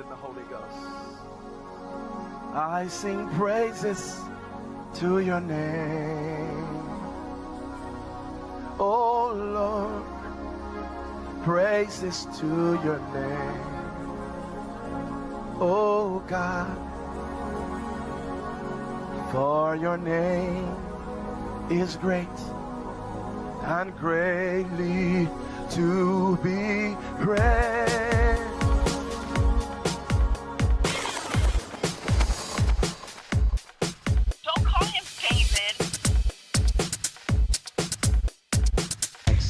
the Holy Ghost. I sing praises to your name. Oh Lord, praises to your name. Oh God, for your name is great and greatly to be praised. Don't call him David.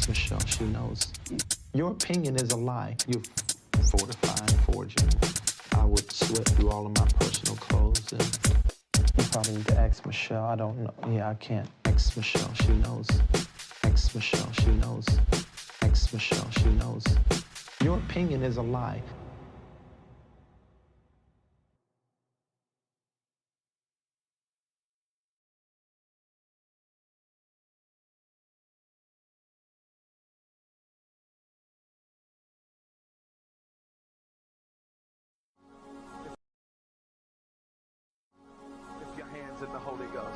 Michelle, she knows. Your opinion is a lie. You're fortifying, forging. I would sweat through all of my personal clothes. And you probably need to ask Michelle. I don't know. Yeah, I can't. Ask Michelle, she knows. Ask Michelle, she knows. Ask Michelle, she knows. Your opinion is a lie. Lift your hands in the Holy Ghost.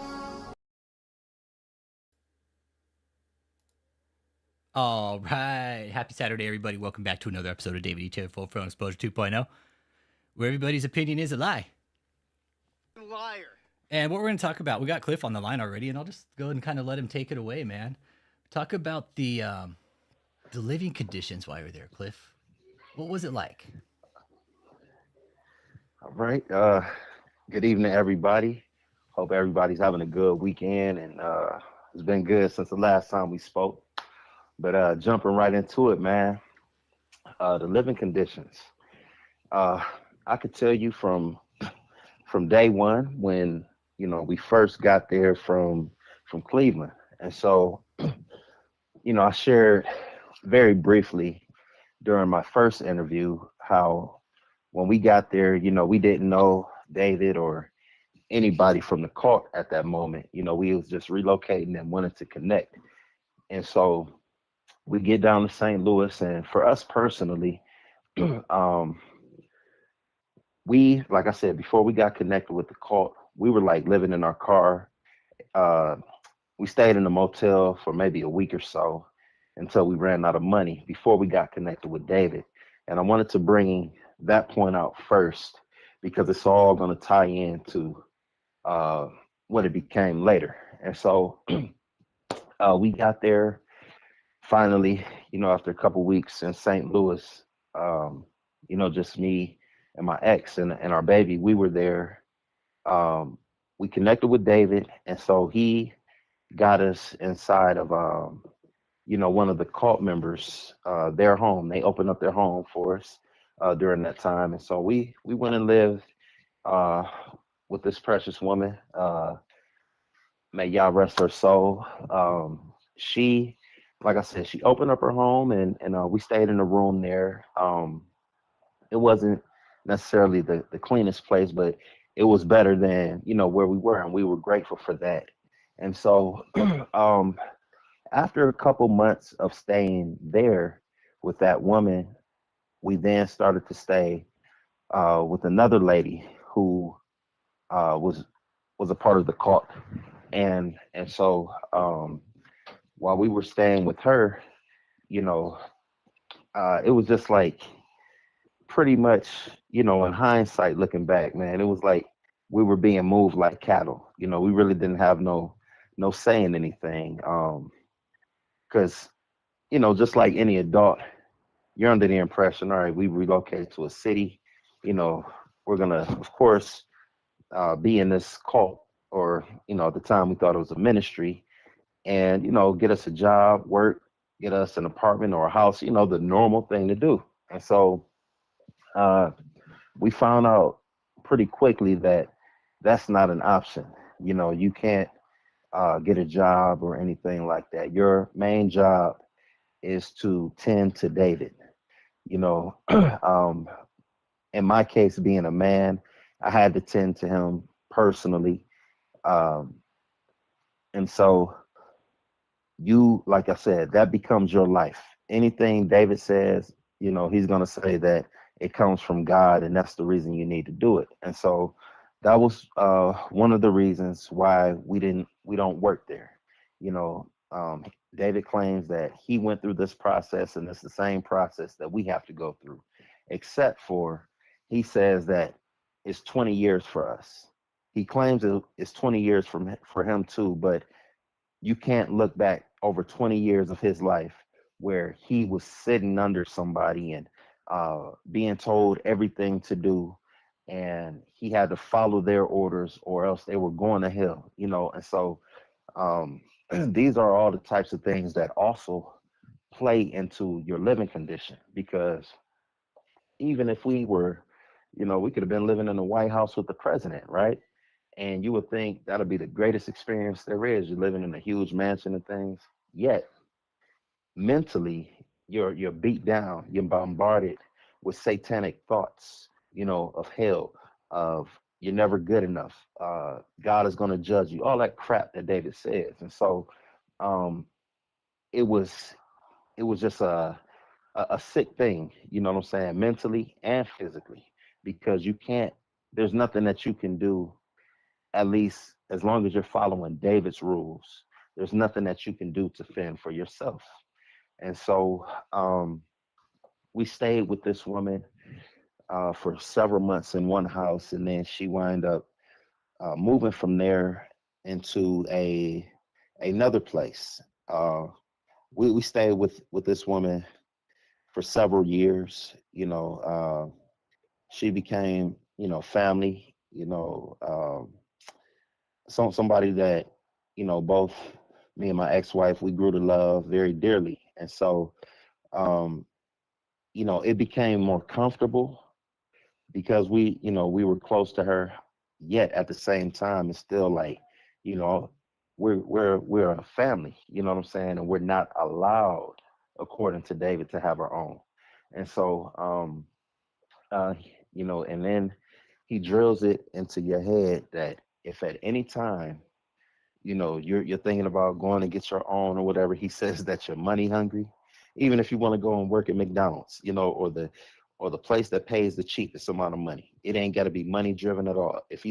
All right. Happy Saturday, everybody. Welcome back to another episode of David E. Full Front Exposure 2.0, where everybody's opinion is a lie. Liar. And what we're going to talk about, we got Cliff on the line already, and I'll just go ahead and kind of let him take it away, man. Talk about the living conditions while you're there, Cliff. What was it like? All right. Good evening, everybody. Hope everybody's having a good weekend, and it's been good since the last time we spoke. But jumping right into it, man. The living conditions. I could tell you from day one when we first got there from Cleveland, and so I shared very briefly during my first interview how when we got there, we didn't know David or anybody from the cult at that moment. We was just relocating and wanted to connect. And so we get down to St. Louis, and for us personally, we, like I said, before we got connected with the cult, we were like living in our car. We stayed in a motel for maybe a week or so until we ran out of money before we got connected with David. And I wanted to bring that point out first because it's all going to tie into what it became later. And so we got there finally, after a couple weeks in St. Louis, just me and my ex and our baby. We were there. We connected with David, and so he got us inside of one of the cult members, their home. They opened up their home for us during that time, and so we went and lived with this precious woman. May Yah rest her soul. She, like I said, she opened up her home, and we stayed in a room there. It wasn't necessarily the cleanest place, but it was better than where we were, and we were grateful for that. And so after a couple months of staying there with that woman, we then started to stay with another lady who was a part of the cult. And so while we were staying with her, it was just like pretty much, in hindsight looking back, man, it was like we were being moved like cattle. We really didn't have no say in anything. Because, just like any adult, you're under the impression, all right, we relocated to a city, we're going to, of course, be in this cult, or, at the time we thought it was a ministry, and, get us a job, work, get us an apartment or a house, the normal thing to do. And so we found out pretty quickly that that's not an option. You can't get a job or anything like that. Your main job is to tend to David. In my case, being a man, I had to tend to him personally. And so like I said, that becomes your life. Anything David says, he's going to say that it comes from God, and that's the reason you need to do it. And so that was one of the reasons why we don't work there. You know, David claims that he went through this process, and it's the same process that we have to go through, except for he says that it's 20 years for us. He claims it's 20 years for him too, but you can't look back over 20 years of his life where he was sitting under somebody and being told everything to do, and he had to follow their orders or else they were going to hell, you know. And so these are all the types of things that also play into your living condition, because even if we were, you know, we could have been living in the White House with the president, right? And you would think that'll be the greatest experience there is. You're living in a huge mansion and things. Yet mentally, you're beat down. You're bombarded with satanic thoughts, you know, of hell, of you're never good enough. God is going to judge you. All that crap that David says. And so, um, it was just a sick thing. You know what I'm saying? Mentally and physically, because you can't. There's nothing that you can do, at least as long as you're following David's rules. There's nothing that you can do to fend for yourself. And so we stayed with this woman for several months in one house, and then she wound up moving from there into another place. Uh, we stayed with this woman for several years. You know, she became, you know, family. You know, somebody that, you know, both me and my ex-wife, we grew to love very dearly. And so um you know, it became more comfortable because we, you know, we were close to her. Yet at the same time it's still like, you know, we're a family, you know what I'm saying, and we're not allowed, according to David, to have our own. And so uh you know, and then he drills it into your head that if at any time, you know, you're thinking about going to get your own or whatever, he says that you're money hungry. Even if you want to go and work at McDonald's, you know, or the place that pays the cheapest amount of money, it ain't got to be money driven at all. If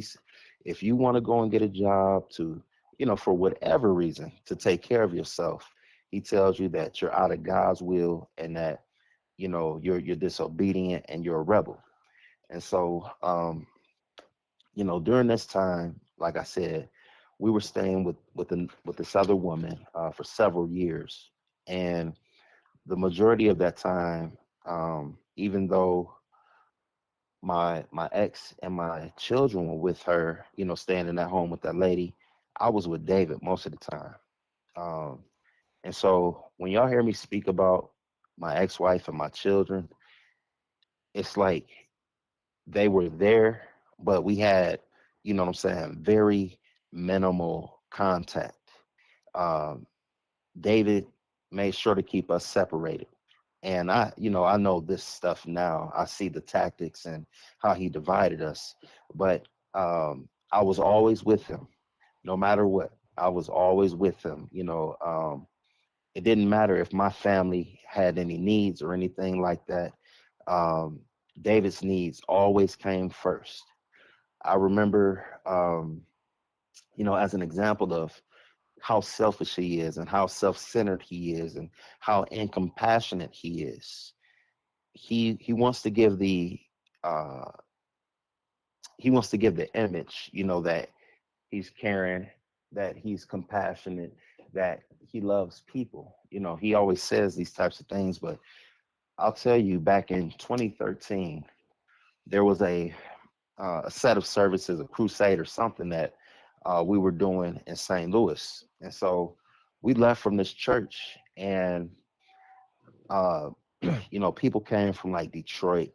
you want to go and get a job to, you know, for whatever reason, to take care of yourself, he tells you that you're out of God's will, and that, you know, you're disobedient and you're a rebel. And so you know, during this time, like I said, we were staying with this other woman for several years, and the majority of that time, even though my ex and my children were with her, you know, staying in that home with that lady, I was with David most of the time. Um, and so when y'all hear me speak about my ex-wife and my children, it's like they were there, but we had, you know what I'm saying, very minimal contact. Um, David made sure to keep us separated. And you know, I know this stuff now. I see the tactics and how he divided us. But I was always with him, no matter what. I was always with him. You know, it didn't matter if my family had any needs or anything like that. Um, David's needs always came first. I remember, you know, as an example of how selfish he is and how self-centered he is and how incompassionate he is. He wants to give uh the image, you know, that he's caring, that he's compassionate, that he loves people. You know, he always says these types of things, but I'll tell you, back in 2013, there was a set of services, a crusade or something that we were doing in St. Louis. And so we left from this church, and uh, you know, people came from like Detroit.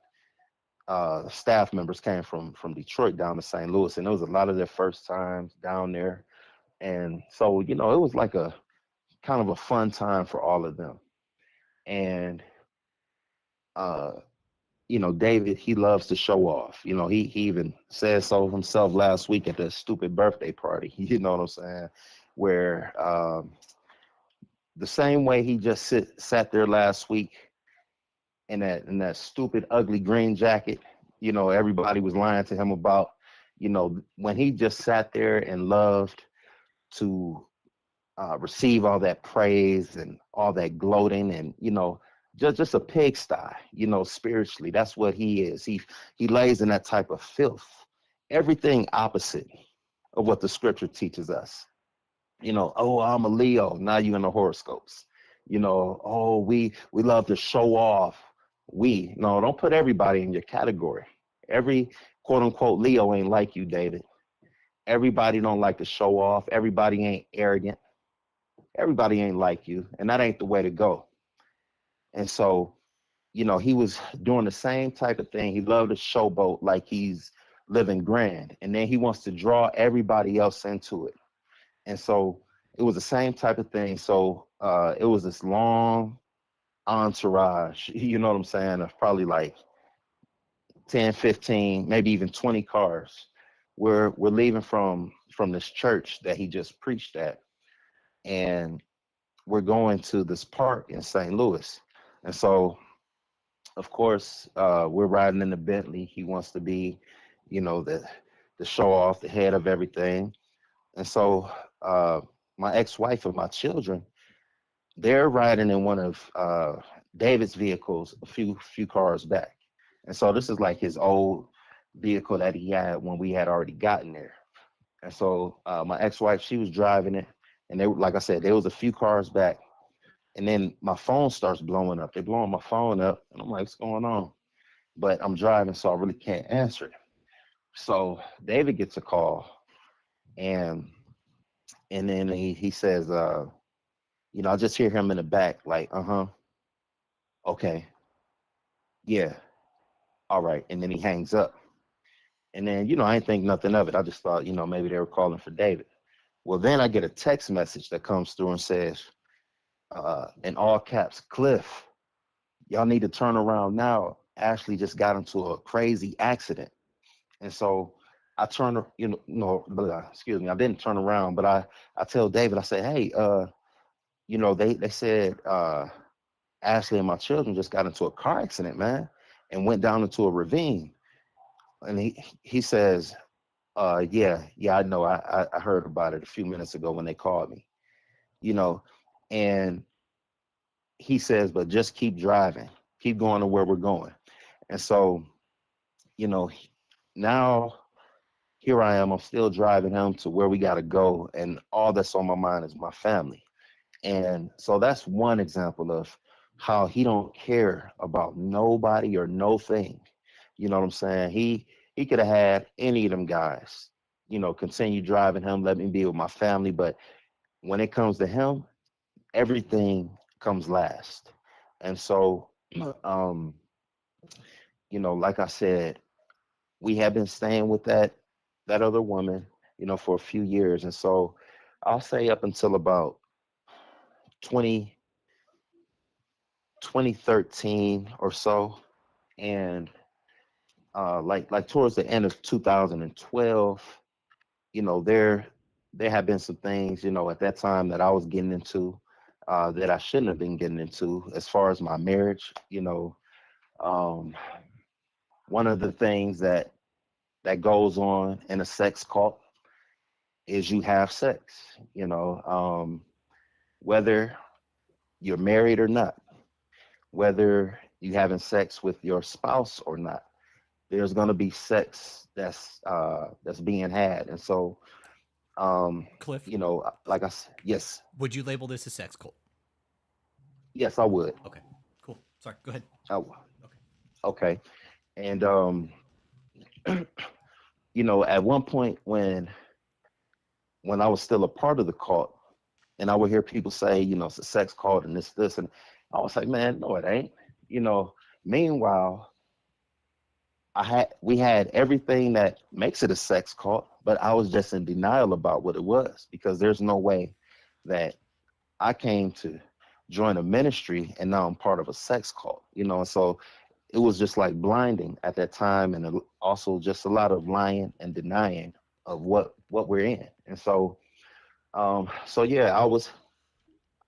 Staff members came from Detroit down to St. Louis, and it was a lot of their first times down there. And so, you know, it was like a kind of a fun time for all of them. And uh, you know, David, he loves to show off. You know, he even said so himself last week at the stupid birthday party. You know what I'm saying? Where the same way he just sat there last week, in that stupid, ugly green jacket. You know, everybody was lying to him about, you know, when he just sat there and loved to receive all that praise and all that gloating, and you know, just a pigsty, you know, spiritually. That's what he is. He lays in that type of filth. Everything opposite of what the scripture teaches us. You know, oh, I'm a Leo. Now you in the horoscopes. You know, oh, we love to show off. We no, don't put everybody in your category. Every quote unquote Leo ain't like you, David. Everybody don't like to show off. Everybody ain't arrogant. Everybody ain't like you, and that ain't the way to go. And so, you know, he was doing the same type of thing. He loved to showboat like he's living grand, and then he wants to draw everybody else into it. And so it was the same type of thing. So it was this long entourage, you know what I'm saying, of probably like 10, 15, maybe even 20 cars. We're leaving from this church that he just preached at, and we're going to this park in St. Louis. And so, of course, we're riding in the Bentley. He wants to be, you know, the show off, the head of everything. And so my ex-wife and my children, they're riding in one of David's vehicles a few cars back. And so this is like his old vehicle that he had when we had already gotten there. And so my ex-wife, she was driving it, and they, like I said, there was a few cars back. And then my phone starts blowing up. They're blowing my phone up, and I'm like, what's going on? But I'm driving, so I really can't answer it. So David gets a call, and then he says, you know, I just hear him in the back, like, okay, yeah, all right. And then he hangs up. And then, you know, I didn't think nothing of it. I just thought, you know, maybe they were calling for David. Well, then I get a text message that comes through and says, in all caps, Cliff, y'all need to turn around now. Ashley just got into a crazy accident. And so I turn, you know, no, excuse me, I didn't turn around, but I tell David, I say, hey, you know, they said Ashley and my children just got into a car accident, man, and went down into a ravine. And he says, yeah, I know. I heard about it a few minutes ago when they called me, you know, and he says, but just keep driving, keep going to where we're going. And so, you know, now here I am, I'm still driving him to where we got to go. And all that's on my mind is my family. And so that's one example of how he don't care about nobody or no thing. You know what I'm saying? He could have had any of them guys, you know, continue driving him, let me be with my family. But when it comes to him, everything comes last. And so, um, you know, like I said, we have been staying with that other woman, you know, for a few years. And so I'll say up until about 20, 2013 or so. And like towards the end of 2012, you know, there have been some things, you know, at that time that I was getting into that I shouldn't have been getting into as far as my marriage. You know, one of the things that goes on in a sex cult is you have sex, you know, whether you're married or not, whether you having sex with your spouse or not, there's going to be sex that's being had. And so, Cliff, you know, like I said, yes, would you label this a sex cult? yes, I would. Okay, cool. Sorry, go ahead. Oh, Okay. okay. And, you know, at one point when I was still a part of the cult, and I would hear people say, you know, it's a sex cult and this, and I was like, man, no, it ain't. You know, meanwhile, we had everything that makes it a sex cult, but I was just in denial about what it was, because there's no way that I came to join a ministry and now I'm part of a sex cult, you know. And so it was just like blinding at that time, and also just a lot of lying and denying of what we're in. And so so yeah,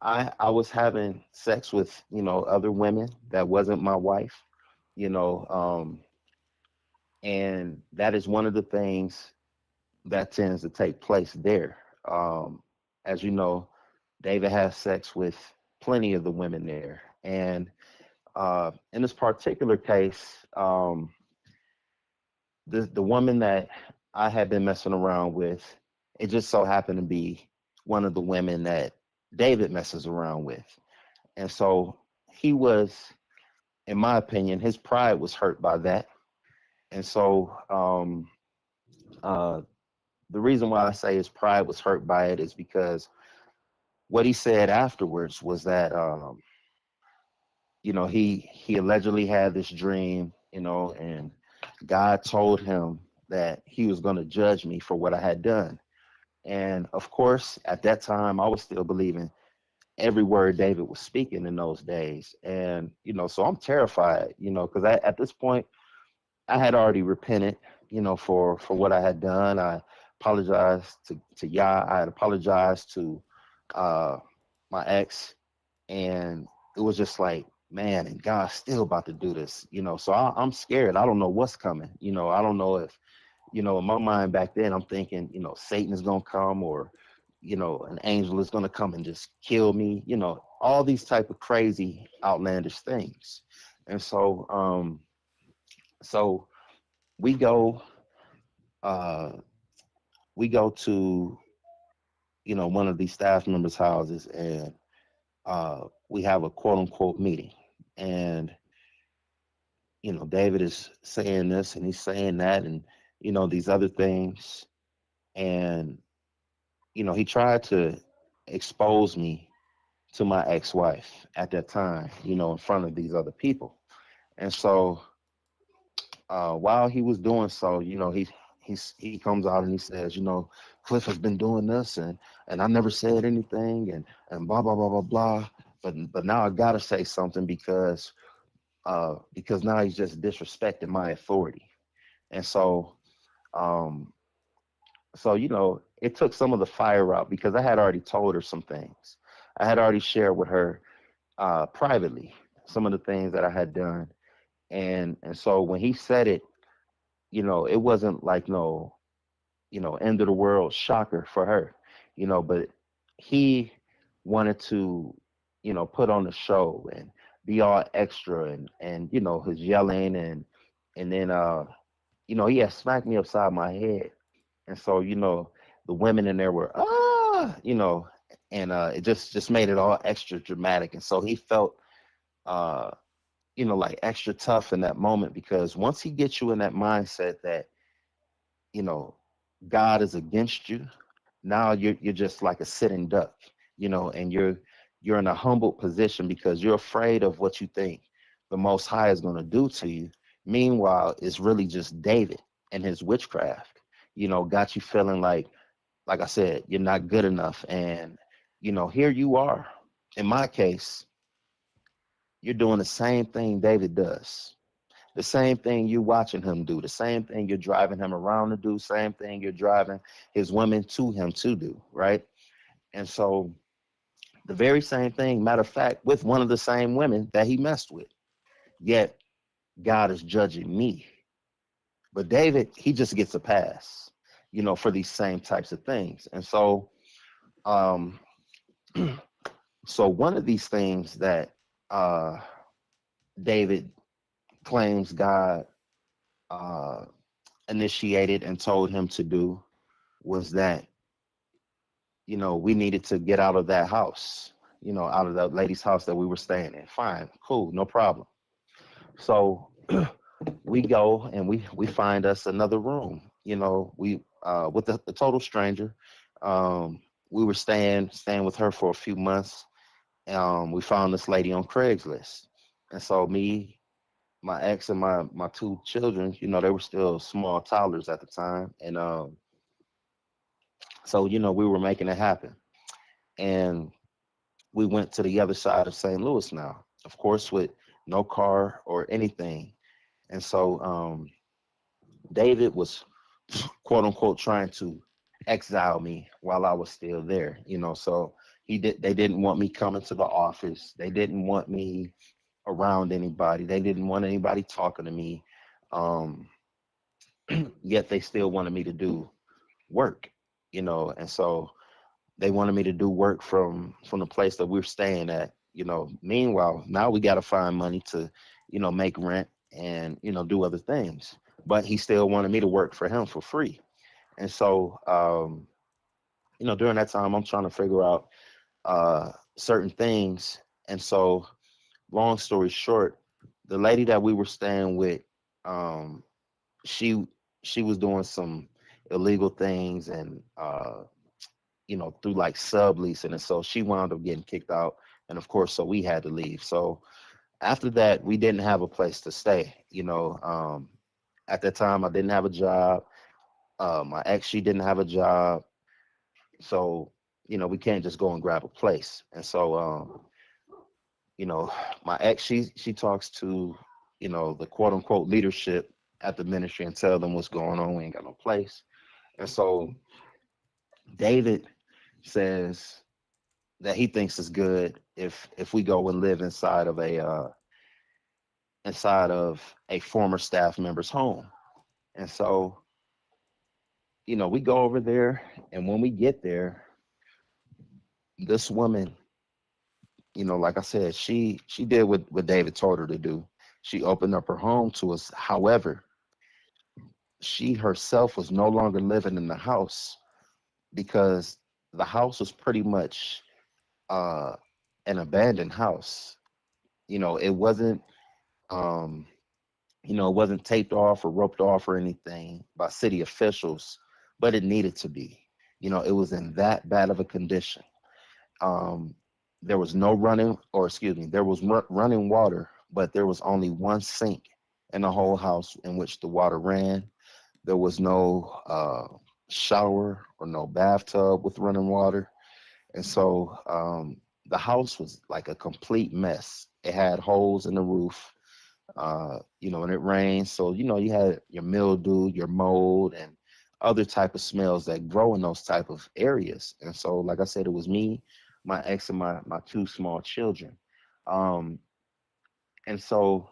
I was having sex with, you know, other women that wasn't my wife, you know, and that is one of the things that tends to take place there. As you know, David has sex with plenty of the women there, and in this particular case, the woman that I had been messing around with, it just so happened to be one of the women that David messes around with. And so he was, in my opinion, his pride was hurt by that. And so uh, the reason why I say his pride was hurt by it is because what he said afterwards was that, you know, he allegedly had this dream, you know, and God told him that he was going to judge me for what I had done. And of course, at that time, I was still believing every word David was speaking in those days. And, you know, so I'm terrified, you know, because at this point, I had already repented, you know, for what I had done. I apologized to Yah. I had apologized to uh, my ex. And it was just like, man, and God's still about to do this, you know. So I'm scared. I don't know what's coming. You know, I don't know if, you know, in my mind back then, I'm thinking, you know, Satan is going to come, or, you know, an angel is going to come and just kill me, you know, all these type of crazy, outlandish things. And so we go, uh, we go to, you know, one of these staff members' houses, and we have a quote unquote meeting. And, you know, David is saying this and he's saying that, and, you know, these other things. And, you know, he tried to expose me to my ex-wife at that time, you know, in front of these other people. And so while he was doing so, you know, he comes out and he says, you know, Cliff has been doing this, and I never said anything, and blah blah blah blah blah. But now I gotta say something because now he's just disrespecting my authority. And um, so you know, it took some of the fire out because I had already told her some things. I had already shared with her privately some of the things that I had done, and so when he said it, you know, it wasn't like no, you know, end of the world shocker for her, you know, but he wanted to, you know, put on the show and be all extra, and you know, his yelling, and then you know, he had smacked me upside my head. And so, you know, the women in there were you know, and it just made it all extra dramatic. And so he felt uh you know, like extra tough in that moment, because once he gets you in that mindset that, you know, God is against you, now you're just like a sitting duck, you know, and you're in a humbled position because you're afraid of what you think the Most High is going to do to you. Meanwhile, it's really just David and his witchcraft, you know, got you feeling like I said, you're not good enough. And, you know, here you are. In my case, you're doing the same thing David does. The same thing you're watching him do, the same thing you're driving him around to do, same thing you're driving his women to him to do, right? And so the very same thing, matter of fact, with one of the same women that he messed with. Yet God is judging me. But David, he just gets a pass, you know, for these same types of things. And so um so one of these things that uh David claims God uh initiated and told him to do was that, you know, we needed to get out of that house, you know, out of that lady's house that we were staying in. Fine, cool, no problem. So we go and we find us another room, you know, we with a total stranger. We were staying with her for a few months. We found this lady on Craigslist. And so me, my ex, and my two children, you know, they were still small toddlers at the time. And so, you know, we were making it happen. And we went to the other side of St. Louis now, of course, with no car or anything. And so David was, quote unquote, trying to exile me while I was still there, you know. So They didn't want me coming to the office. They didn't want me around anybody. They didn't want anybody talking to me. Um, Yet they still wanted me to do work, and so they wanted me to do work from the place that we're staying at. Meanwhile, now we got to find money to, make rent and do other things. But he still wanted me to work for him for free. And so, during that time, I'm trying to figure out certain things. And so, long story short, the lady that we were staying with, um, she she was doing some illegal things and through like subleasing, and so she wound up getting kicked out, and of course, so we had to leave. So after that, we didn't have a place to stay. At that time, I didn't have a job. My ex, she didn't have a job, so we can't just go and grab a place. And so, my ex, she talks to the quote unquote leadership at the ministry and tell them what's going on. We ain't got no place. And so David says that he thinks it's good if we go and live inside of a former staff member's home. And so, we go over there, and when we get there, this woman, like I said, she did what David told her to do. She opened up her home to us. However, she herself was no longer living in the house because the house was pretty much uh, an abandoned house. It wasn't, um, it wasn't taped off or roped off or anything by city officials, but it needed to be. It was in that bad of a condition. Um, there was no running, or excuse me, there was running water, but there was only one sink in the whole house in which the water ran. There was no shower or no bathtub with running water. And so the house was like a complete mess. It had holes in the roof, and it rained. So, you had your mildew, your mold, and other type of smells that grow in those type of areas. And so, like I said, it was me, my ex, and my two small children. Um, and so,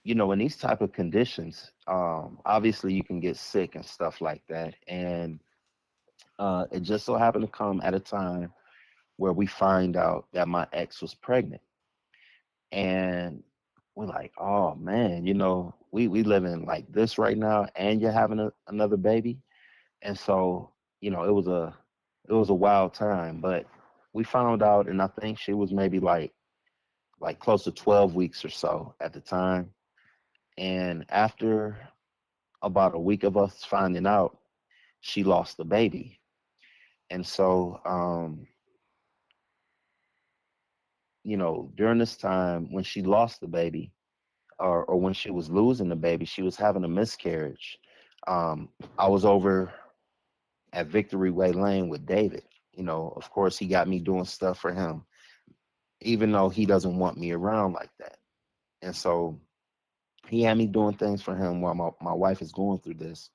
in these type of conditions, obviously you can get sick and stuff like that. And it just so happened to come at a time where we find out that my ex was pregnant. And we're like, oh man, we living like this right now, and you're having another baby. And so, it was a wild time. But we found out, and I think she was maybe like close to 12 weeks or so at the time. And after about a week of us finding out, she lost the baby. And so, during this time when she lost the baby, or when she was losing the baby, she was having a miscarriage. I was over at Victory Way Lane with David. Of course, he got me doing stuff for him, even though he doesn't want me around like that. And so he had me doing things for him while my wife is going through this.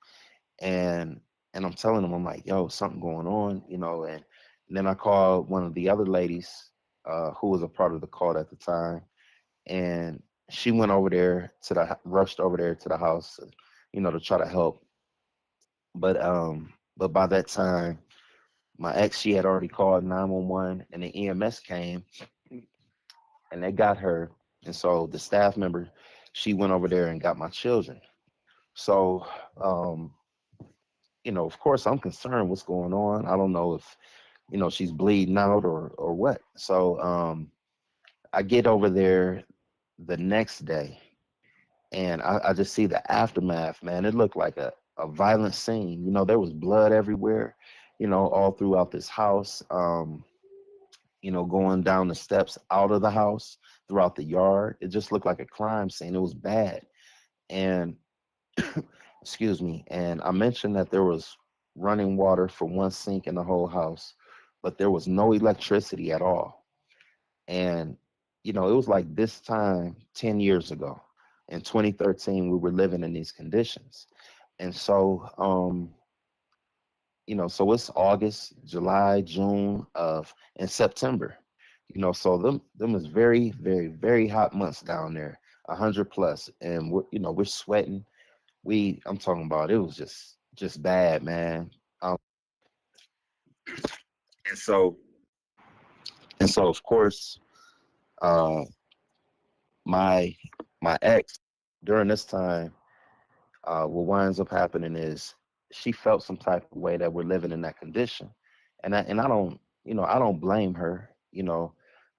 And I'm telling him, I'm like, yo, something going on, and then I called one of the other ladies who was a part of the cult at the time, and she went over there rushed over there to the house, to try to help. But by that time, my ex, she had already called 911, and the EMS came, and they got her. And so the staff member, she went over there and got my children. So, of course, I'm concerned what's going on. I don't know if, she's bleeding out or what. So I get over there the next day, and I just see the aftermath, man. It looked like a violent scene. There was blood everywhere, all throughout this house, going down the steps out of the house, throughout the yard. It just looked like a crime scene. It was bad. And excuse me. And I mentioned that there was running water from one sink in the whole house, but there was no electricity at all. And, it was like this time 10 years ago. In 2013, we were living in these conditions. And so, So it's August, July, June and September. So them is very, very, very hot months down there, 100 plus, and we're sweating. I'm talking about it was just bad, man. Um, and so of course, uh, my my ex during this time, what winds up happening is she felt some type of way that we're living in that condition, and I don't I don't blame her,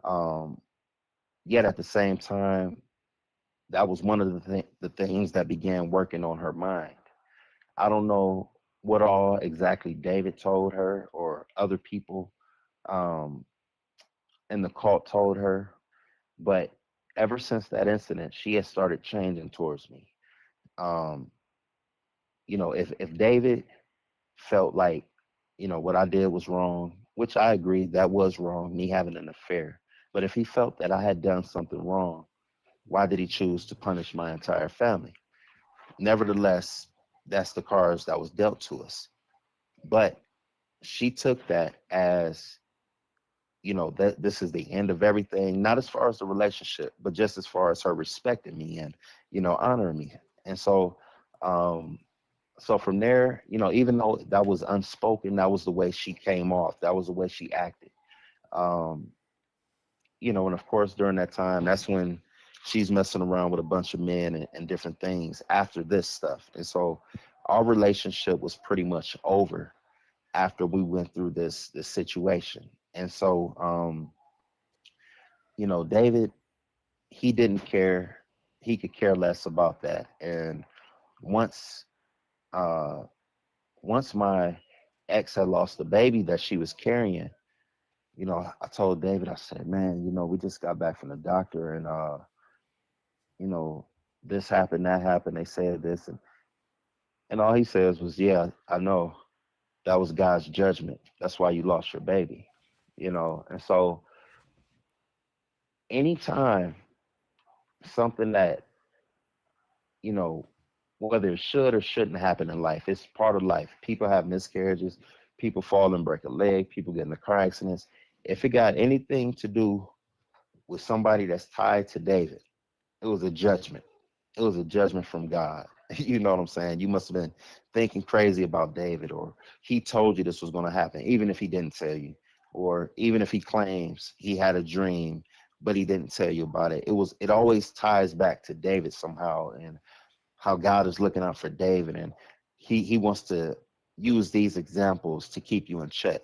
um, yet at the same time that was one of the things that began working on her mind. I don't know what all exactly David told her or other people um, in the cult told her, but ever since that incident, she has started changing towards me. Um, if David felt like, what I did was wrong, which I agree that was wrong, me having an affair. But if he felt that I had done something wrong, why did he choose to punish my entire family? Nevertheless, that's the cards that was dealt to us. But she took that as, that this is the end of everything, not as far as the relationship, but just as far as her respecting me and, honoring me. And um, so from there, even though that was unspoken, that was the way she came off. That was the way she acted. Um, and of course, during that time, that's when she's messing around with a bunch of men and different things after this stuff. And so our relationship was pretty much over after we went through this situation. And so, David, he didn't care. He could care less about that. And once, uh, once my ex had lost the baby that she was carrying, I told David, I said, man, we just got back from the doctor and, you know, this happened, that happened. They said this. And all he says was, yeah, I know that was God's judgment. That's why you lost your baby, And so anytime something that, you know, whether it should or shouldn't happen in life, it's part of life. People have miscarriages, people fall and break a leg, people get in the car accidents. If it got anything to do with somebody that's tied to David, it was a judgment. It was a judgment from God. You know what I'm saying? You must have been thinking crazy about David, or he told you this was going to happen, even if he didn't tell you, or even if he claims he had a dream, but he didn't tell you about it. It always ties back to David somehow, and how God is looking out for David, and he wants to use these examples to keep you in check,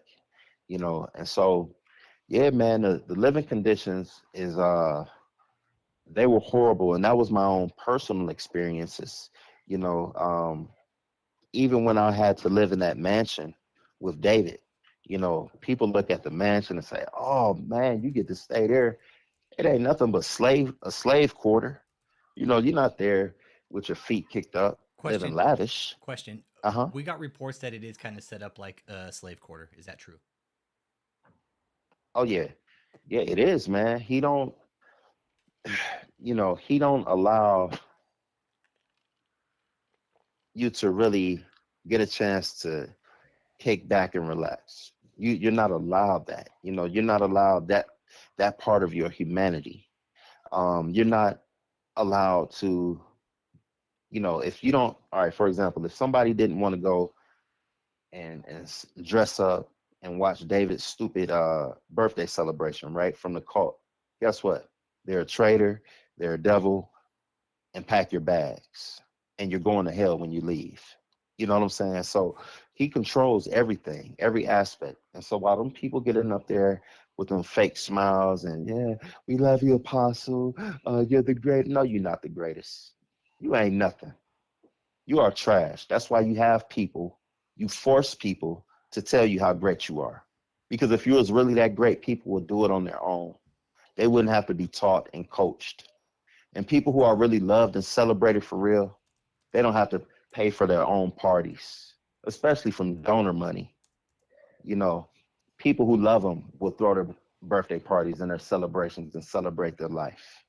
And so, yeah, man, the living conditions is they were horrible, and that was my own personal experiences, you know. Even when I had to live in that mansion with David, people look at the mansion and say, "Oh man, you get to stay there. It ain't nothing but a slave quarter. You're not there with your feet kicked up, living Question. lavish." Question. Uh-huh. We got reports that it is kind of set up like a slave quarter. Is that true? Oh yeah. Yeah, it is, man. He don't allow you to really get a chance to kick back and relax. You're not allowed that. You're not allowed that part of your humanity. You're not allowed to, if you don't, all right, for example, if somebody didn't want to go and dress up and watch David's stupid birthday celebration, right, from the cult, guess what? They're a traitor, they're a devil, and pack your bags. And you're going to hell when you leave. You know what I'm saying? So he controls everything, every aspect. And so while them people getting up there with them fake smiles and, yeah, we love you, Apostle. You're the great. No, you're not the greatest. You ain't nothing. You are trash. That's why you force people to tell you how great you are. Because if you was really that great, people would do it on their own. They wouldn't have to be taught and coached. And people who are really loved and celebrated for real, they don't have to pay for their own parties, especially from donor money. You know, People who love them will throw their birthday parties and their celebrations and celebrate their life.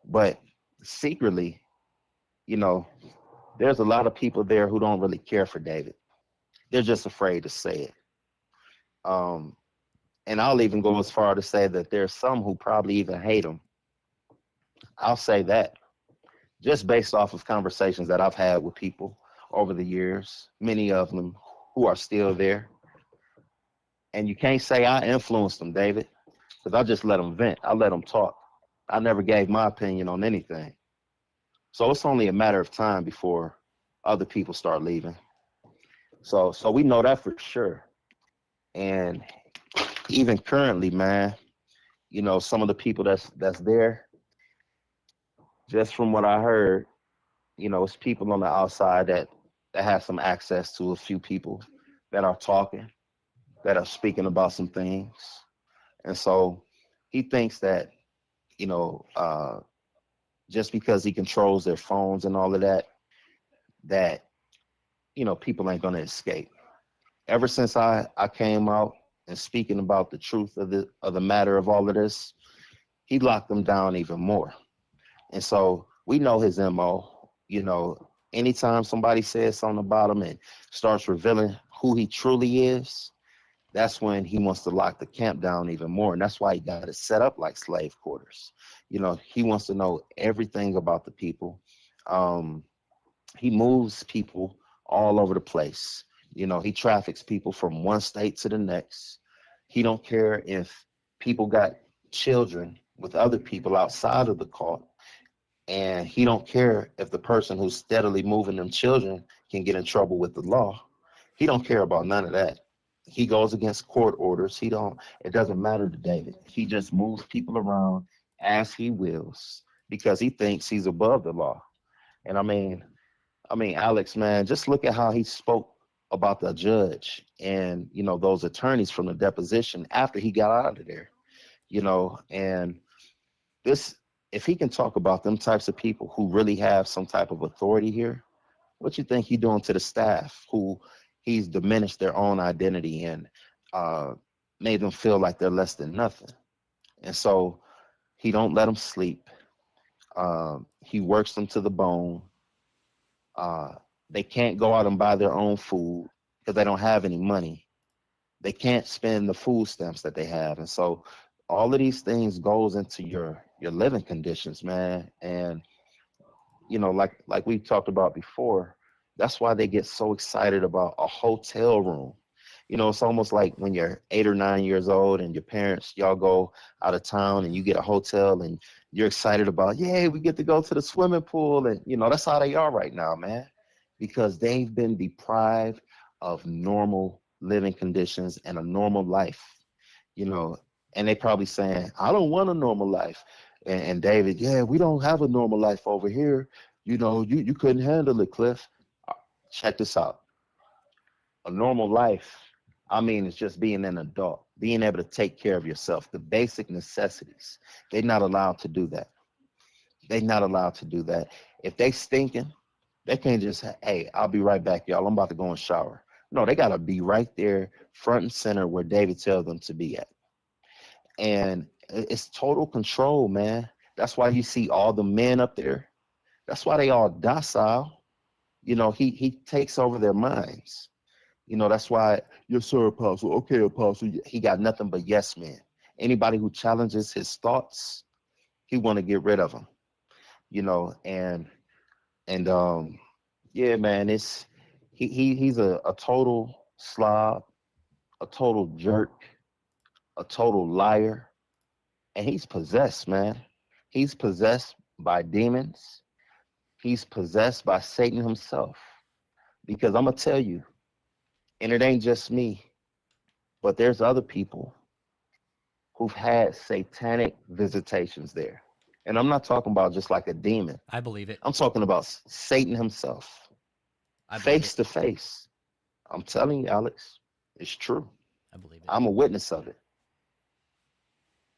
But secretly, you know, there's a lot of people there who don't really care for David. They're just afraid to say it. Um, and I'll even go as far to say that there's some who probably even hate him. I'll say that just based off of conversations that I've had with people over the years, many of them who are still there. And you can't say I influenced them, David, because I just let them vent. I let them talk. I never gave my opinion on anything. So it's only a matter of time before other people start leaving. So we know that for sure. And even currently, man, you know, some of the people that's there, just from what I heard, you know, it's people on the outside that have some access to a few people that are talking, that are speaking about some things. And so he thinks that, you know, just because he controls their phones and all of that, that, you know, people ain't gonna escape. Ever since I came out and speaking about the truth of the matter of all of this, he locked them down even more. And so we know his MO. You know, anytime somebody says something about him and starts revealing who he truly is, that's when he wants to lock the camp down even more. And that's why he got it set up like slave quarters. You know, he wants to know everything about the people. Um, he moves people all over the place. You know, he traffics people from one state to the next. He don't care if people got children with other people outside of the cult, and he don't care if the person who's steadily moving them children can get in trouble with the law. He don't care about none of that. He goes against court orders. It doesn't matter to David. He just moves people around as he wills because he thinks he's above the law. And I mean, Alex, man, just look at how he spoke about the judge and, you know, those attorneys from the deposition after he got out of there, you know, and this, if he can talk about them types of people who really have some type of authority here, what you think he's doing to the staff who he's diminished their own identity and uh, made them feel like they're less than nothing. And so he don't let them sleep. He works them to the bone. Uh, they can't go out and buy their own food because they don't have any money. They can't spend the food stamps that they have. And so all of these things goes into your living conditions, man. And you know, like we talked about before, that's why they get so excited about a hotel room. You know, it's almost like when you're 8 or 9 years old and your parents, y'all go out of town and you get a hotel and you're excited about, yeah, we get to go to the swimming pool. And, you know, that's how they are right now, man, because they've been deprived of normal living conditions and a normal life, you know, and they probably saying, I don't want a normal life. And David, yeah, we don't have a normal life over here. You know, you couldn't handle it, Cliff. Check this out. A normal life, I mean, it's just being an adult, being able to take care of yourself, the basic necessities. They're not allowed to do that. They're not allowed to do that. If they stinking, they can't just, hey, I'll be right back, y'all. I'm about to go and shower. No, they got to be right there, front and center, where David tells them to be at. And it's total control, man. That's why you see all the men up there. That's why they all docile. You know, he takes over their minds. You know, that's why, yes, sir, Apostle. Okay, Apostle. He got nothing but yes men. Anybody who challenges his thoughts, he want to get rid of them. You know, and yeah, man, it's he's a total slob, a total jerk, a total liar, and he's possessed, man. He's possessed by demons. He's possessed by Satan himself. Because I'm gonna tell you, and it ain't just me, but there's other people who've had satanic visitations there. And I'm not talking about just like a demon. I believe it. I'm talking about Satan himself, I believe face it. to face. I'm telling you, Alex, it's true. I believe it. I'm a witness of it.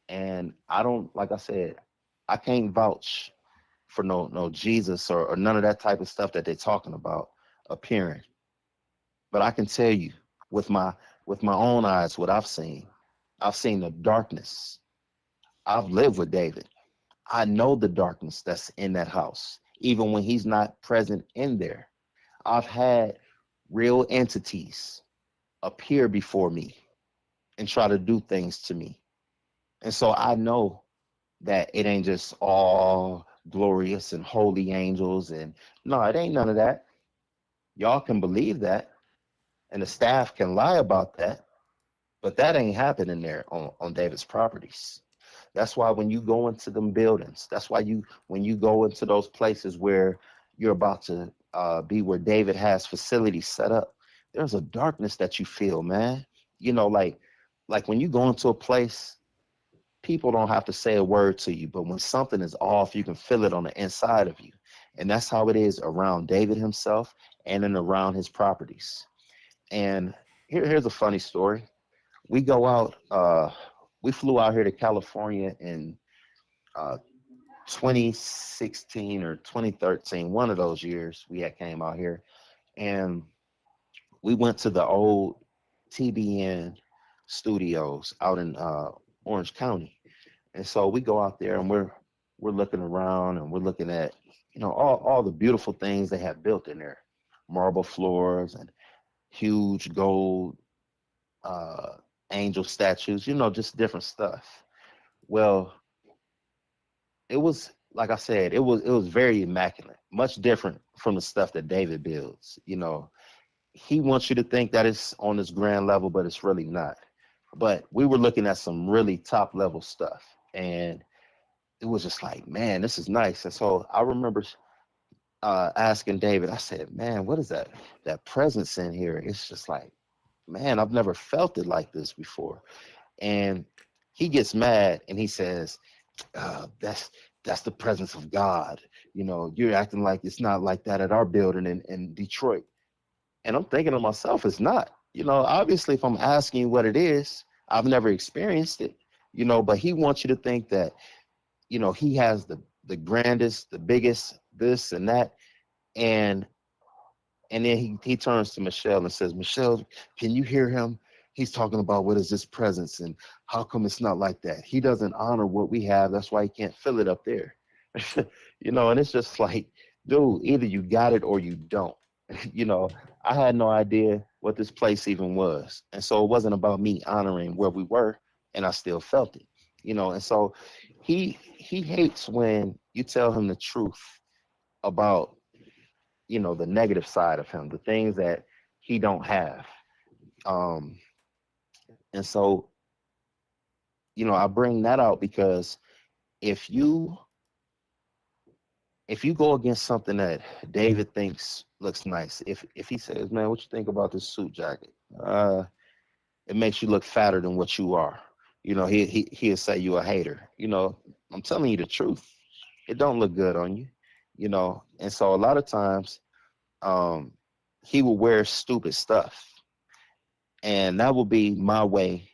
And I don't, like I said, I can't vouch for no Jesus or none of that type of stuff that they're talking about appearing. But I can tell you with my own eyes what I've seen. I've seen the darkness. I've lived with David. I know the darkness that's in that house, even when he's not present in there. I've had real entities appear before me and try to do things to me. And so I know that it ain't just all glorious and holy angels. And no, it ain't none of that. Y'all can believe that, and the staff can lie about that, but that ain't happening there on David's properties. That's why when you go into them buildings, that's why when you go into those places where you're about to be where David has facilities set up, there's a darkness that you feel, man. You know, like when you go into a place, people don't have to say a word to you, but when something is off, you can feel it on the inside of you. And that's how it is around David himself and then around his properties. And here's a funny story. We go out, we flew out here to California in uh, 2016 or 2013, one of those years we had came out here. And we went to the old TBN studios out in Orange County. And so we go out there and we're looking around and we're looking at, all the beautiful things they have built in there. Marble floors and huge gold uh, angel statues, just different stuff. Well, it was like I said, it was very immaculate, much different from the stuff that David builds. He wants you to think that it's on this grand level, but it's really not. But we were looking at some really top level stuff, and it was just like, man, this is nice. And so I remember asking David, I said, man, what is that presence in here? It's just like, man, I've never felt it like this before. And he gets mad and he says, that's the presence of God. You're acting like it's not like that at our building in Detroit. And I'm thinking to myself, it's not. Obviously, if I'm asking you what it is, I've never experienced it. But he wants you to think that, he has the grandest, the biggest, this and that. And then he turns to Michelle and says, Michelle, can you hear him? He's talking about what is this presence and how come it's not like that? He doesn't honor what we have. That's why he can't feel it up there. And it's just like, dude, either you got it or you don't. I had no idea what this place even was. And so it wasn't about me honoring where we were, and I still felt it. And so he hates when you tell him the truth about, the negative side of him, the things that he don't have. And so, I bring that out because if you go against something that David thinks looks nice, if he says, man, what you think about this suit jacket? It makes you look fatter than what you are. He'll say you a hater. I'm telling you the truth. It don't look good on you. And so a lot of times, he will wear stupid stuff, and that will be my way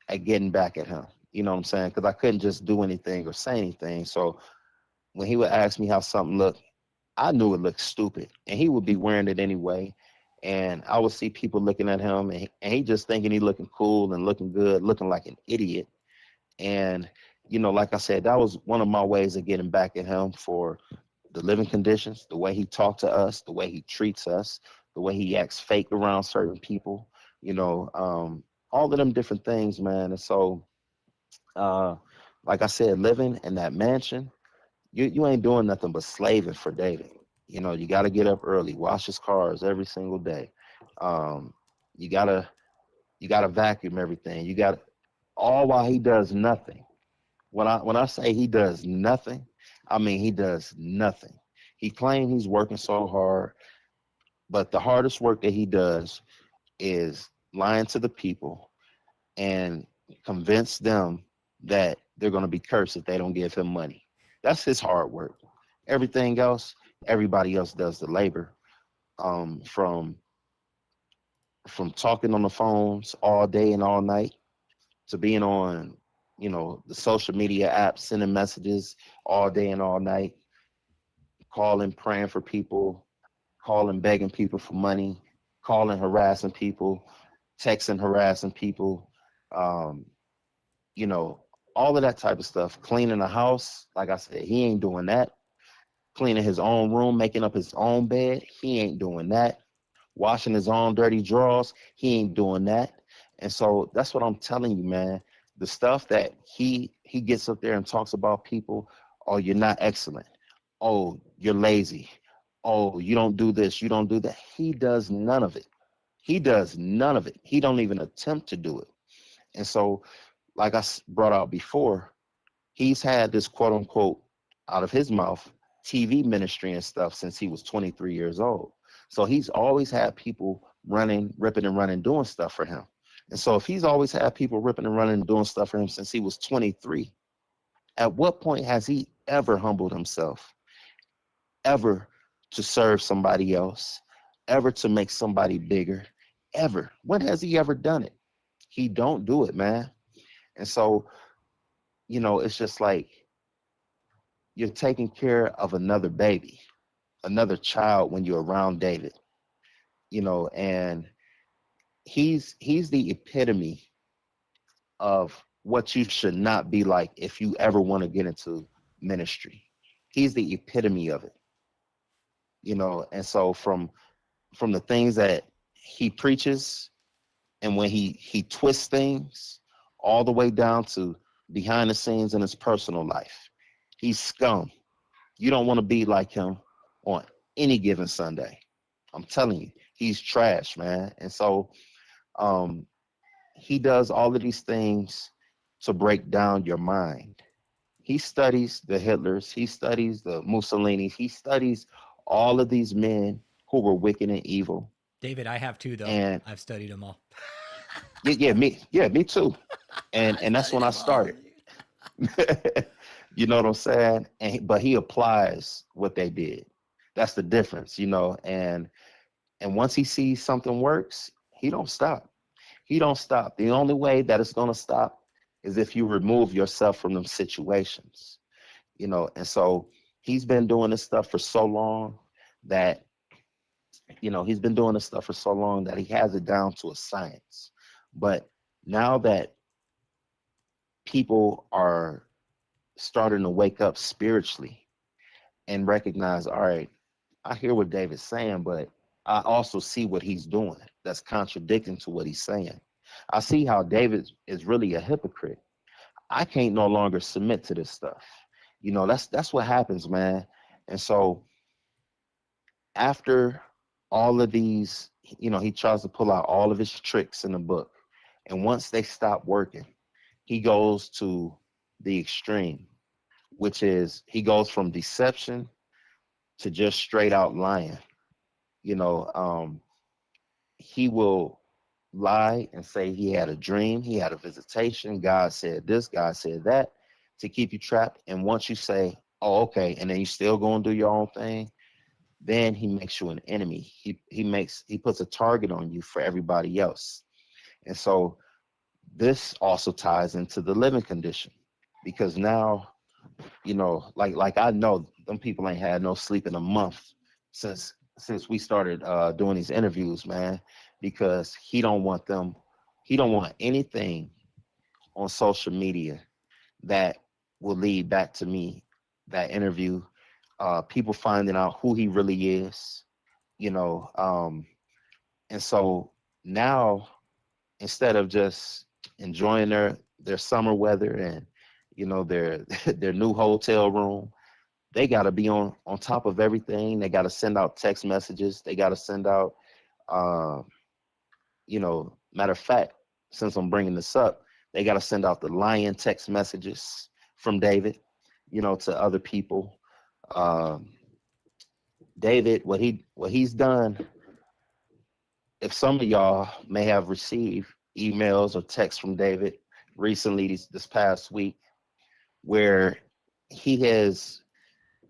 at getting back at him. You know what I'm saying? Because I couldn't just do anything or say anything. So when he would ask me how something looked, I knew it looked stupid, and he would be wearing it anyway. And I would see people looking at him, and he just thinking he looking cool and looking good, looking like an idiot. And, like I said, that was one of my ways of getting back at him for the living conditions, the way he talked to us, the way he treats us, the way he acts fake around certain people, all of them different things, man. And so, like I said, living in that mansion, you ain't doing nothing but slaving for David. You got to get up early, wash his cars every single day. You gotta vacuum everything. You got all while he does nothing. When I say he does nothing, I mean he does nothing. He claims he's working so hard, but the hardest work that he does is lying to the people and convince them that they're going to be cursed if they don't give him money. That's his hard work. Everything else, everybody else does the labor. From talking on the phones all day and all night to being on, the social media apps, sending messages all day and all night, calling, praying for people, calling, begging people for money, calling, harassing people, texting, harassing people, all of that type of stuff. Cleaning the house, like I said, he ain't doing that. Cleaning his own room, making up his own bed, he ain't doing that. washing his own dirty drawers. He ain't doing that. And so that's what I'm telling you, man. The stuff that he gets up there and talks about people, oh, you're not excellent. Oh, you're lazy. Oh, you don't do this, you don't do that. He does none of it. He does none of it. He don't even attempt to do it. And so, like brought out before, he's had this quote unquote out of his mouth TV ministry and stuff since he was 23 years old. So he's always had people running, ripping and running, doing stuff for him. And so if he's always had people ripping and running and doing stuff for him since he was 23, at what point has he ever humbled himself, ever to serve somebody else, ever to make somebody bigger, ever? When has he ever done it? He don't do it, man. And so, you know, it's just like you're taking care of another baby, another child when you're around David, you know, and he's the epitome of what you should not be like if you ever want to get into ministry. He's the epitome of it, you know. And so from the things that he preaches and when he twists things all the way down to behind the scenes in his personal life, he's scum. You don't want to be like him on any given Sunday. I'm telling you, he's trash, man. And so he does all of these things to break down your mind. He studies the Hitlers, he studies the Mussolinis, he studies all of these men who were wicked and evil. David, I have too, though. And I've studied them all. me too. And that's when I started. You know what I'm saying? But he applies what they did. That's the difference, you know. And once he sees something works, he don't stop. He don't stop. The only way that it's going to stop is if you remove yourself from them situations, you know. And so he's been doing this stuff for so long that, you know, he has it down to a science. But now that people are starting to wake up spiritually and recognize, all right, I hear what David's saying, but I also see what he's doing that's contradicting to what he's saying. I see how David is really a hypocrite. I can't no longer submit to this stuff. You know, that's what happens, man. And so after all of these, you know, he tries to pull out all of his tricks in the book. And once they stop working, he goes to the extreme, which is he goes from deception to just straight out lying. You know, he will lie and say he had a dream, he had a visitation, God said this, God said that, to keep you trapped. And once you say, oh, okay, and then you still go and do your own thing, then he makes you an enemy. He puts a target on you for everybody else. And so this also ties into the living condition, because now, you know, like I know them people ain't had no sleep in a month since we started doing these interviews, man, because he don't want anything on social media that will lead back to me, that interview, people finding out who he really is, you know. And so now, instead of just enjoying their summer weather and, you know, their their new hotel room, they got to be on top of everything. They got to send out text messages. They got to send out, you know, matter of fact, since I'm bringing this up, they got to send out the lying text messages from David, you know, to other people. David, what he's done, if some of y'all may have received emails or texts from David recently, this past week, where he has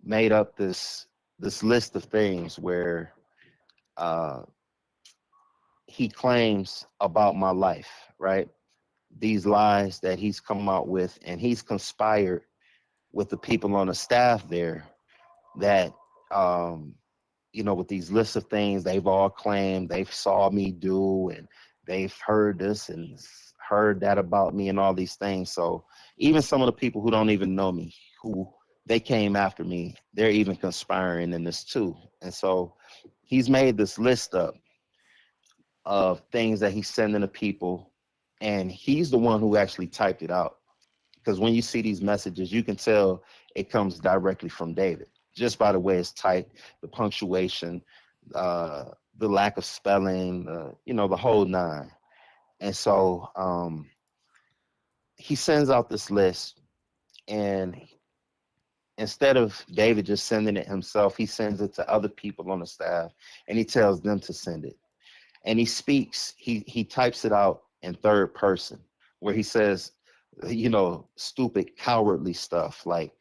made up this list of things where he claims about my life, right? These lies that he's come out with, and he's conspired with the people on the staff there that, you know, with these lists of things they've all claimed they've saw me do, and they've heard this and heard that about me and all these things. So even some of the people who don't even know me, who they came after me, they're even conspiring in this too. And so he's made this list up, of things that he's sending to people, and he's the one who actually typed it out. Because when you see these messages, you can tell it comes directly from David, just by the way it's typed, the punctuation, the lack of spelling, the whole nine. And so he sends out this list, and instead of David just sending it himself, he sends it to other people on the staff, and he tells them to send it. And he speaks, he types it out in third person, where he says, stupid, cowardly stuff. Like,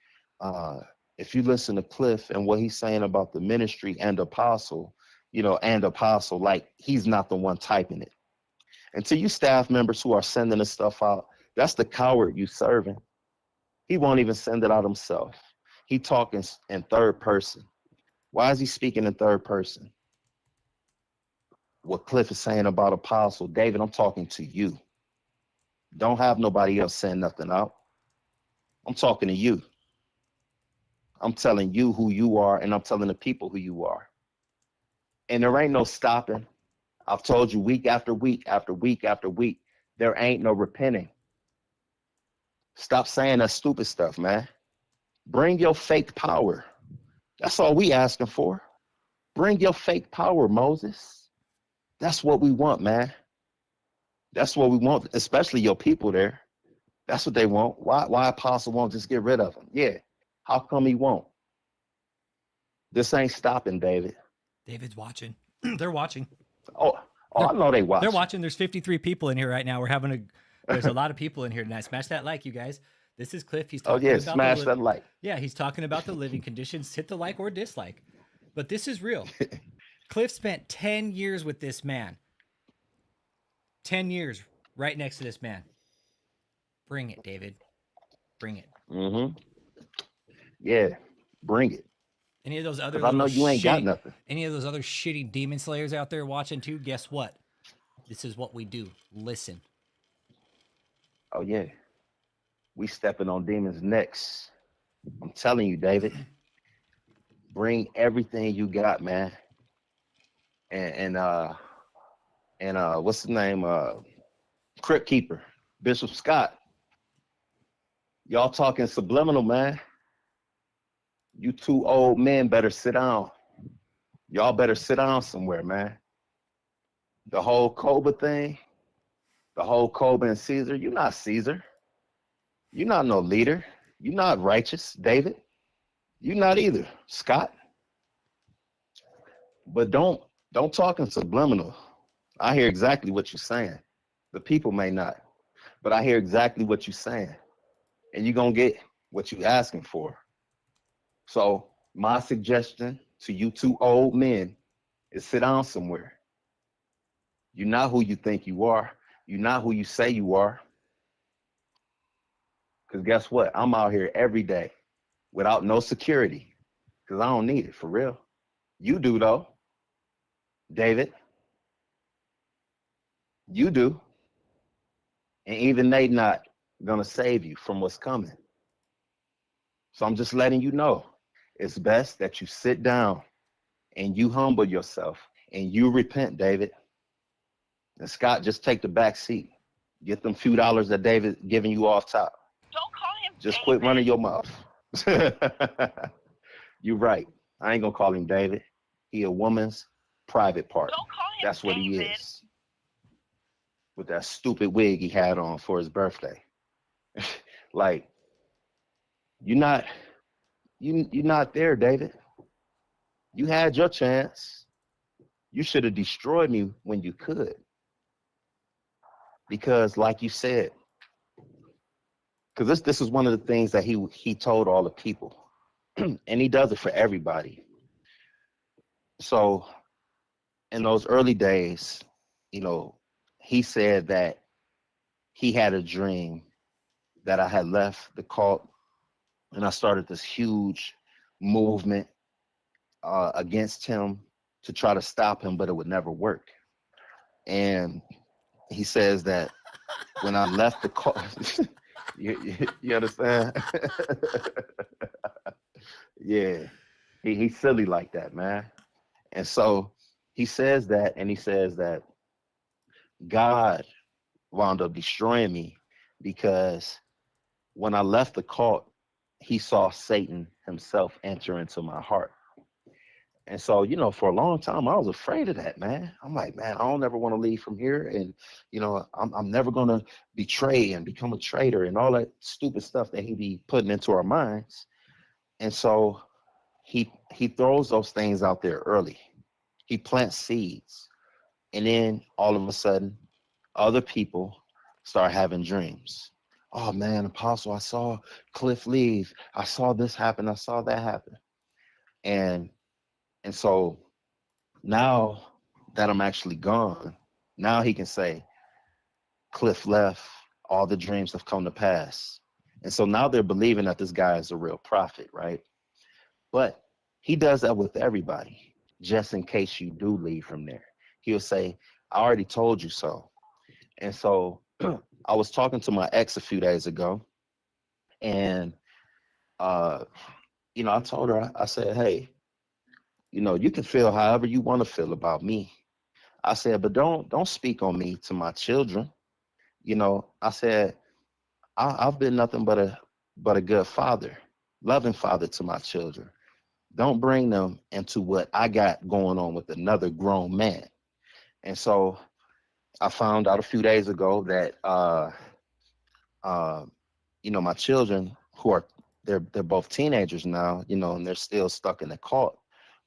if you listen to Cliff and what he's saying about the ministry and apostle, like he's not the one typing it. And to you staff members who are sending this stuff out, that's the coward you serving. He won't even send it out himself. He talking in third person. Why is he speaking in third person? What Cliff is saying about apostle, David, I'm talking to you. Don't have nobody else send nothing out. I'm talking to you. I'm telling you who you are, and I'm telling the people who you are. And there ain't no stopping. I've told you week after week after week after week, there ain't no repenting. Stop saying that stupid stuff, man. Bring your fake power. That's all we asking for. Bring your fake power, Moses. That's what we want, man. That's what we want, especially your people there. That's what they want. Why Apostle won't just get rid of them? Yeah. How come he won't? This ain't stopping, David. David's watching. They're watching. Oh, I know they watch. They're watching. There's 53 people in here right now. There's a lot of people in here tonight. Smash that like, you guys. This is Cliff. He's talking about smash that like. Yeah, he's talking about the living conditions. Hit the like or dislike. But this is real. Cliff spent 10 years with this man. 10 years right next to this man. Bring it, David. Bring it. Mm-hmm. Yeah, bring it. Any of those other I know you ain't got nothing. Any of those other shitty demon slayers out there watching too, guess what? This is what we do. Listen. Oh, yeah. We stepping on demons' necks. I'm telling you, David. Bring everything you got, man. And what's the name? Crypt Keeper, Bishop Scott. Y'all talking subliminal, man. You two old men better sit down. Y'all better sit down somewhere, man. The whole Koba thing, the whole Koba and Caesar, you're not Caesar. You're not no leader. You're not righteous, David. You're not either, Scott. But don't talk in subliminal. I hear exactly what you're saying. The people may not, but I hear exactly what you're saying. And you're going to get what you're asking for. So my suggestion to you two old men is sit down somewhere. You're not who you think you are. You're not who you say you are. Because guess what? I'm out here every day without no security because I don't need it, for real. You do, though, David. You do. And even they not going to save you from what's coming. So I'm just letting you know. It's best that you sit down and you humble yourself and you repent, David. And Scott, just take the back seat. Get them few dollars that David giving you off top. Don't call him Just David. quit running your mouth. You're right. I ain't gonna call him David. He a woman's private part. Don't call him That's what he David. is. With that stupid wig he had on for his birthday. Like, you're not there, David. You had your chance. You should have destroyed me when you could. Because like you said, because this is one of the things that he told all the people. And he does it for everybody. So in those early days, he said that he had a dream that I had left the cult and I started this huge movement against him to try to stop him, but it would never work. And he says that when I left the cult, you understand? Yeah, he's silly like that, man. And so he says that, and he says that God wound up destroying me because when I left the cult, he saw Satan himself enter into my heart. And so, for a long time, I was afraid of that, man. I'm like, man, I don't ever want to leave from here. And, I'm never going to betray and become a traitor and all that stupid stuff that he be putting into our minds. And so he throws those things out there early. He plants seeds. And then all of a sudden, other people start having dreams. Oh, man, Apostle, I saw Cliff leave. I saw this happen. I saw that happen. And so now that I'm actually gone, now he can say, Cliff left, all the dreams have come to pass. And so now they're believing that this guy is a real prophet, right? But he does that with everybody, just in case you do leave from there. He'll say, I already told you so. And so I was talking to my ex a few days ago, and, I told her, I said, hey, you can feel however you want to feel about me. I said, but don't speak on me to my children. I said, I've been nothing but a good father, loving father to my children. Don't bring them into what I got going on with another grown man. And so I found out a few days ago that my children they're both teenagers now, and they're still stuck in the cult.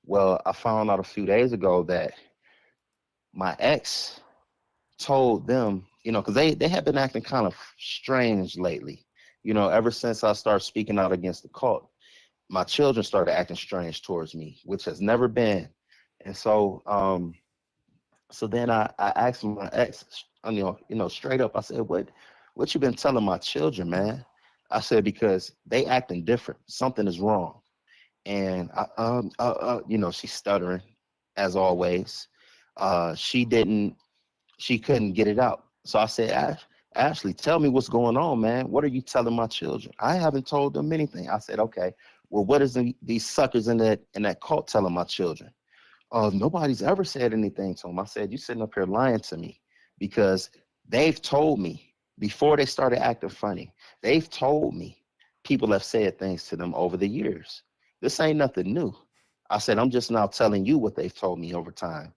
Well, I found out a few days ago that my ex told them, because they have been acting kind of strange lately. Ever since I started speaking out against the cult, my children started acting strange towards me, which has never been. And so, so then I asked my ex, straight up, I said, what you been telling my children, man? I said, because they acting different. Something is wrong. And she's stuttering as always. She couldn't get it out. So I said, Ashley, tell me what's going on, man. What are you telling my children? I haven't told them anything. I said, okay, well, what is these suckers in that cult telling my children? Nobody's ever said anything to them. I said, you sitting up here lying to me, because they've told me before they started acting funny. They've told me people have said things to them over the years. This ain't nothing new. I said, I'm just now telling you what they've told me over time.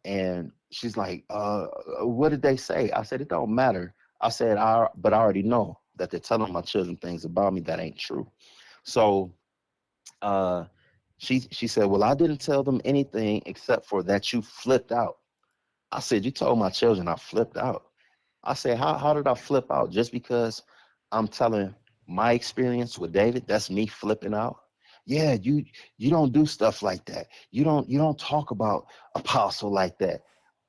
And she's like, what did they say? I said, it don't matter. I said, but I already know that they're telling my children things about me that ain't true. So she said, well, I didn't tell them anything except for that you flipped out. I said, you told my children I flipped out. I said, how did I flip out? Just because I'm telling my experience with David, that's me flipping out? Yeah, you don't do stuff like that. You don't talk about Apostle like that.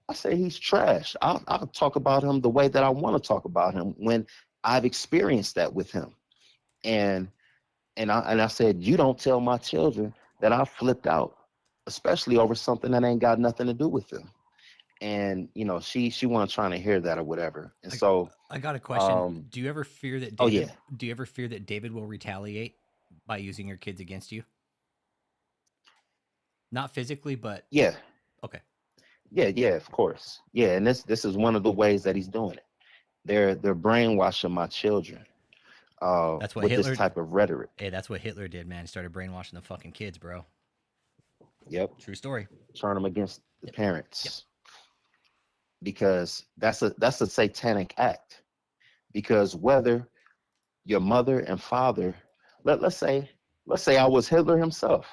I say he's trash. I'll talk about him the way that I want to talk about him when I've experienced that with him. And I said, you don't tell my children that I flipped out, especially over something that ain't got nothing to do with them. And she wasn't trying to hear that or whatever. And so I got a question. Do you ever fear that David, oh yeah. Do you ever fear that David will retaliate by using your kids against you? Not physically, but Yeah. Okay. Yeah, of course. Yeah, and this is one of the ways that he's doing it. They're brainwashing my children That's what with Hitler, this type of rhetoric. Hey, that's what Hitler did, man. He started brainwashing the fucking kids, bro. Yep. True story. Turn them against the parents. Yep. Because that's a satanic act. Because whether your mother and father, let's say I was Hitler himself,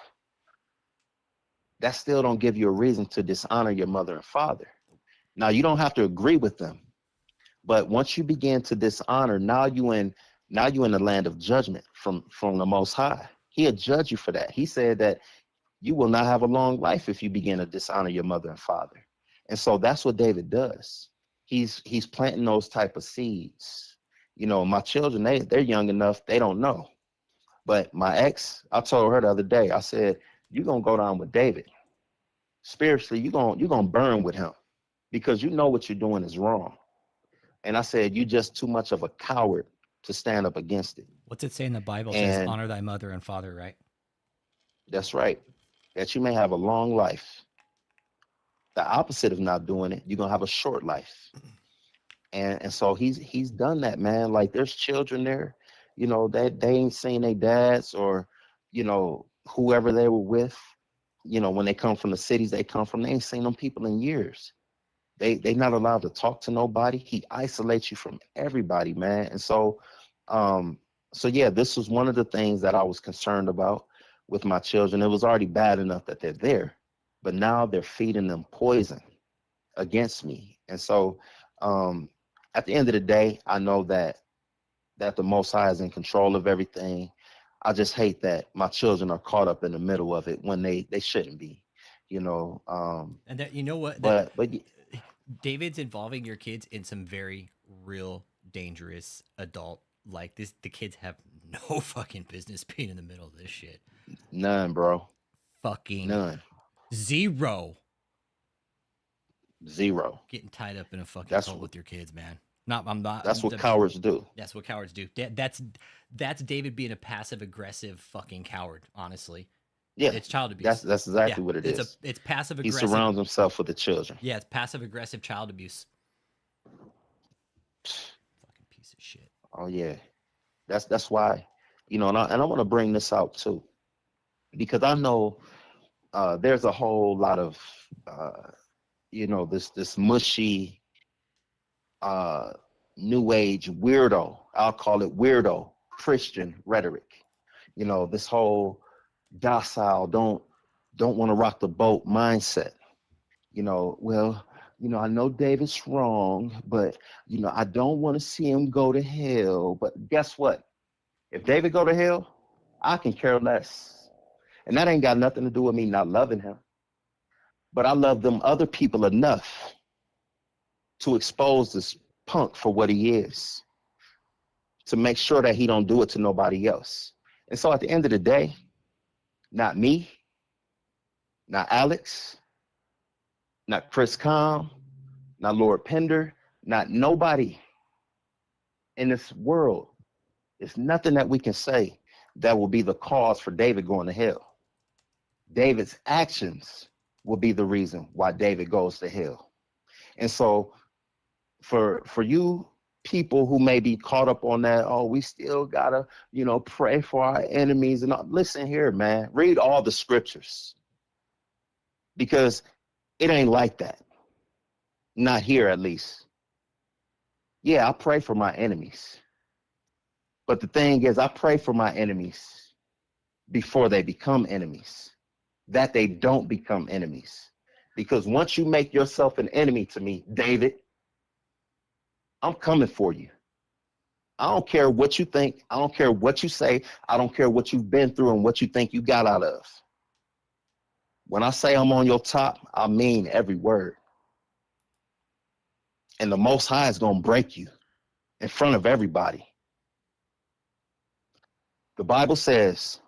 that still don't give you a reason to dishonor your mother and father. Now you don't have to agree with them, but once you begin to dishonor, now you in the land of judgment from the Most High. He'll judge you for that. He said that you will not have a long life if you begin to dishonor your mother and father. And so that's what David does. He's planting those type of seeds. My children, they're young enough, they don't know. But my ex, I told her the other day, I said, you're going to go down with David. Spiritually, you're going to burn with him, because you know what you're doing is wrong. And I said, you're just too much of a coward to stand up against it. What's it say in the Bible? It says, honor thy mother and father, right? That's right. That you may have a long life. The opposite of not doing it, you're going to have a short life. And so he's done that, man. Like there's children there, you know, that they ain't seen their dads or, you know, whoever they were with, you know, when they come from the cities they come from, they ain't seen them people in years. They not allowed to talk to nobody. He isolates you from everybody, man. And so yeah, this was one of the things that I was concerned about with my children. It was already bad enough that they're there, but now they're feeding them poison against me. And so at the end of the day, I know that the Most High is in control of everything. I just hate that my children are caught up in the middle of it when they shouldn't be, you know. And that, you know what, But David's involving your kids in some very real dangerous adult, like this. The kids have no fucking business being in the middle of this shit. none, bro, Fucking none, zero. zero. Getting tied up in a fucking That's cult with your kids, man. Not, I'm not. that's what cowards do. That's what cowards do. That's David being a passive aggressive fucking coward. Honestly, Yeah, it's child abuse. that's exactly what it is. It's passive He aggressive. surrounds himself with the children. Yeah, it's passive aggressive child abuse. Fucking piece of shit. Oh yeah, that's why, you know, and I want to bring this out too, because I know there's a whole lot of you know, this mushy new age weirdo, I'll call it weirdo Christian rhetoric. You know, this whole docile, don't want to rock the boat mindset. You know, well, you know, I know David's wrong, but you know, I don't want to see him go to hell. But guess what? If David go to hell, I can care less. And that ain't got nothing to do with me not loving him. But I love them other people enough to expose this punk for what he is, to make sure that he don't do it to nobody else. And so at the end of the day, not me, not Alex, not Chris Com, not Lord Pender, not nobody in this world. There's nothing that we can say that will be the cause for David going to hell. David's actions will be the reason why David goes to hell. And so for you people who may be caught up on that, oh, we still gotta, you know, pray for our enemies and all. Listen here, man, read all the scriptures, because it ain't like that. Not here, at least. Yeah, I pray for my enemies. But the thing is, I pray for my enemies before they become enemies, that they don't become enemies. Because once you make yourself an enemy to me, David, I'm coming for you. I don't care what you think. I don't care what you say. I don't care what you've been through and what you think you got out of. When I say I'm on your top, I mean every word. And the Most High is going to break you in front of everybody. The Bible says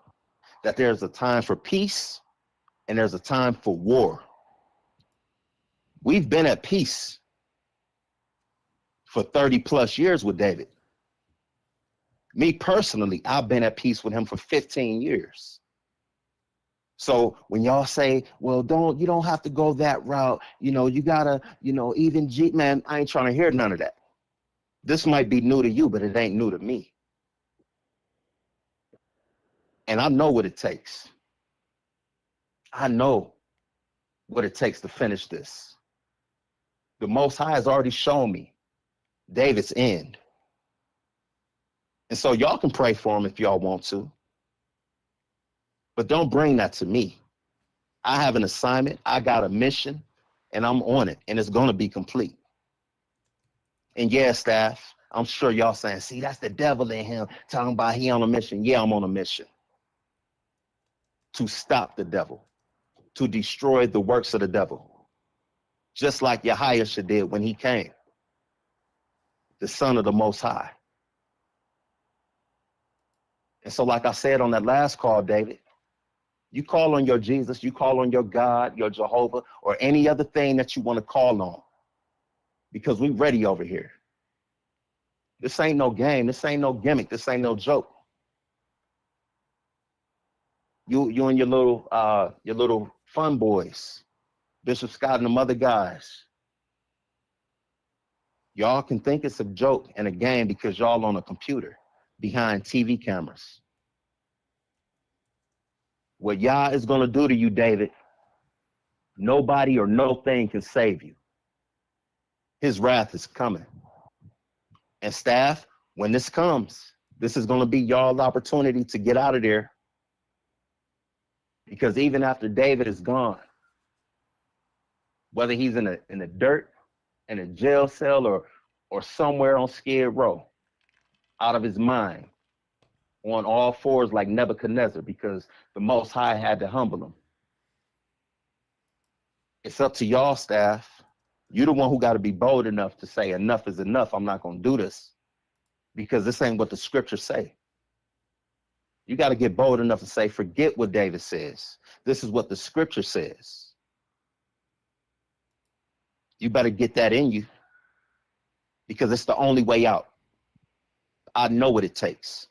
that there's a time for peace and there's a time for war. We've been at peace for 30 plus years with David. Me personally, I've been at peace with him for 15 years. So when y'all say, well, you don't have to go that route, you know, you gotta, you know, even man, I ain't trying to hear none of that. This might be new to you, but it ain't new to me. And I know what it takes. I know what it takes to finish this. The Most High has already shown me David's end. And so y'all can pray for him if y'all want to. But don't bring that to me. I have an assignment, I got a mission, and I'm on it, and it's going to be complete. And yeah, staff, I'm sure y'all saying, see, that's the devil in him, talking about he on a mission. Yeah, I'm on a mission to stop the devil, to destroy the works of the devil, just like Yahushua did when he came, the Son of the Most High. And so like I said on that last call, David, you call on your Jesus, you call on your God, your Jehovah, or any other thing that you want to call on, because we ready over here. This ain't no game. This ain't no gimmick. This ain't no joke. You and your little fun boys, Bishop Scott and them other guys, Y'all can think it's a joke and a game because y'all on a computer behind TV cameras. What Yah is going to do to you, David, nobody or no thing can save you. His wrath is coming. And staff, when this comes, this is going to be y'all's opportunity to get out of there. Because even after David is gone, whether he's in the dirt, in a jail cell, or somewhere on Skid Row, out of his mind, on all fours like Nebuchadnezzar, because the Most High had to humble him. It's up to y'all, staff. You're the one who got to be bold enough to say enough is enough. I'm not going to do this because this ain't what the scriptures say. You got to get bold enough to say, forget what David says. This is what the scripture says. You better get that in you because it's the only way out. I know what it takes.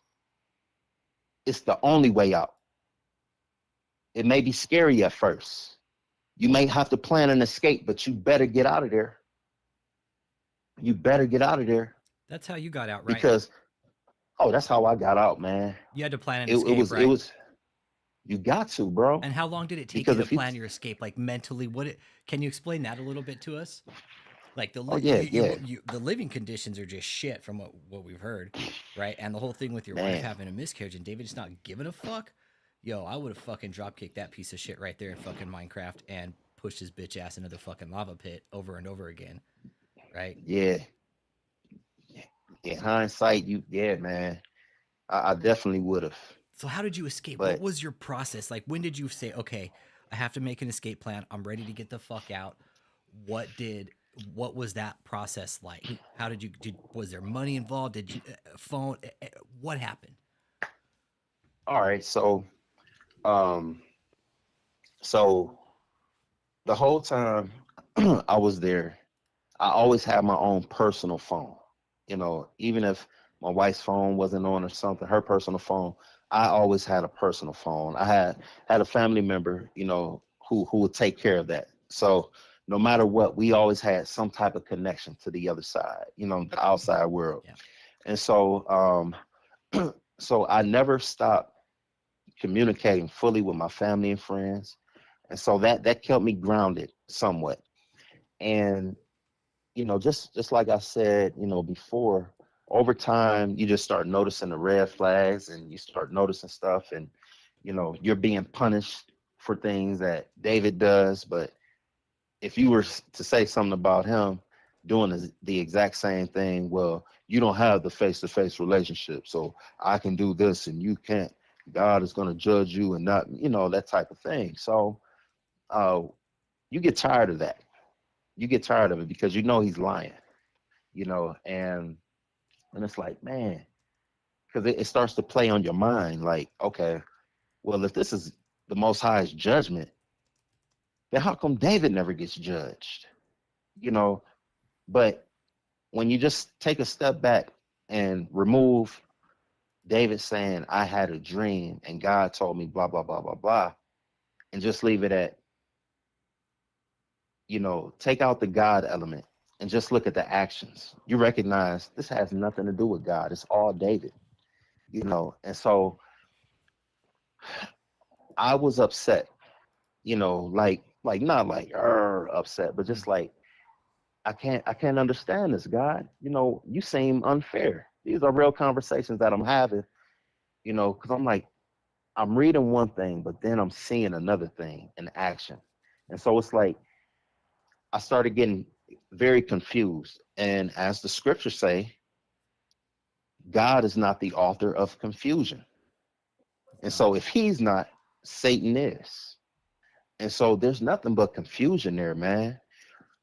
It's the only way out. It may be scary at first. You may have to plan an escape, but you better get out of there. You better get out of there. That's how you got out, right? Because, oh, that's how I got out, man. You had to plan an escape, right? It was, you got to, bro. And how long did it take Because you if to plan your escape? Like mentally, can you explain that a little bit to us? Like the the living conditions are just shit from what we've heard, right? And the whole thing with your wife having a miscarriage and David just not giving a fuck. Yo, I would have fucking drop kicked that piece of shit right there in fucking Minecraft and pushed his bitch ass into the fucking lava pit over and over again, right? Yeah. In hindsight, man, I definitely would have. So how did you escape? But what was your process? Like, when did you say, okay, I have to make an escape plan. I'm ready to get the fuck out. What was that process like? How was there money involved? Did you phone? What happened? All right. So the whole time I was there, I always had my own personal phone. You know, even if my wife's phone wasn't on or something, her personal phone, I always had a personal phone. I had a family member, you know, who would take care of that. So no matter what, we always had some type of connection to the other side, you know, the outside world. Yeah. And so, so I never stopped communicating fully with my family and friends. And so that kept me grounded somewhat. And, you know, just like I said, you know, before, over time, you just start noticing the red flags and you start noticing stuff and, you know, you're being punished for things that David does. But if you were to say something about him doing the exact same thing, well, you don't have the face-to-face relationship, so I can do this and you can't. God is going to judge you and not, you know, that type of thing. So you get tired of that. You get tired of it because you know he's lying, you know, and it's like, man, because it starts to play on your mind like, okay, well, if this is the Most High's judgment, then how come David never gets judged? You know, but when you just take a step back and remove David saying, I had a dream and God told me blah, blah, blah, blah, blah, and just leave it at, you know, take out the God element and just look at the actions. You recognize this has nothing to do with God. It's all David, you know. And so I was upset, you know, like not like upset, but just like, I can't understand this, God. You know, you seem unfair. These are real conversations that I'm having, you know, because I'm like, I'm reading one thing, but then I'm seeing another thing in action. And so it's like, I started getting very confused. And as the scriptures say, God is not the author of confusion. And so if he's not, Satan is. And so there's nothing but confusion there, man.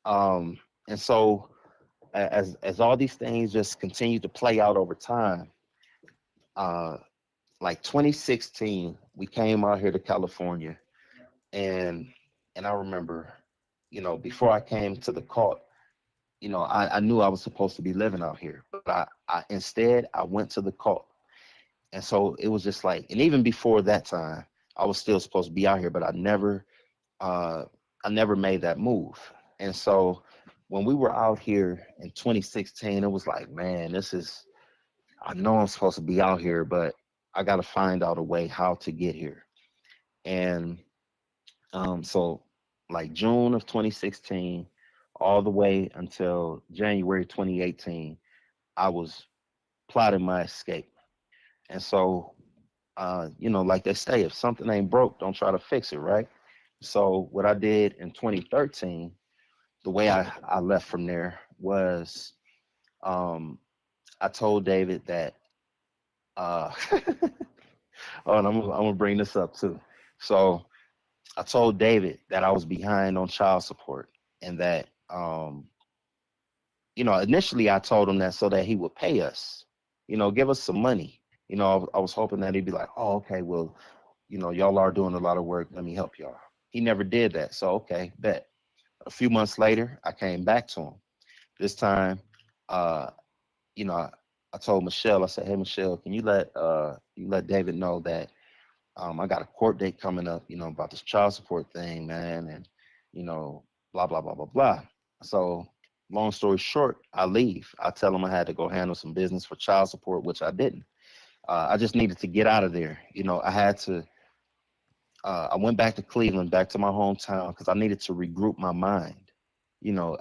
And so as all these things just continue to play out over time, like 2016, we came out here to California, and I remember, you know, before I came to the cult, you know, I knew I was supposed to be living out here, but I instead I went to the cult. And so it was just like, and even before that time, I was still supposed to be out here, but I never made that move. And so when we were out here in 2016, it was like, man, I know I'm supposed to be out here, but I got to find out a way how to get here. And so, like June of 2016, all the way until January 2018, I was plotting my escape. And so, like they say, if something ain't broke, don't try to fix it, right? So, what I did in 2013, the way I left from there was um, I told David that, oh, and I'm gonna bring this up too. So, I told David that I was behind on child support and that, initially I told him that so that he would pay us, give us some money. I was hoping that he'd be like, oh, okay, well, y'all are doing a lot of work. Let me help y'all. He never did that. So, okay, bet. A few months later, I came back to him. This time, uh, I told Michelle, I said, hey, Michelle, can you let David know that I got a court date coming up, about this child support thing, man, and blah blah blah blah blah. So, long story short, I leave. I tell him I had to go handle some business for child support, which I didn't. I just needed to get out of there. I had to. I went back to Cleveland, back to my hometown, because I needed to regroup my mind.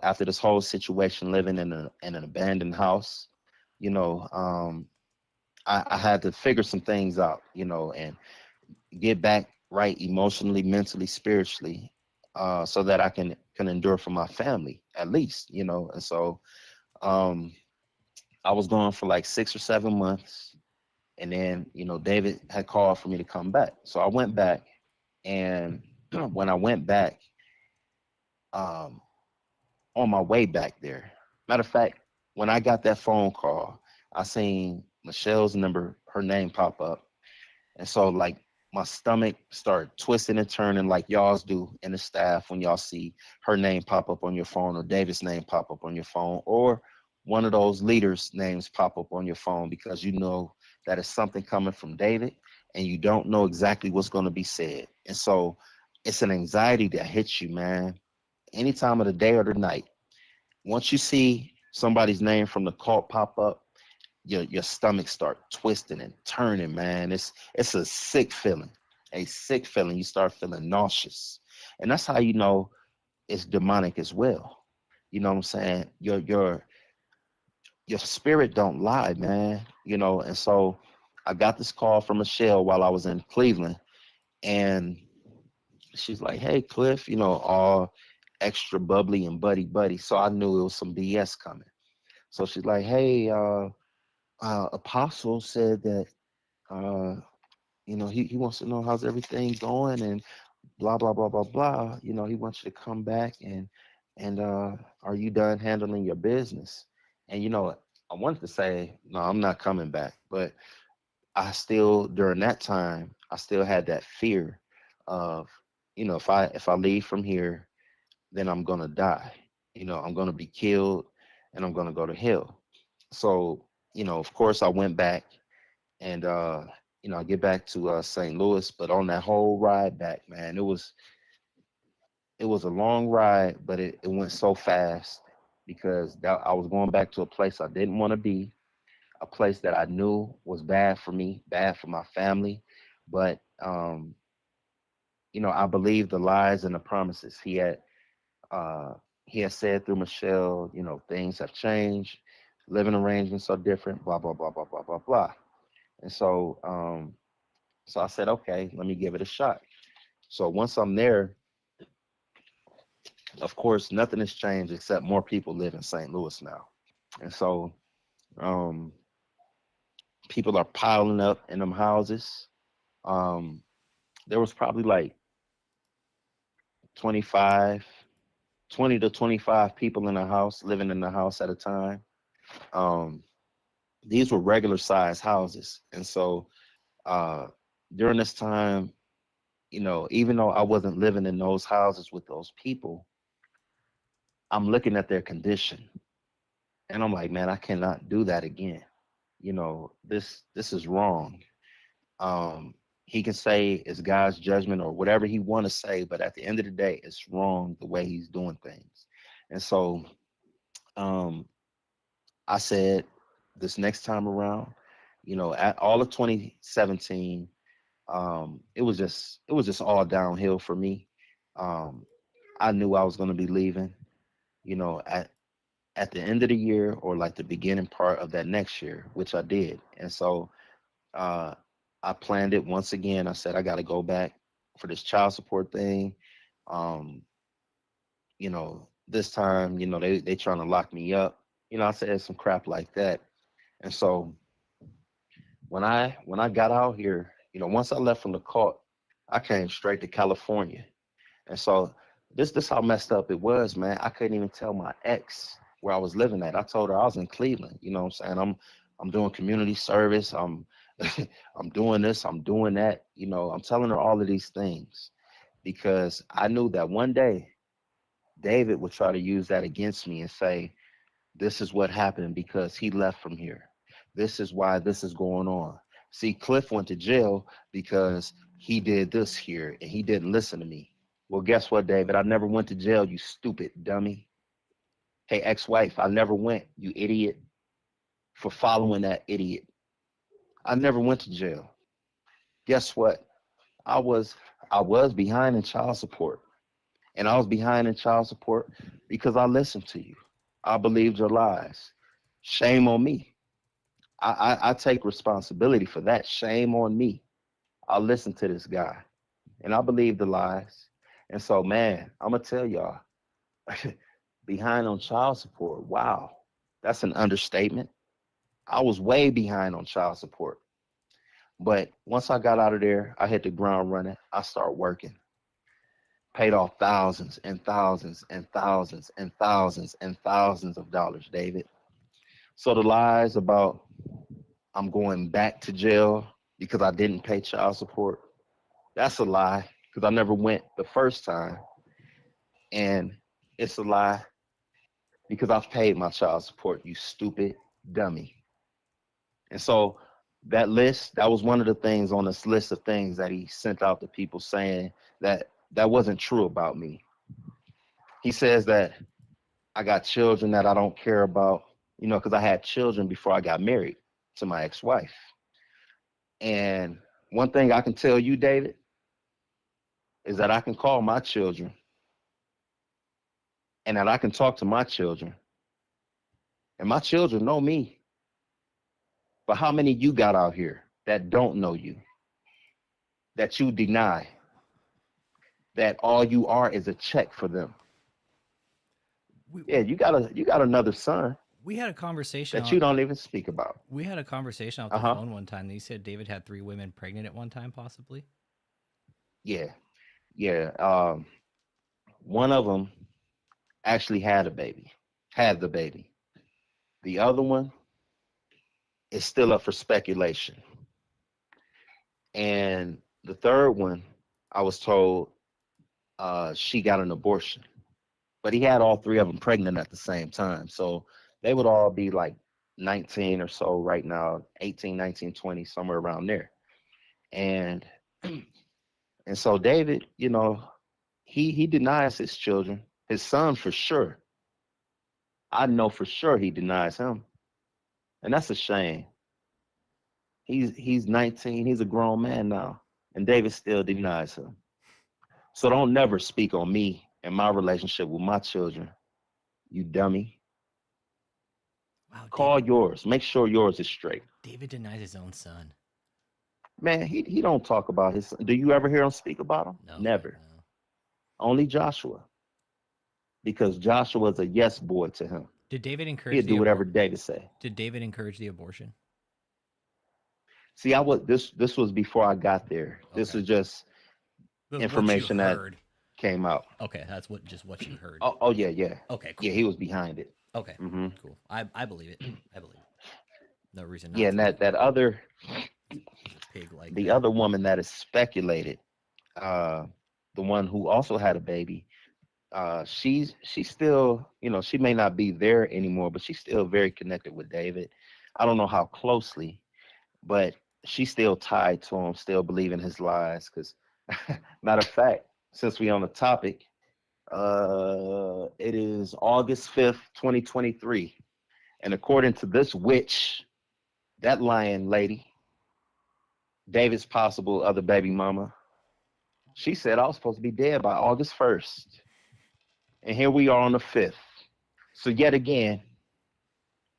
After this whole situation, living in an abandoned house, I had to figure some things out, and get back right emotionally, mentally, spiritually, so that I can endure for my family at least, And so I was gone for like 6 or 7 months, and then David had called for me to come back, so I went back, and when I went back, um, on my way back there, matter of fact, when I got that phone call, I seen Michelle's number, her name pop up, and so like my stomach started twisting and turning like y'all's do in the staff when y'all see her name pop up on your phone or David's name pop up on your phone or one of those leaders' names pop up on your phone, because you know that it's something coming from David and you don't know exactly what's going to be said. And so it's an anxiety that hits you, man, any time of the day or the night. Once you see somebody's name from the cult pop up, your stomach start twisting and turning, man. It's a sick feeling, a sick feeling. You start feeling nauseous, and that's how you know it's demonic as well. You know what I'm saying? Your spirit don't lie, man. And so I got this call from Michelle while I was in Cleveland, and she's like, "Hey, Cliff, all extra bubbly and buddy buddy." So I knew it was some BS coming. So she's like, "Hey, Apostle said that he wants to know how's everything going and blah blah blah blah blah. He wants you to come back and are you done handling your business?" And I wanted to say no, I'm not coming back, but I still during that time I still had that fear of if I leave from here, then I'm gonna die. I'm gonna be killed and I'm gonna go to hell. So of course I went back and I get back to St. Louis, but on that whole ride back, man, it was a long ride, but it went so fast because I was going back to a place I didn't want to be, a place that I knew was bad for me, bad for my family, but I believed the lies and the promises uh, he had said through Michelle. Things have changed, living arrangements are different, blah blah blah blah blah blah blah. And so I said, okay, let me give it a shot. So once I'm there, of course, nothing has changed except more people live in St. Louis now. And so um, people are piling up in them houses. Um, there was probably like 25, 20 to 25 people in a house, living in the house at a time. Um, these were regular size houses. And so uh, during this time, even though I wasn't living in those houses with those people, I'm looking at their condition and I'm like, man, I cannot do that again. This is wrong. Um, he can say it's God's judgment or whatever he want to say, but at the end of the day, it's wrong the way he's doing things. And so Um, I said this next time around, at all of 2017, it was just all downhill for me. Um, I knew I was going to be leaving, at the end of the year or like the beginning part of that next year, which I did. And so uh, I planned it once again. I said I got to go back for this child support thing. Um, this time, they trying to lock me up. I said some crap like that. And so when I got out here, once I left from the court, I came straight to California. And so this how messed up it was, man. I couldn't even tell my ex where I was living at. I told her I was in Cleveland. You know what I'm saying? I'm doing community service. I'm I'm doing this, I'm doing that. I'm telling her all of these things because I knew that one day David would try to use that against me and say, this is what happened because he left from here. This is why this is going on. See, Cliff went to jail because he did this here and he didn't listen to me. Well, guess what, David? I never went to jail, you stupid dummy. Hey, ex-wife, I never went, you idiot, for following that idiot. I never went to jail. Guess what? I was I was behind in child support. And I was behind in child support because I listened to you. I believed your lies. Shame on me. I take responsibility for that. Shame on me. I listened to this guy and I believed the lies. And so, man, I'm going to tell y'all, behind on child support. Wow. That's an understatement. I was way behind on child support. But once I got out of there, I hit the ground running. I started working. Paid off thousands and thousands and thousands and thousands and thousands of dollars, David. So the lies about I'm going back to jail because I didn't pay child support, that's a lie because I never went the first time. And it's a lie because I've paid my child support, you stupid dummy. And so that list, that was one of the things on this list of things that he sent out to people saying that wasn't true about me. He says that I got children that I don't care about, because I had children before I got married to my ex-wife. And one thing I can tell you, David, is that I can call my children and that I can talk to my children. And my children know me. But how many you got out here that don't know you, that you deny, that all you are is a check for them? Yeah, you got another son We had a conversation. that you don't even speak about. We had a conversation off the Uh-huh. phone one time. That you said David had 3 women pregnant at one time, possibly. Yeah. Yeah. One of them actually had the baby. The other one is still up for speculation. And the third one, I was told she got an abortion. But he had all 3 of them pregnant at the same time. So they would all be like 19 or so right now, 18, 19, 20, somewhere around there. And and so David, he denies his children, his son for sure. I know for sure he denies him. And that's a shame. He's 19, he's a grown man now, and David still denies him. So don't never speak on me and my relationship with my children, you dummy. Wow, Call David, yours. Make sure yours is straight. David denies his own son. Man, he don't talk about his. Do you ever hear him speak about him? No, Never. no. Only Joshua, because Joshua's a yes boy to him. Did David encourage He'll the do whatever David say. Did David encourage the abortion? See, this was before I got there. This Okay. is just That's information what you that heard. came out. Okay, that's what you heard. Oh yeah, yeah. Okay, cool. Yeah, he was behind it. Okay, Hmm. cool. I believe it. I believe it. No reason not Yeah, to. and that other Pig like the that. other woman that is speculated, uh, the one who also had a baby, she's still, she may not be there anymore, but she's still very connected with David. I don't know how closely, but she's still tied to him, still believing his lies. Because, matter of fact, since we on the topic, It is August 5th, 2023. And according to this witch, that lion lady, David's possible other baby mama, she said I was supposed to be dead by August 1st. And here we are on the 5th. So yet again,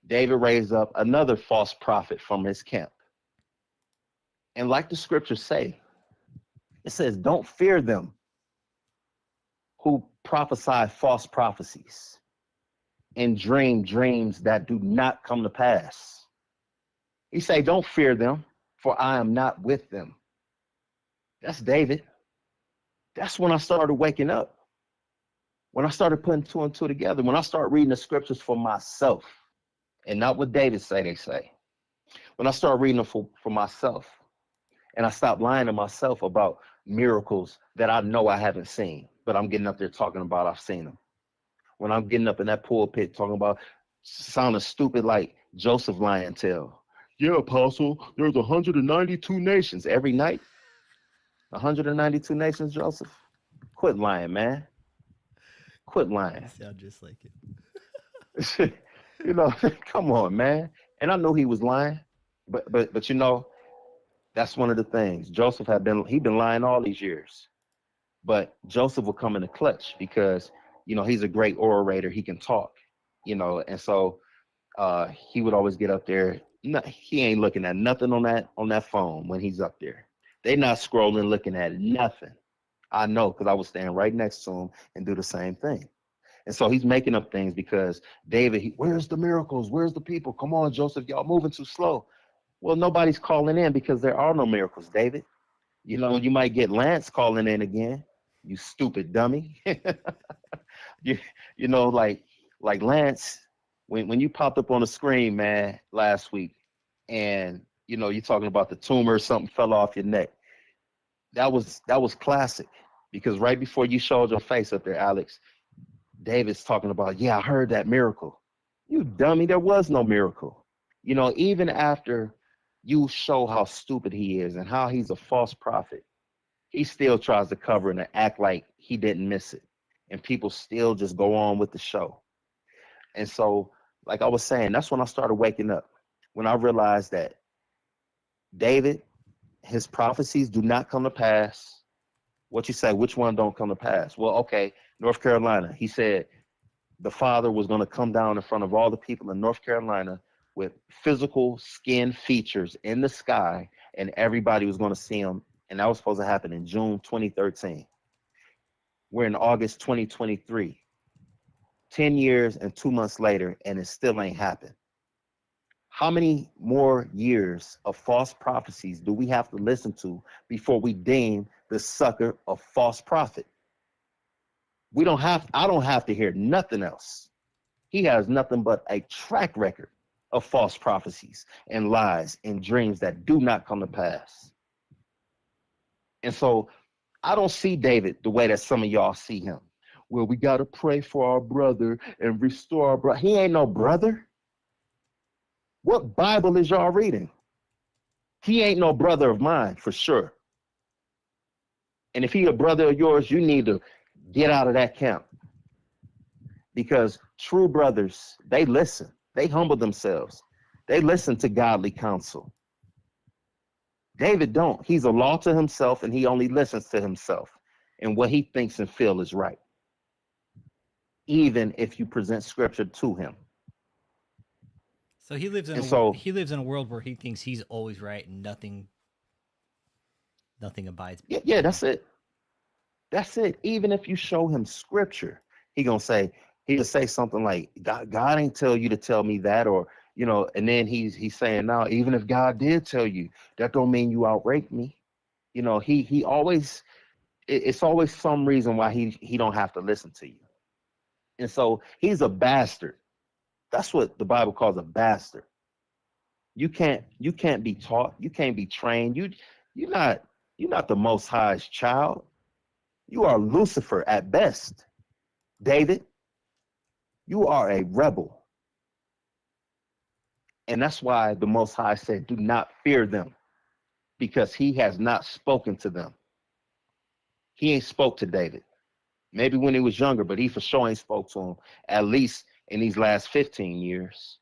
David raised up another false prophet from his camp. And like the scriptures say, it says, don't fear them who prophesy false prophecies and dream dreams that do not come to pass. He say, don't fear them, for I am not with them. That's David. That's when I started waking up. When I started putting two and two together, when I started reading the scriptures for myself, and not what David they say. When I started reading them for myself, and I stopped lying to myself about miracles that I know I haven't seen, but I'm getting up there talking about I've seen them. When I'm getting up in that pulpit talking about sounding stupid like Joseph lying tell. Yeah, Apostle, there's 192 nations every night. 192 nations, Joseph. Quit lying, man. Quit lying. You sound just like it. You know, come on, man. And I knew he was lying, but you know, that's one of the things. Joseph he'd been lying all these years, but Joseph will come in the clutch because, you know, he's a great orator. He can talk, you know, and so he would always get up there. No, he ain't looking at nothing on that phone when he's up there. They not scrolling, looking at nothing. I know because I was standing right next to him and do the same thing. And so he's making up things because David, where's the miracles? Where's the people? Come on, Joseph, y'all moving too slow. Well, nobody's calling in because there are no miracles, David. You know, you might get Lance calling in again, you stupid dummy. you know, like Lance, when you popped up on the screen, man, last week, and you know, you're talking about the tumor, something fell off your neck. That was classic because right before you showed your face up there, Alex, David's talking about, yeah, I heard that miracle. You dummy, there was no miracle. You know, even after you show how stupid he is and how he's a false prophet, he still tries to cover it and act like he didn't miss it. And people still just go on with the show. And so, like I was saying, that's when I started waking up. When I realized that David, his prophecies do not come to pass. What you say, which one don't come to pass? Well, okay, North Carolina. He said the father was going to come down in front of all the people in North Carolina with physical skin features in the sky, and everybody was going to see him. And that was supposed to happen in June 2013. We're in August 2023. 10 years and 2 months later, and it still ain't happened. How many more years of false prophecies do we have to listen to before we deem the sucker a false prophet? I don't have to hear nothing else. He has nothing but a track record of false prophecies and lies and dreams that do not come to pass. And so I don't see David the way that some of y'all see him. Well, we got to pray for our brother and restore our brother. He ain't no brother. What Bible is y'all reading? He ain't no brother of mine, for sure. And if he a brother of yours, you need to get out of that camp. Because true brothers, they listen. They humble themselves. They listen to godly counsel. David don't. He's a law to himself, and he only listens to himself and what he thinks and feels is right, even if you present scripture to him. So he lives in a world where he thinks he's always right and nothing abides. Yeah, that's it. That's it. Even if you show him scripture, he'll say something like, God ain't tell you to tell me that, or you know, and then he's saying, now, even if God did tell you, that don't mean you outrate me. You know, he always, it's always some reason why he don't have to listen to you. And so he's a bastard. That's what the Bible calls a bastard. You can't be taught. You can't be trained. You're not the Most High's child. You are Lucifer at best. David, you are a rebel. And that's why the Most High said, do not fear them, because he has not spoken to them. He ain't spoke to David. Maybe when he was younger, but he for sure ain't spoke to him at least in these last 15 years.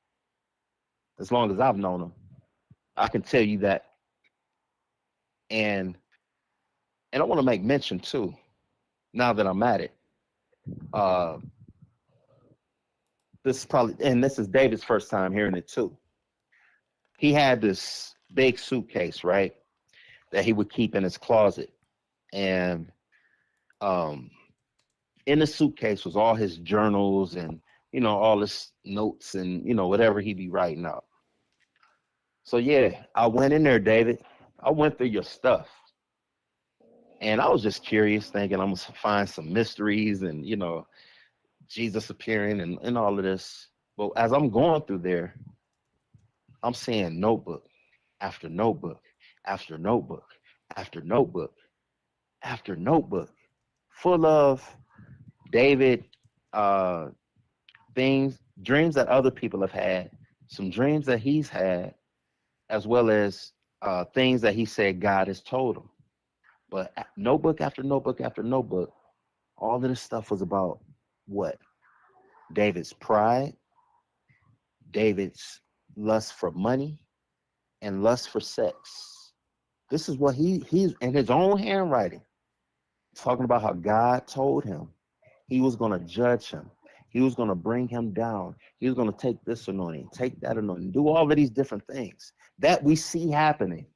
As long as I've known him, I can tell you that. And I want to make mention too, now that I'm at it. Uh, this is David's first time hearing it too. He had this big suitcase, right, that he would keep in his closet, and in the suitcase was all his journals and all his notes and whatever he'd be writing out. So yeah, I went in there, David. I went through your stuff, and I was just curious, thinking I'm gonna find some mysteries and Jesus appearing and all of this. But as I'm going through there, I'm seeing notebook after notebook after notebook after notebook after notebook, full of David things, dreams that other people have had, some dreams that he's had, as well as things that he said God has told him. But notebook after notebook after notebook, all of this stuff was about what? David's pride, David's lust for money, and lust for sex. This is what he's in his own handwriting, talking about how God told him he was going to judge him. He was going to bring him down. He was going to take this anointing, take that anointing, do all of these different things that we see happening.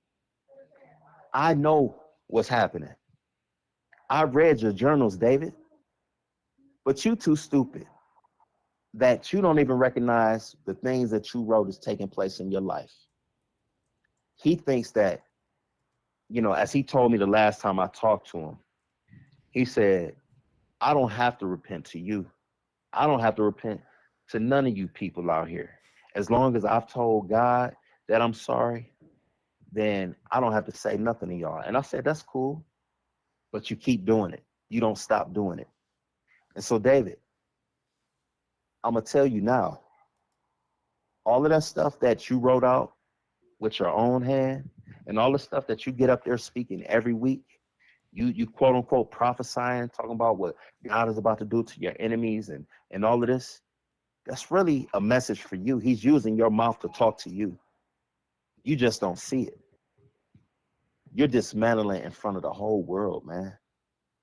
I know what's happening. I read your journals, David, but you too stupid that you don't even recognize the things that you wrote is taking place in your life. He thinks that, as he told me the last time I talked to him, he said, I don't have to repent to you. I don't have to repent to none of you people out here. As long as I've told God that I'm sorry, then I don't have to say nothing to y'all. And I said, that's cool, but you keep doing it. You don't stop doing it. And so, David, I'm going to tell you now, all of that stuff that you wrote out with your own hand and all the stuff that you get up there speaking every week, you quote unquote prophesying, talking about what God is about to do to your enemies and all of this, that's really a message for you. He's using your mouth to talk to you. You just don't see it. You're dismantling in front of the whole world, man.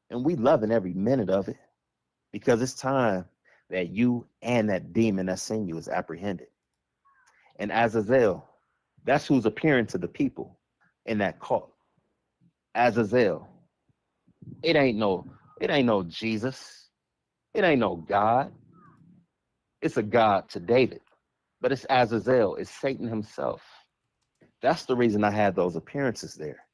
And we loving every minute of it because it's time that you and that demon that's in you is apprehended. And Azazel, that's who's appearing to the people in that cult. Azazel. It ain't no Jesus. It ain't no God. It's a God to David. But it's Azazel. It's Satan himself. That's the reason I had those appearances there.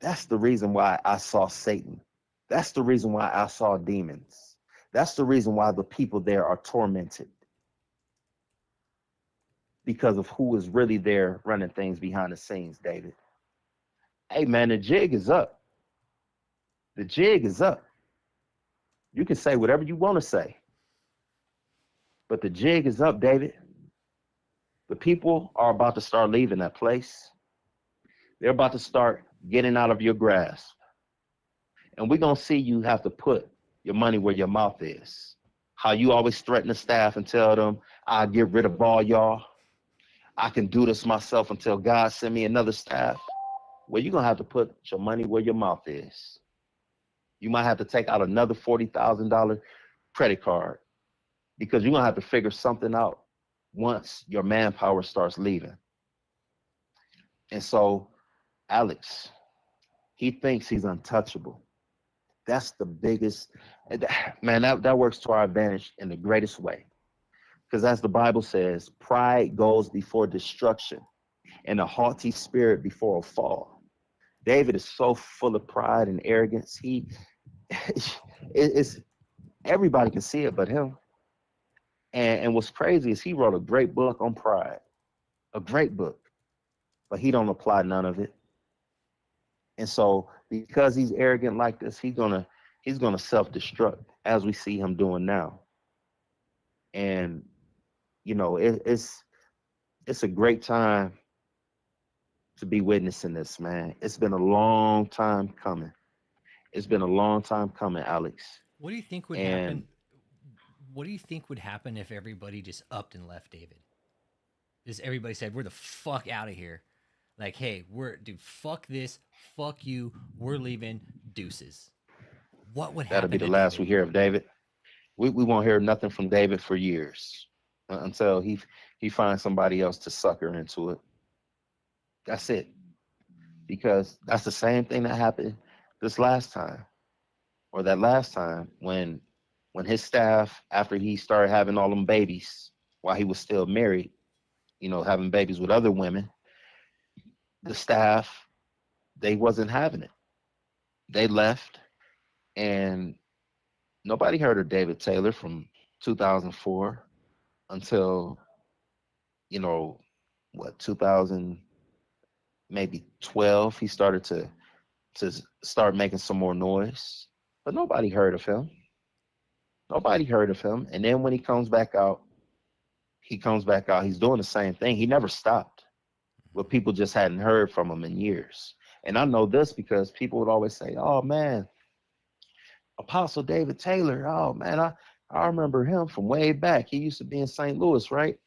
That's the reason why I saw Satan. That's the reason why I saw demons. That's the reason why the people there are tormented. Because of who is really there running things behind the scenes, David. Hey, man, the jig is up. The jig is up. You can say whatever you want to say. But the jig is up, David. The people are about to start leaving that place. They're about to start getting out of your grasp. And we're going to see you have to put your money where your mouth is. How you always threaten the staff and tell them, I'll get rid of all y'all. I can do this myself until God send me another staff. Well, you're going to have to put your money where your mouth is. You might have to take out another $40,000 credit card because you're going to have to figure something out once your manpower starts leaving. And so, Alex, he thinks he's untouchable. That's the biggest, man, that works to our advantage in the greatest way. Because as the Bible says, pride goes before destruction and a haughty spirit before a fall. David is so full of pride and arrogance. It's everybody can see it but him. And what's crazy is he wrote a great book on pride, a great book, but he don't apply none of it. And so because he's arrogant like this, he's gonna self-destruct as we see him doing now. And it's a great time to be witnessing this, man. It's been a long time coming. It's been a long time coming, Alex. What do you think would And happen? What do you think would happen if everybody just upped and left David? Just everybody said, "We're the fuck out of here." Like, hey, dude, fuck this, fuck you, we're leaving, deuces. What would that'll be happen the to last David? we hear of David. We won't hear nothing from David for years until he finds somebody else to sucker into it. That's it. Because that's the same thing that happened this last time, or that last time when his staff, after he started having all them babies while he was still married, having babies with other women, the staff, they wasn't having it. They left, and nobody heard of David Taylor from 2004 until, what, 2000, maybe 12. He started to start making some more noise, but nobody heard of him. Nobody heard of him. And then when he comes back out, he's doing the same thing. He never stopped, but people just hadn't heard from him in years. And I know this because people would always say, "Oh man, Apostle David Taylor. Oh man, I remember him from way back. He used to be in St. Louis, right?"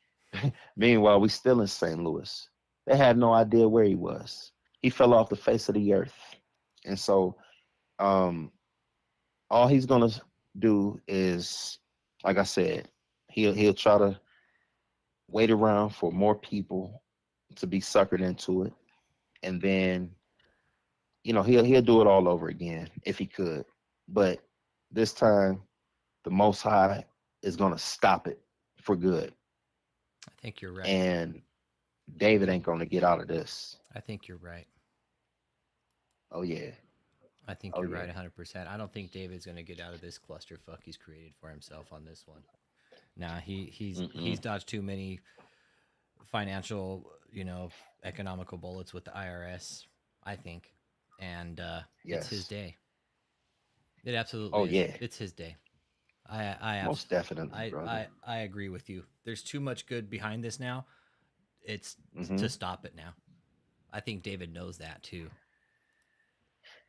Meanwhile, we still in St. Louis. They had no idea where he was. He fell off the face of the earth. And so all he's gonna do is, like I said, he'll try to wait around for more people to be suckered into it, and then he'll do it all over again if he could. But this time, the Most High is gonna stop it for good, I think you're right. and David ain't gonna get out of this. I think you're right. Oh yeah. I think Oh you're yeah. right 100%. I don't think David's going to get out of this clusterfuck he's created for himself on this one. Nah, he's dodged too many financial, economical bullets with the IRS, I think. And it's his Yes. day. It absolutely Oh is. yeah. It's his day. I Most definitely, brother. I agree with you. There's too much good behind this now. It's to stop it now. I think David knows that too.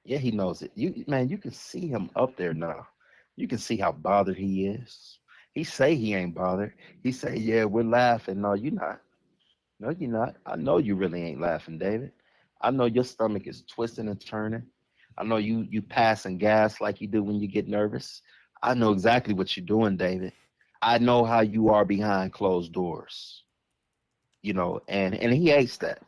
Yeah, he knows it. You can see him up there now. You can see how bothered he is. He say he ain't bothered. He say, "Yeah, we're laughing." No, you're not. No, you're not. I know you really ain't laughing, David. I know your stomach is twisting and turning. I know you passing gas like you do when you get nervous. I know exactly what you're doing, David. I know how you are behind closed doors. And he hates that.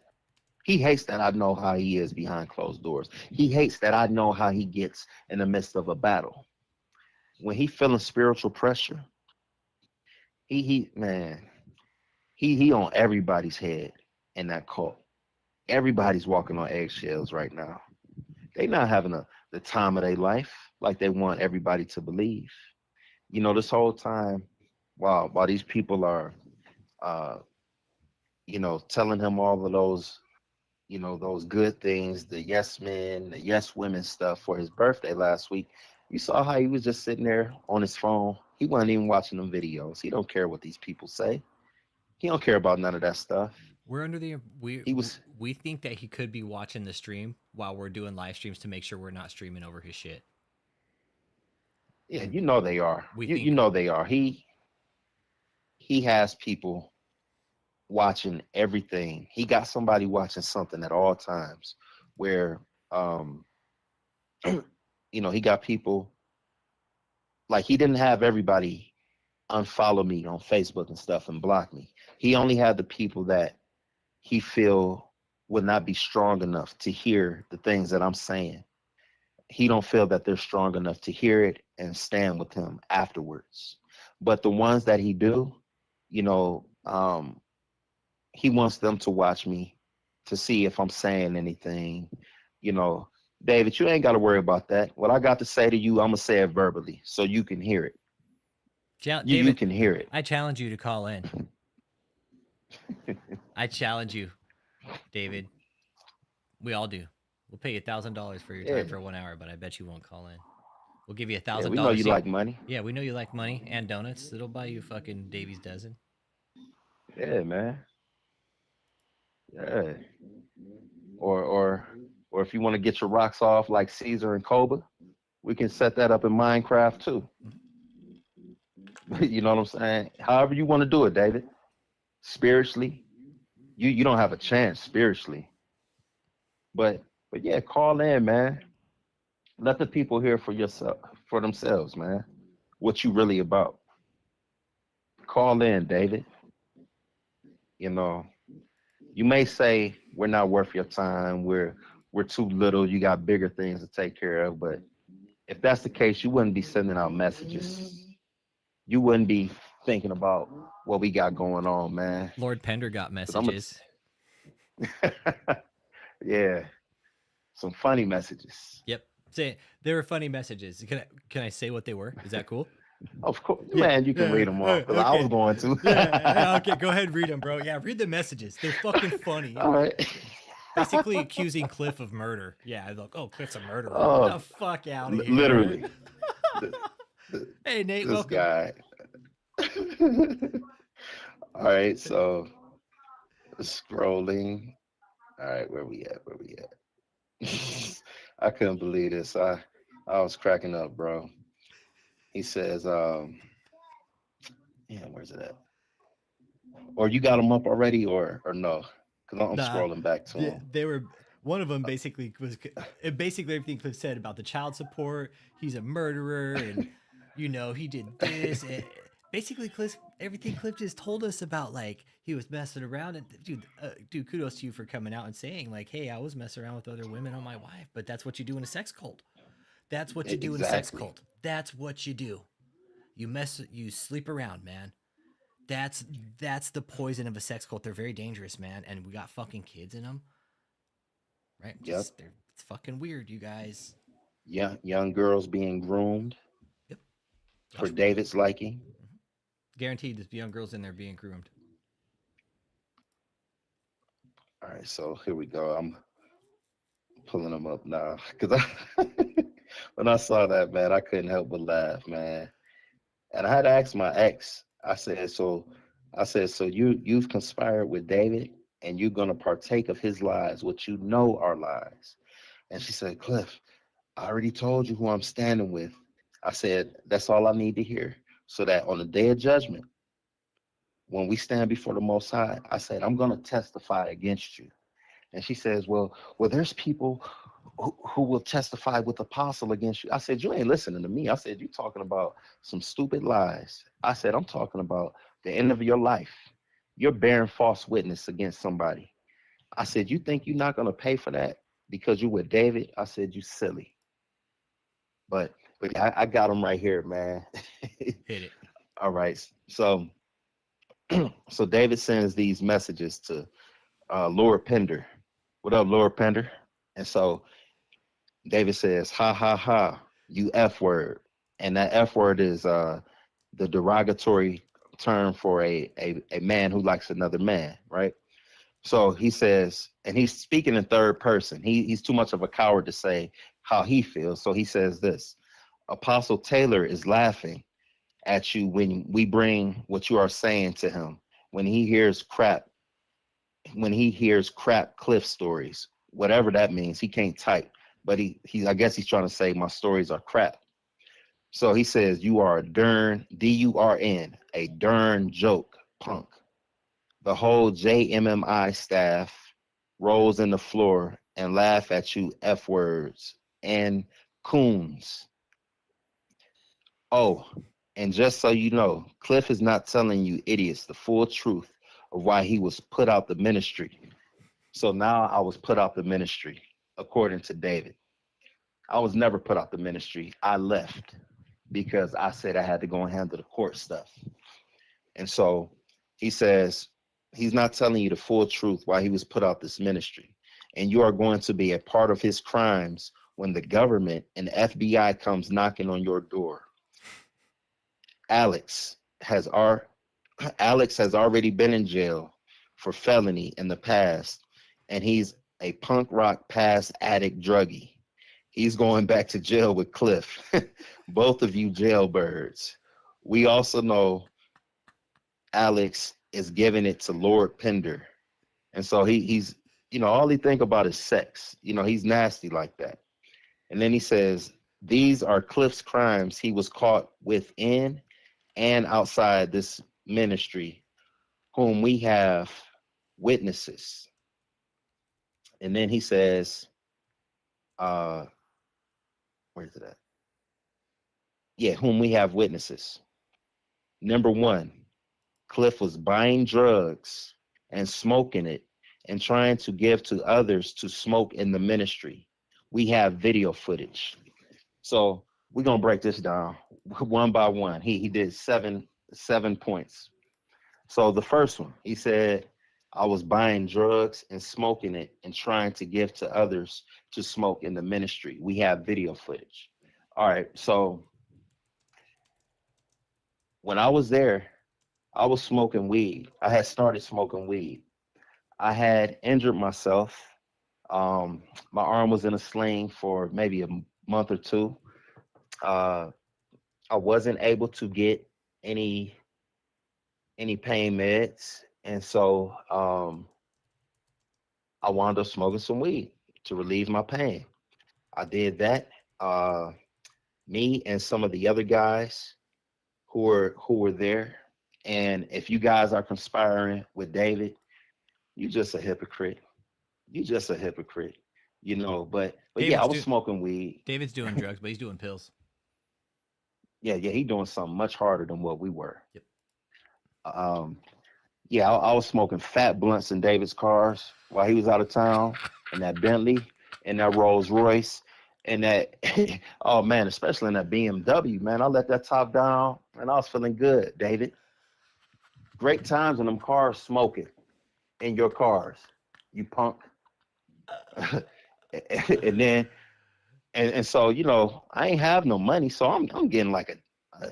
He hates that I know how he is behind closed doors. He hates that I know how he gets in the midst of a battle. When he feeling spiritual pressure, he man, he on everybody's head in that cult. Everybody's walking on eggshells right now. They not having the time of their life like they want everybody to believe. This whole time, while these people are, uh, telling him all of those good things, the yes men, the yes women stuff for his birthday last week. You saw how he was just sitting there on his phone. He wasn't even watching them videos. He don't care what these people say. He don't care about none of that stuff. We're under the He was, we think that he could be watching the stream while we're doing live streams to make sure we're not streaming over his shit. yeah, And they are. we You think know they are. He has people watching everything. He got somebody watching something at all times where he got people, like, he didn't have everybody unfollow me on Facebook and stuff and block me. He only had the people that he feel would not be strong enough to hear the things that I'm saying. He don't feel that they're strong enough to hear it and stand with him afterwards. But the ones that he do, he wants them to watch me to see if I'm saying anything. David, you ain't got to worry about that. What I got to say to you, I'm gonna say it verbally so you can hear it. David, You can hear it. I challenge you to call in. I challenge you, David. We all do. We'll pay you $1,000 for your time for 1 hour, but I bet you won't call in. We'll give you $1,000. We know you like money. Yeah, we know you like money and donuts. It'll buy you fucking Davy's dozen. Yeah, man. Yeah. Or if you want to get your rocks off like Caesar and Koba, We can set that up in Minecraft too. You know what I'm saying? However you want to do it, David. Spiritually, you don't have a chance spiritually. But yeah, call in, man. Let the people hear for themselves, man. What you really about. Call in, David. You know, you may say we're not worth your time. We're too little. You got bigger things to take care of. But if that's the case, you wouldn't be sending out messages. You wouldn't be thinking about what we got going on, man. Lord Pender got 'Cause I'm messages. yeah, some funny messages. Yep. Say they were funny messages. Can I say what they were? Is that cool? Of course, man, you can read them off because I okay. was going to. Yeah. Okay, go ahead, read them, bro. Yeah, read the messages. They're fucking funny. All right. Basically accusing Cliff of murder. Yeah, like, oh, Cliff's a murderer. Oh, Get the fuck out of here. literally. Hey, Nate, This welcome. guy. All right, so scrolling. All right, where we at? I couldn't believe this. I was cracking up, bro. He says, yeah, where's it at? Or you got him up already, or no? Because I'm scrolling back to him. They were. One of them basically everything Cliff said about the child support. He's a murderer, and he did this. And basically, everything Cliff just told us about, like he was messing around. And dude, kudos to you for coming out and saying, like, hey, I was messing around with other women on my wife, but that's what you do in a sex cult. That's what you do in a sex cult. That's what you do. You sleep around, man. That's the poison of a sex cult. They're very dangerous, man, and we got fucking kids in them. Right? It's fucking weird, you guys. Yeah, young girls being groomed. Yep. For David's liking. Guaranteed there's young girls in there being groomed. All right, so here we go. I'm pulling them up now. Because when I saw that, man, I couldn't help but laugh, man. And I had to ask my ex, I said, so you've conspired with David and you're going to partake of his lies, which you know are lies. And she said, Cliff, I already told you who I'm standing with. I said, that's all I need to hear. So that on the day of judgment, when we stand before the Most High, I said, I'm going to testify against you. And she says, well, there's people who will testify with apostle against you. I said, you ain't listening to me. I said, you talking about some stupid lies. I said, I'm talking about the end of your life. You're bearing false witness against somebody. I said, you think you're not going to pay for that because you with David? I said, you silly. But I got him right here, man. Hit it. All right. So David sends these messages to Lord Pender. What up, Lord Pender? And so David says, ha, ha, ha, you F word. And that F word is the derogatory term for a man who likes another man, right? So he says, and he's speaking in third person. He's too much of a coward to say how he feels. So he says this, Apostle Taylor is laughing at you when we bring what you are saying to him. When he hears crap Cliff stories, whatever that means, he can't type. But I guess he's trying to say my stories are crap. So he says, you are a darn, D-U-R-N, a darn joke, punk. The whole JMMI staff rolls in the floor and laugh at you F words and coons. Oh, and just so you know, Cliff is not telling you idiots the full truth of why he was put out the ministry. So now I was put out the ministry, according to David. I was never put out the ministry. I left because I said I had to go and handle the court stuff. And so he says, he's not telling you the full truth why he was put out this ministry. And you are going to be a part of his crimes when the government and FBI comes knocking on your door. Alex has already been in jail for felony in the past, and he's a punk rock past addict druggie. He's going back to jail with Cliff. Both of you jailbirds. We also know Alex is giving it to Lord Pender. And so he's, all he think about is sex. He's nasty like that. And then he says, These are Cliff's crimes he was caught within and outside this ministry, whom we have witnesses. And then he says, where's it at? Yeah, whom we have witnesses. Number one, Cliff was buying drugs and smoking it and trying to give to others to smoke in the ministry. We have video footage. So we're gonna break this down one by one. He did seven points. So the first one, he said, I was buying drugs and smoking it and trying to give to others to smoke in the ministry. We have video footage. All right, so when I was there, I was smoking weed. I had started smoking weed. I had injured myself. My arm was in a sling for maybe a month or two. I wasn't able to get any pain meds, and so I wound up smoking some weed to relieve my pain. I did that. Me and some of the other guys who were there, and if you guys are conspiring with David, you just a hypocrite. You just a hypocrite, you know. But yeah, I was smoking weed. David's doing drugs, but he's doing pills. Yeah, he doing something much harder than what we were. Yep. Yeah, I was smoking fat blunts in David's cars while he was out of town, and that Bentley, and that Rolls Royce, and that oh man, especially in that BMW, man. I let that top down, and I was feeling good, David. Great times in them cars smoking in your cars, you punk. And then and so, you know, I ain't have no money, so I'm getting like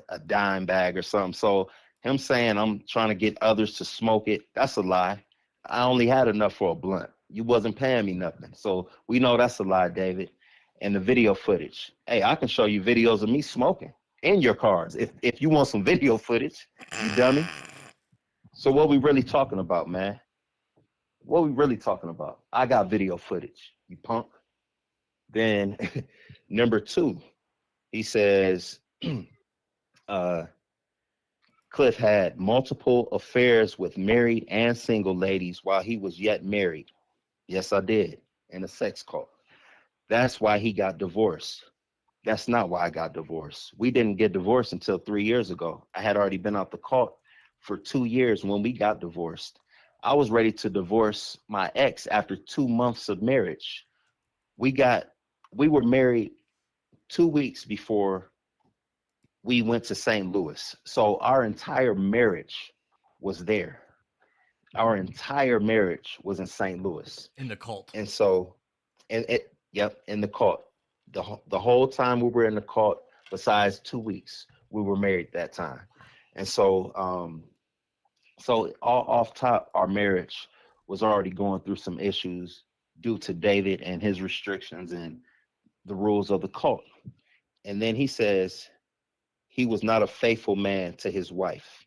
a dime bag or something. So him saying I'm trying to get others to smoke it, that's a lie. I only had enough for a blunt. You wasn't paying me nothing. So we know that's a lie, David. And the video footage. Hey, I can show you videos of me smoking in your cars if you want some video footage, you dummy. So what we really talking about, man? What we really talking about? I got video footage, you punk. Then number two, he says Cliff had multiple affairs with married and single ladies while he was yet married. Yes, I did. In a sex cult. That's why he got divorced. That's not why I got divorced. We didn't get divorced until 3 years ago. I had already been out the cult for 2 years when we got divorced. I was ready to divorce my ex after 2 months of marriage. We were married 2 weeks before we went to St. Louis. So our entire marriage was there. Our entire marriage was in St. Louis. In the cult. And so, in the cult. The whole time we were in the cult, besides 2 weeks, we were married that time. And so, all off top, our marriage was already going through some issues due to David and his restrictions and the rules of the cult. And then he says he was not a faithful man to his wife.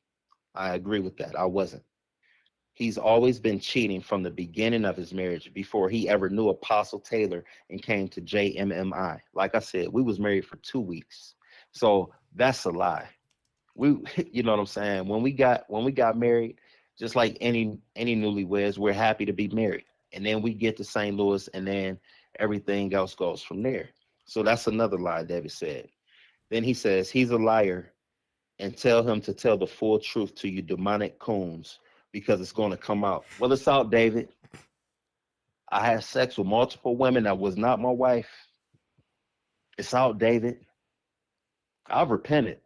I agree with that. I wasn't. He's always been cheating from the beginning of his marriage before he ever knew Apostle Taylor and came to JMMI. Like I said, we was married for 2 weeks. So that's a lie. You know what I'm saying? When we got married, just like any newlyweds, we're happy to be married. And then we get to St. Louis and then everything else goes from there. So that's another lie David said. Then he says he's a liar and tell him to tell the full truth to you demonic coons because it's going to come out. Well, it's out, David. I had sex with multiple women that was not my wife. It's out, David. I've repented.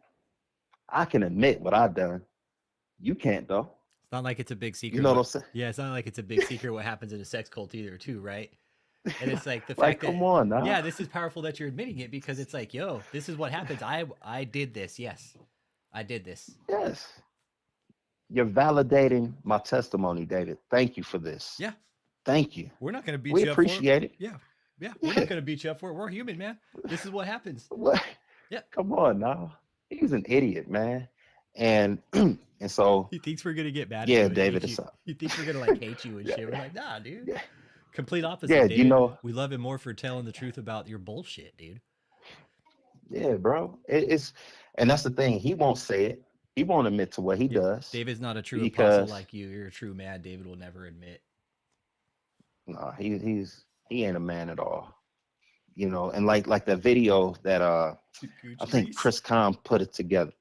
I can admit what I've done. You can't, though. It's not like it's a big secret. You know what I'm saying? Yeah, it's not like it's a big secret what happens in a sex cult either, too, right? And it's like the like, fact that, come on, now. Yeah, this is powerful that you're admitting it because it's like, yo, this is what happens. I did this. Yes, I did this. Yes. You're validating my testimony, David. Thank you for this. Yeah. Thank you. We're not going to beat We you up for it. appreciate it. Yeah. Yeah. We're not going to beat you up for it. We're human, man. This is what happens. What? Yeah. Come on now. He's an idiot, man. And so he thinks we're going to get mad at yeah, you. David. He thinks we're going to like hate you and shit. We're like, nah, dude. Yeah. Complete opposite. Yeah, David. you know. We love him more for telling the truth about your bullshit, dude. Yeah, bro. And that's the thing. He won't say it. He won't admit to what he does David's not a true apostle because like you. You're a true man. David will never admit. no, he ain't a man at all. You know, and like that video that I think Chris Khan put it together.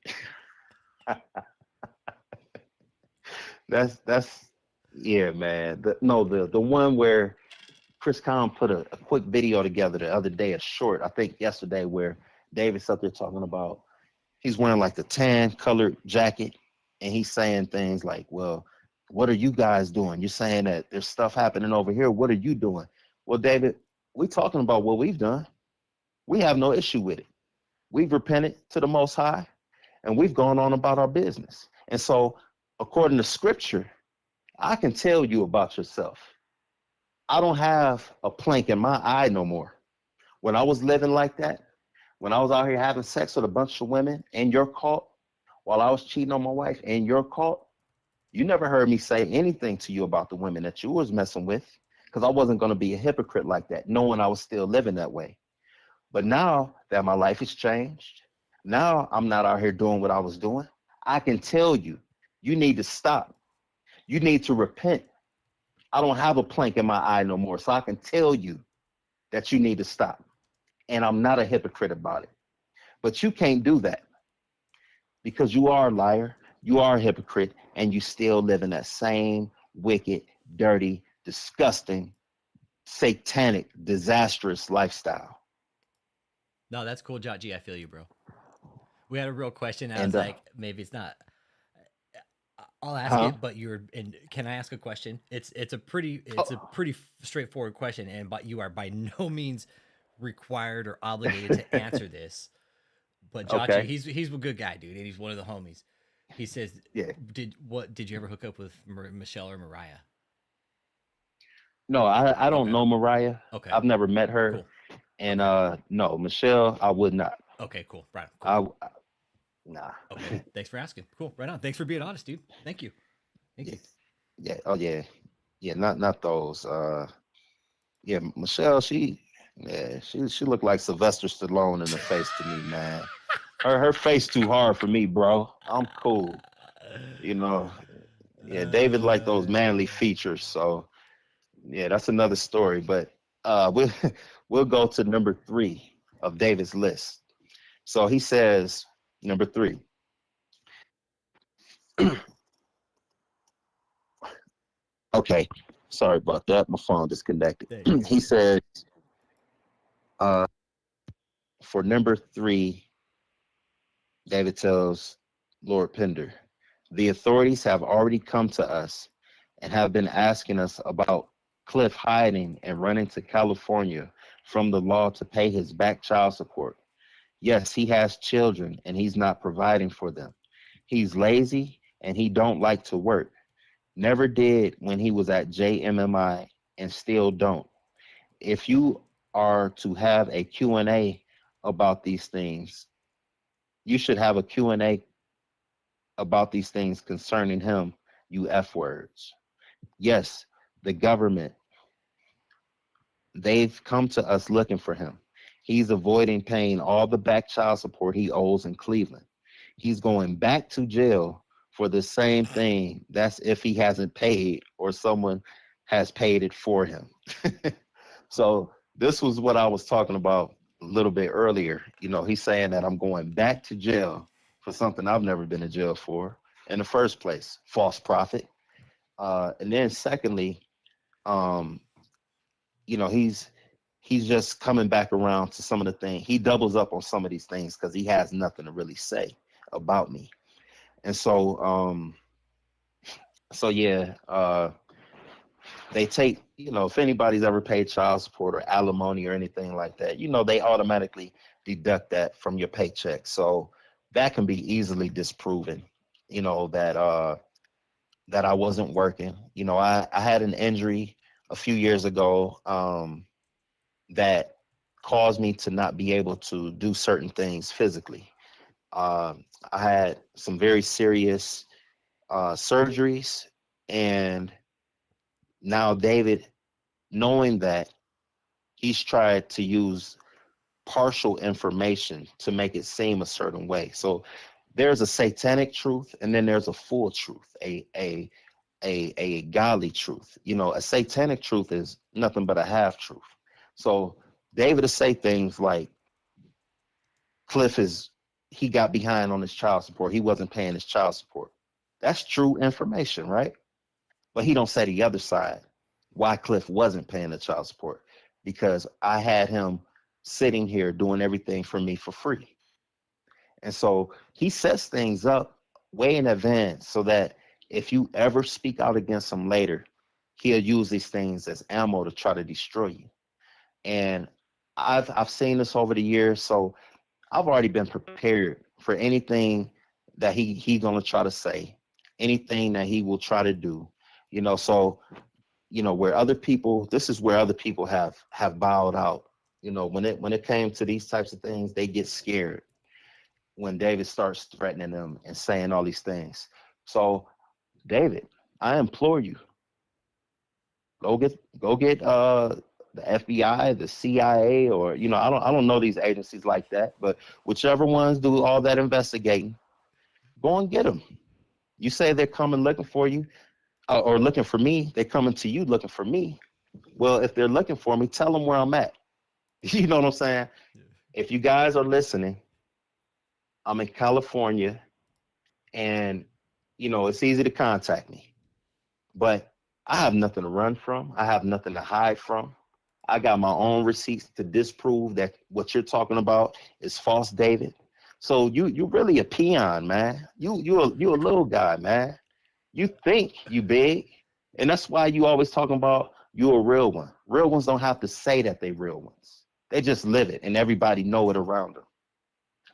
That's yeah, man. The one where Chris Khan put a quick video together the other day, a short, I think yesterday, where David's up there talking about he's wearing like the tan colored jacket and he's saying things like, well, what are you guys doing? You're saying that there's stuff happening over here. What are you doing? Well, David, we're talking about what we've done. We have no issue with it. We've repented to the Most High and we've gone on about our business. And so, according to scripture, I can tell you about yourself. I don't have a plank in my eye no more. When I was living like that, when I was out here having sex with a bunch of women in your cult, while I was cheating on my wife in your cult, you never heard me say anything to you about the women that you was messing with, because I wasn't going to be a hypocrite like that, knowing I was still living that way. But now that my life has changed, now I'm not out here doing what I was doing. I can tell you, you need to stop. You need to repent. I don't have a plank in my eye no more, so I can tell you that you need to stop. And I'm not a hypocrite about it. But you can't do that because you are a liar, you are a hypocrite, and you still live in that same wicked, dirty, disgusting, satanic, disastrous lifestyle. No, that's cool, Jot G. I feel you, bro. We had a real question. I And, was like, maybe it's not. I'll ask it, but you're. And can I ask a question? It's a pretty straightforward question, and but you are by no means required or obligated to answer this. But Jot G, Okay. he's a good guy, dude, and he's one of the homies. He says, Yeah. Did you ever hook up with Michelle or Mariah? No, I don't Okay. know Mariah. Okay. I've never met her. Cool. And no, Michelle, I would not. Okay, cool. Right. Cool. Nah. Okay. Thanks for asking. Cool. Right on. Thanks for being honest, dude. Thank you. Thank you. Yeah. Oh yeah. Yeah. Not those. Yeah. Michelle. She looked like Sylvester Stallone in the face to me, man. Her face too hard for me, bro. I'm cool. You know. Yeah. David liked those manly features, so yeah, that's another story. But we'll go to number 3 of David's list. So he says number 3. Okay, sorry about that. My phone disconnected. He says, for number 3, David tells Lord Pender, the authorities have already come to us and have been asking us about Cliff hiding and running to California from the law to pay his back child support. Yes, he has children and he's not providing for them. He's lazy and he don't like to work. Never did when he was at JMMI and still don't. If you are to have a Q&A about these things, you should have a Q&A about these things concerning him, you F words. Yes, the government, they've come to us looking for him. He's avoiding paying all the back child support he owes in Cleveland. He's going back to jail for the same thing. That's if he hasn't paid or someone has paid it for him. So this was what I was talking about a little bit earlier. You know, he's saying that I'm going back to jail for something I've never been in jail for in the first place, false prophet. And then secondly, you know, he's just coming back around to some of the things. He doubles up on some of these things because he has nothing to really say about me. And so, they take, you know, if anybody's ever paid child support or alimony or anything like that, you know, they automatically deduct that from your paycheck. So that can be easily disproven, you know, that I wasn't working. You know, I had an injury a few years ago that caused me to not be able to do certain things physically. I had some very serious surgeries, and now David, knowing that, he's tried to use partial information to make it seem a certain way. So there's a satanic truth, and then there's a full truth, a godly truth. You know, a satanic truth is nothing but a half truth. So David will say things like, he got behind on his child support. He wasn't paying his child support. That's true information, right? But he don't say the other side, why Cliff wasn't paying the child support. Because I had him sitting here doing everything for me for free. And so he sets things up way in advance so that if you ever speak out against him later, he'll use these things as ammo to try to destroy you. And I've seen this over the years, so I've already been prepared for anything that he's gonna try to say, anything that he will try to do. You know, so this is where other people have bowed out. You know, when it came to these types of things, they get scared when David starts threatening them and saying all these things. So, David, I implore you, go get the FBI, the CIA, or I don't know these agencies like that, but whichever ones do all that investigating, go and get them. You say they're coming looking for you, or looking for me. They're coming to you looking for me. Well, if they're looking for me, tell them where I'm at. You know what I'm saying? Yeah. If you guys are listening, I'm in California, and it's easy to contact me, but I have nothing to run from. I have nothing to hide from. I got my own receipts to disprove that what you're talking about is false, David. So you're really a peon, man. You a little guy, man. You think you big, and that's why you always talking about you a real one. Real ones don't have to say that they real ones. They just live it, and everybody know it around them.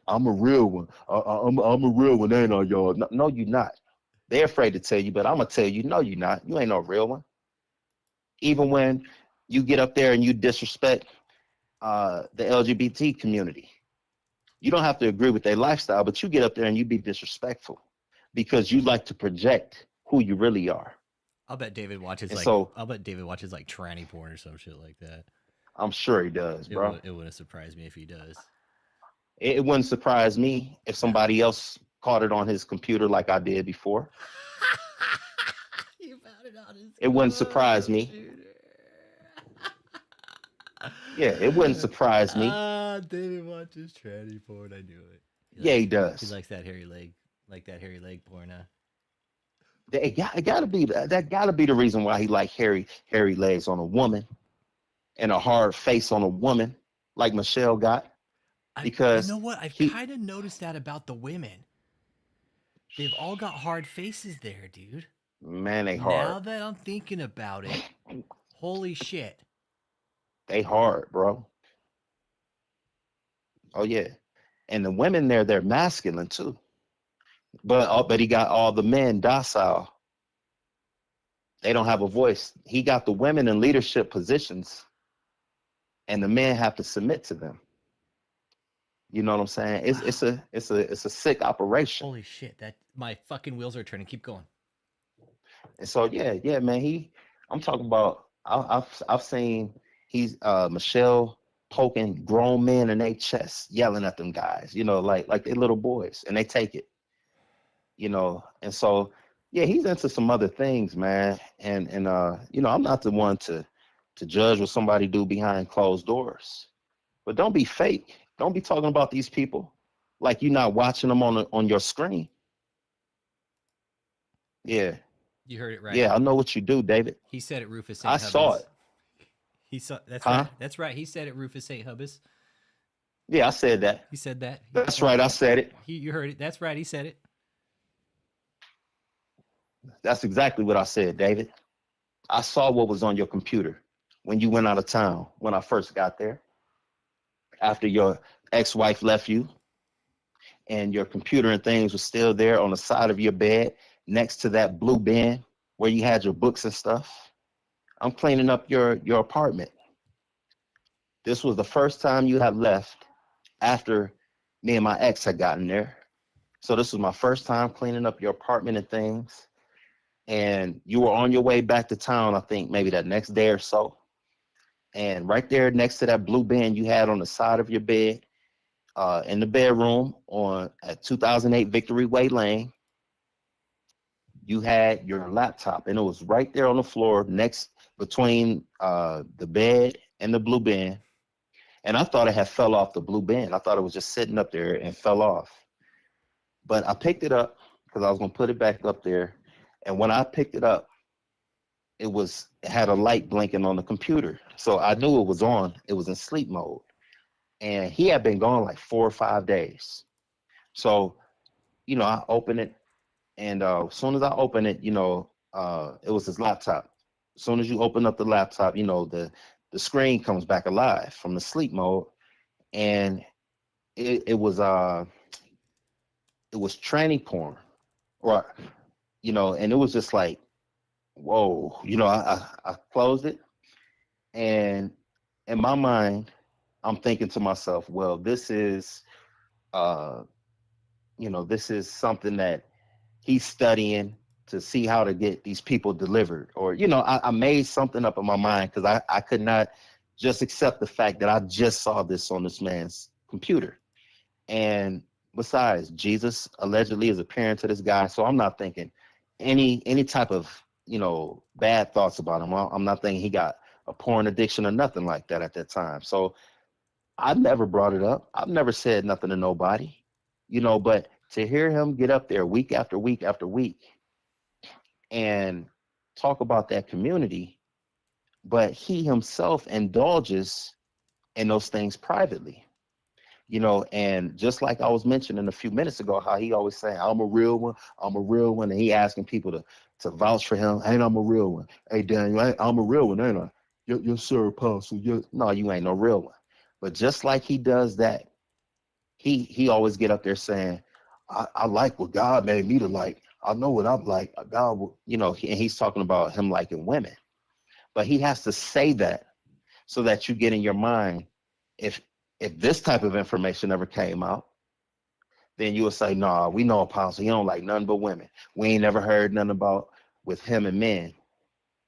I'm a real one. I'm a real one, ain't I, y'all? No, you're not. They're afraid to tell you, but I'm gonna tell you, no, you're not. You ain't no real one. Even when you get up there and you disrespect the LGBT community, you don't have to agree with their lifestyle, but you get up there and you be disrespectful because you like to project who you really are. I'll bet David watches like tranny porn or some shit like that. I'm sure he does, bro. It wouldn't surprise me if he does. It wouldn't surprise me if somebody else caught it on his computer like I did before. You found it on his It wouldn't surprise me. Yeah, it wouldn't surprise me. David watches tranny porn. I knew it. He does. He likes that hairy leg, porn. That gotta be the reason why he like hairy legs on a woman and a hard face on a woman like Michelle got. Because you know what? I've kind of noticed that about the women. They've all got hard faces there, dude. Man, they hard. Now that I'm thinking about it, holy shit. They hard, bro. Oh yeah. And the women there, they're masculine too. But he got all the men docile. They don't have a voice. He got the women in leadership positions, and the men have to submit to them. You know what I'm saying? It's a sick operation. Holy shit! That my fucking wheels are turning. Keep going. And so yeah, man. I'm talking about. I've seen Michelle poking grown men in their chests, yelling at them guys. Like they little boys, and they take it. And so yeah, he's into some other things, man. And I'm not the one to judge what somebody do behind closed doors, but don't be fake. Don't be talking about these people like you're not watching them on your screen. Yeah. You heard it right. Yeah, I know what you do, David. He said it, Rufus St. I Hubbins. saw it. He saw that's right. That's right. He said it, Rufus St. Hubbins. Yeah, I said that. He said that. That's right. I said it. You heard it. That's right. He said it. That's exactly what I said, David. I saw what was on your computer when you went out of town when I first got there. After your ex-wife left you, and your computer and things were still there on the side of your bed next to that blue bin where you had your books and stuff. I'm cleaning up your apartment. This was the first time you had left after me and my ex had gotten there. So this was my first time cleaning up your apartment and things. And you were on your way back to town, I think maybe that next day or so. And right there next to that blue bin you had on the side of your bed, in the bedroom on at 2008 Victory Way Lane, you had your laptop, and it was right there on the floor next between the bed and the blue bin. And I thought it had fell off the blue bin. I thought it was just sitting up there and fell off. But I picked it up because I was going to put it back up there. And when I picked it up, it had a light blinking on the computer. So I knew it was on. It was in sleep mode. And he had been gone like 4 or 5 days. So, I opened it. And as soon as I opened it, it was his laptop. As soon as you open up the laptop, the screen comes back alive from the sleep mode. And it was tranny porn, or and it was just like, whoa, I closed it, and in my mind I'm thinking to myself, well, this is this is something that he's studying to see how to get these people delivered, or I made something up in my mind because I could not just accept the fact that I just saw this on this man's computer. And besides, Jesus allegedly is appearing to this guy, so I'm not thinking any type of bad thoughts about him. I'm not thinking he got a porn addiction or nothing like that at that time. So I've never brought it up. I've never said nothing to nobody, but to hear him get up there week after week after week and talk about that community, but he himself indulges in those things privately. And just like I was mentioning a few minutes ago, how he always saying, I'm a real one, and he asking people to vouch for him. Ain't I'm a real one? Hey, Daniel, I'm a real one, ain't I? Yes, sir, Apostle. Yes. No, you ain't no real one. But just like he does that, he always get up there saying, I like what God made me to like. I know what I'm like. God, and he's talking about him liking women. But he has to say that so that you get in your mind, if this type of information ever came out, then you will say, nah, we know Apostle, he don't like nothing but women. We ain't never heard nothing about with him and men.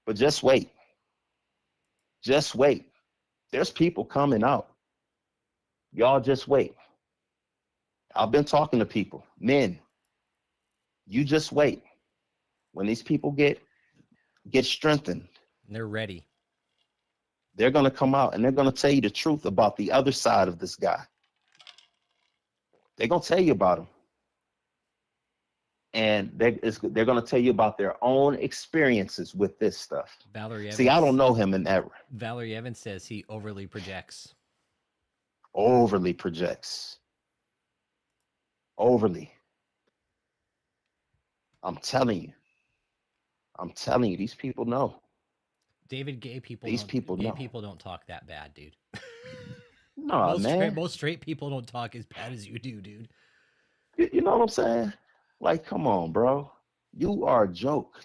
But just wait. Just wait. There's people coming out. Y'all just wait. I've been talking to people, men. You just wait. When these people get strengthened, They're ready. they're going to come out and they're going to tell you the truth about the other side of this guy. They're going to tell you about him. And they're going to tell you about their own experiences with this stuff. Valerie Evans, See, I don't know him in that. Valerie Evans says he overly projects. Overly projects. Overly. I'm telling you, these people know. David, gay people don't talk that bad, dude. No, man. Most straight people don't talk as bad as you do, dude. You know what I'm saying? Like, come on, bro. You are a joke.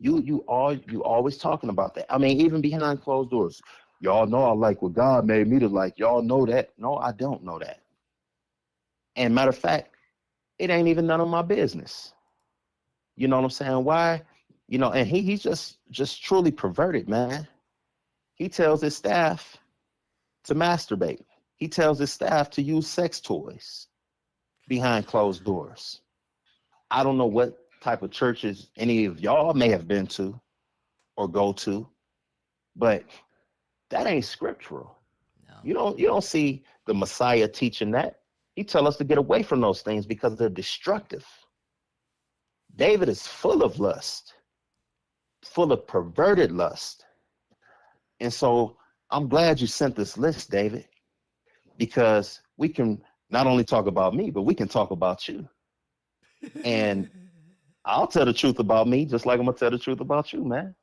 You always talking about that. I mean, even behind closed doors. Y'all know I like what God made me to like. Y'all know that. No, I don't know that. And matter of fact, it ain't even none of my business. You know what I'm saying? Why? And he's just truly perverted, man. He tells his staff to masturbate. He tells his staff to use sex toys behind closed doors. I don't know what type of churches any of y'all may have been to or go to, but that ain't scriptural. No. You don't see the Messiah teaching that. He tell us to get away from those things because they're destructive. David is full of lust, full of perverted lust. And so I'm glad you sent this list, David, because we can not only talk about me, but we can talk about you. And I'll tell the truth about me, just like I'm gonna tell the truth about you, man.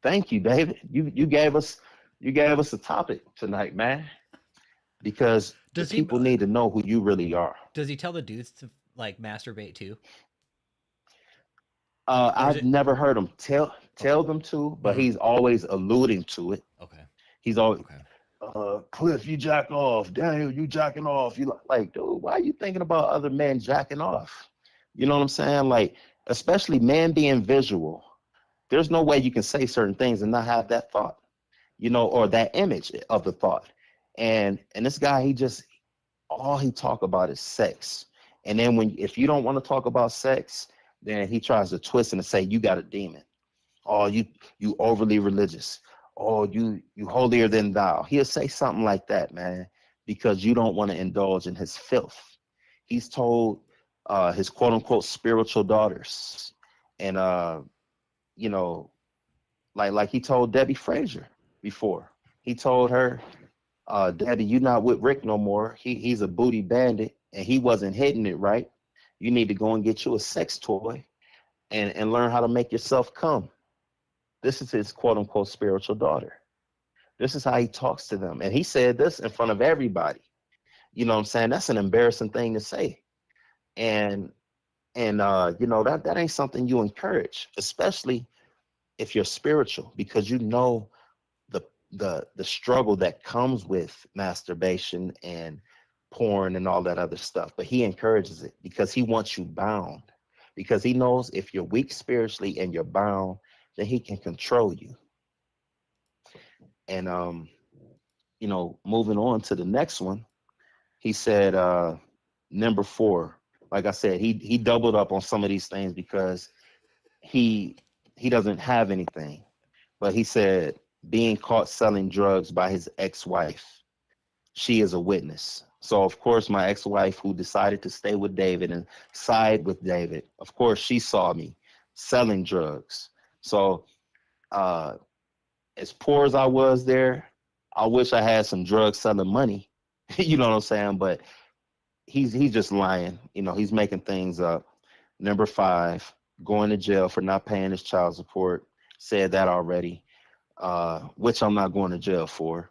Thank you, David. You gave us a topic tonight, man, because people need to know who you really are. Does he tell the dudes to like masturbate too? I've never heard him tell them to, but he's always alluding to it. Okay. He's always, Cliff, you jack off. Daniel, you jacking off. You like, dude, why are you thinking about other men jacking off? You know what I'm saying? Like, especially men being visual. There's no way you can say certain things and not have that thought. or that image of the thought. And this guy, all he talk about is sex. And then if you don't want to talk about sex, then he tries to twist it and say you got a demon. Oh, you overly religious. Oh, you holier than thou. He'll say something like that, man, because you don't want to indulge in his filth. He's told his quote unquote spiritual daughters, and like he told Debbie Frazier before. He told her, Debbie, you're not with Rick no more. He's a booty bandit and he wasn't hitting it right. You need to go and get you a sex toy and learn how to make yourself come. This is his quote unquote spiritual daughter. This is how he talks to them. And he said this in front of everybody. You know what I'm saying? That's an embarrassing thing to say. And that ain't something you encourage, especially if you're spiritual, because you know the struggle that comes with masturbation and porn and all that other stuff. But he encourages it because he wants you bound, because he knows if you're weak spiritually and you're bound, then he can control you. And moving on to the next one, he said number 4, like I said, he doubled up on some of these things because he doesn't have anything. But he said being caught selling drugs by his ex-wife. She is a witness. So of course my ex-wife, who decided to stay with David and side with David, of course she saw me selling drugs. So as poor as I was there, I wish I had some drug selling money. You know what I'm saying? But he's just lying. He's making things up. Number 5, going to jail for not paying his child support. Said that already, which I'm not going to jail for.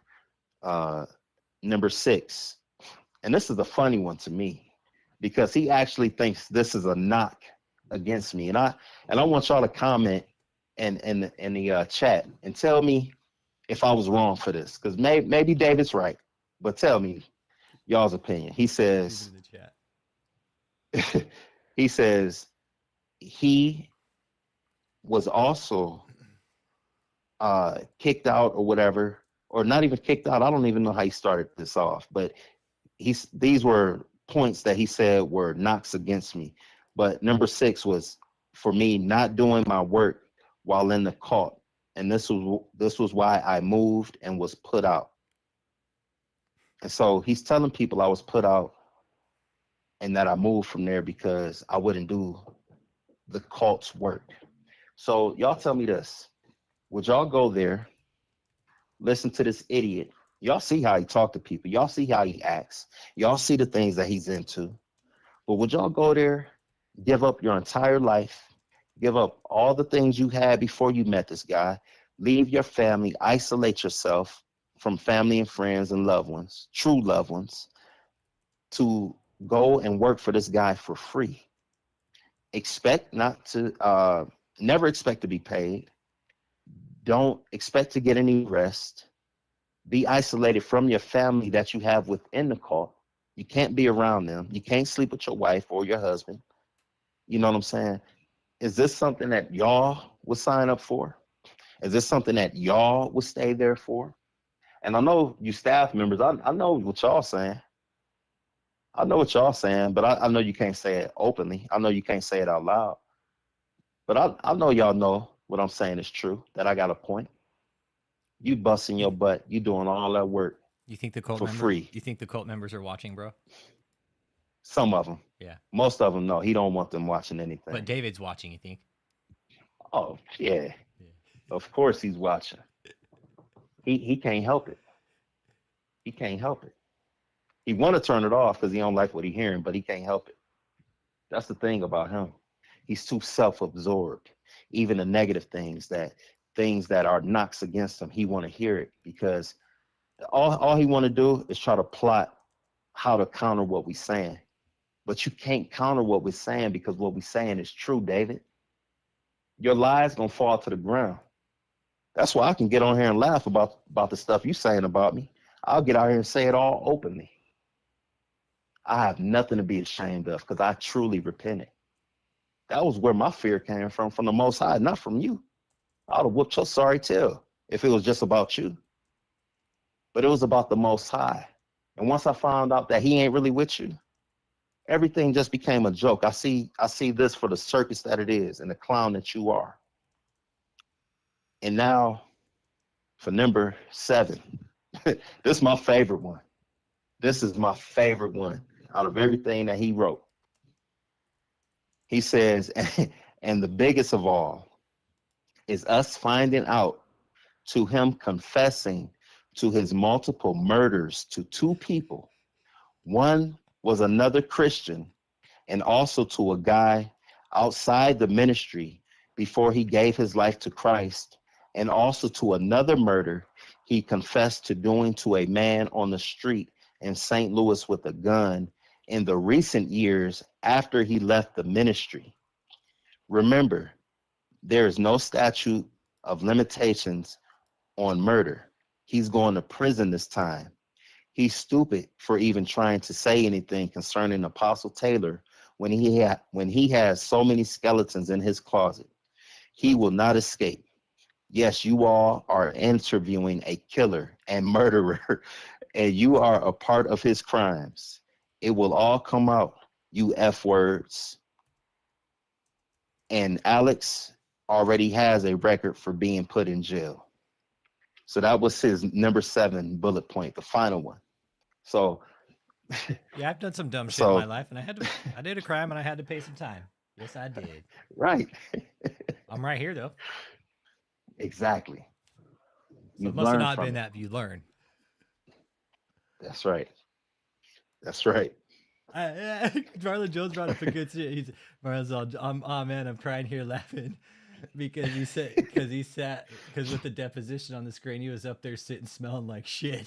Number 6, and this is a funny one to me because he actually thinks this is a knock against me. And I want y'all to comment in the chat and tell me if I was wrong for this, because maybe David's right, but tell me y'all's opinion. He says in the chat. he says he was also kicked out or whatever, or not even kicked out. I don't even know how he started this off, but these were points that he said were knocks against me. But number 6 was for me not doing my work while in the cult, and this was why I moved and was put out. And so he's telling people I was put out and that I moved from there because I wouldn't do the cult's work. So y'all tell me this. Would y'all go there, listen to this idiot? Y'all see how he talk to people. Y'all see how he acts. Y'all see the things that he's into. But would y'all go there, give up your entire life, give up all the things you had before you met this guy, leave your family, isolate yourself from family and friends and loved ones, true loved ones, to go and work for this guy for free? Never expect to be paid. Don't expect to get any rest. Be isolated from your family that you have within the cult. You can't be around them. You can't sleep with your wife or your husband. You know what I'm saying? Is this something that y'all would sign up for? Is this something that y'all would stay there for? And I know you staff members, I know what y'all saying. I know what y'all saying, but I know you can't say it openly. I know you can't say it out loud. But I know y'all know what I'm saying is true, that I got a point. You busting your butt. You doing all that work. You think the cult for free. You think the cult members are watching, bro? Some of them. Yeah. Most of them, no. He don't want them watching anything. But David's watching, you think? Oh, yeah. Of course he's watching. He can't help it. He can't help it. He want to turn it off because he don't like what he hearing, but he can't help it. That's the thing about him. He's too self-absorbed. Even the negative things that are knocks against him, he want to hear it because all he want to do is try to plot how to counter what we're saying. But you can't counter what we're saying because what we're saying is true, David. Your lies gonna fall to the ground. That's why I can get on here and laugh about the stuff you saying about me. I'll get out here and say it all openly. I have nothing to be ashamed of because I truly repented. That was where my fear came from the Most High, not from you. I would have whooped your sorry tail if it was just about you. but it was about the Most High. And once I found out that he ain't really with you, everything just became a joke. I see this for the circus that it is and the clown that you are. And now for number 7, this is my favorite one. This is my favorite one out of everything that he wrote. He says, and the biggest of all is us finding out to him confessing to his multiple murders to 2 people. One was another Christian, and also to a guy outside the ministry before he gave his life to Christ, and also to another murder he confessed to doing to a man on the street in St. Louis with a gun in the recent years after he left the ministry. Remember, there is no statute of limitations on murder. He's going to prison this time. He's stupid for even trying to say anything concerning Apostle Taylor when he has so many skeletons in his closet. He will not escape. Yes, you all are interviewing a killer and murderer, and you are a part of his crimes. It will all come out, you F words. And Alex already has a record for being put in jail. So that was his number 7 bullet point, the final one. So Yeah, I've done some dumb shit in my life, and I did a crime, and I had to pay some time. Yes, I did. Right. I'm right here though. Exactly. So it must have not been that you learn. That's right. That's right. Marlon Jones brought up a good shit. Marlon's all, oh man, I'm crying here laughing because with the deposition on the screen, he was up there sitting smelling like shit.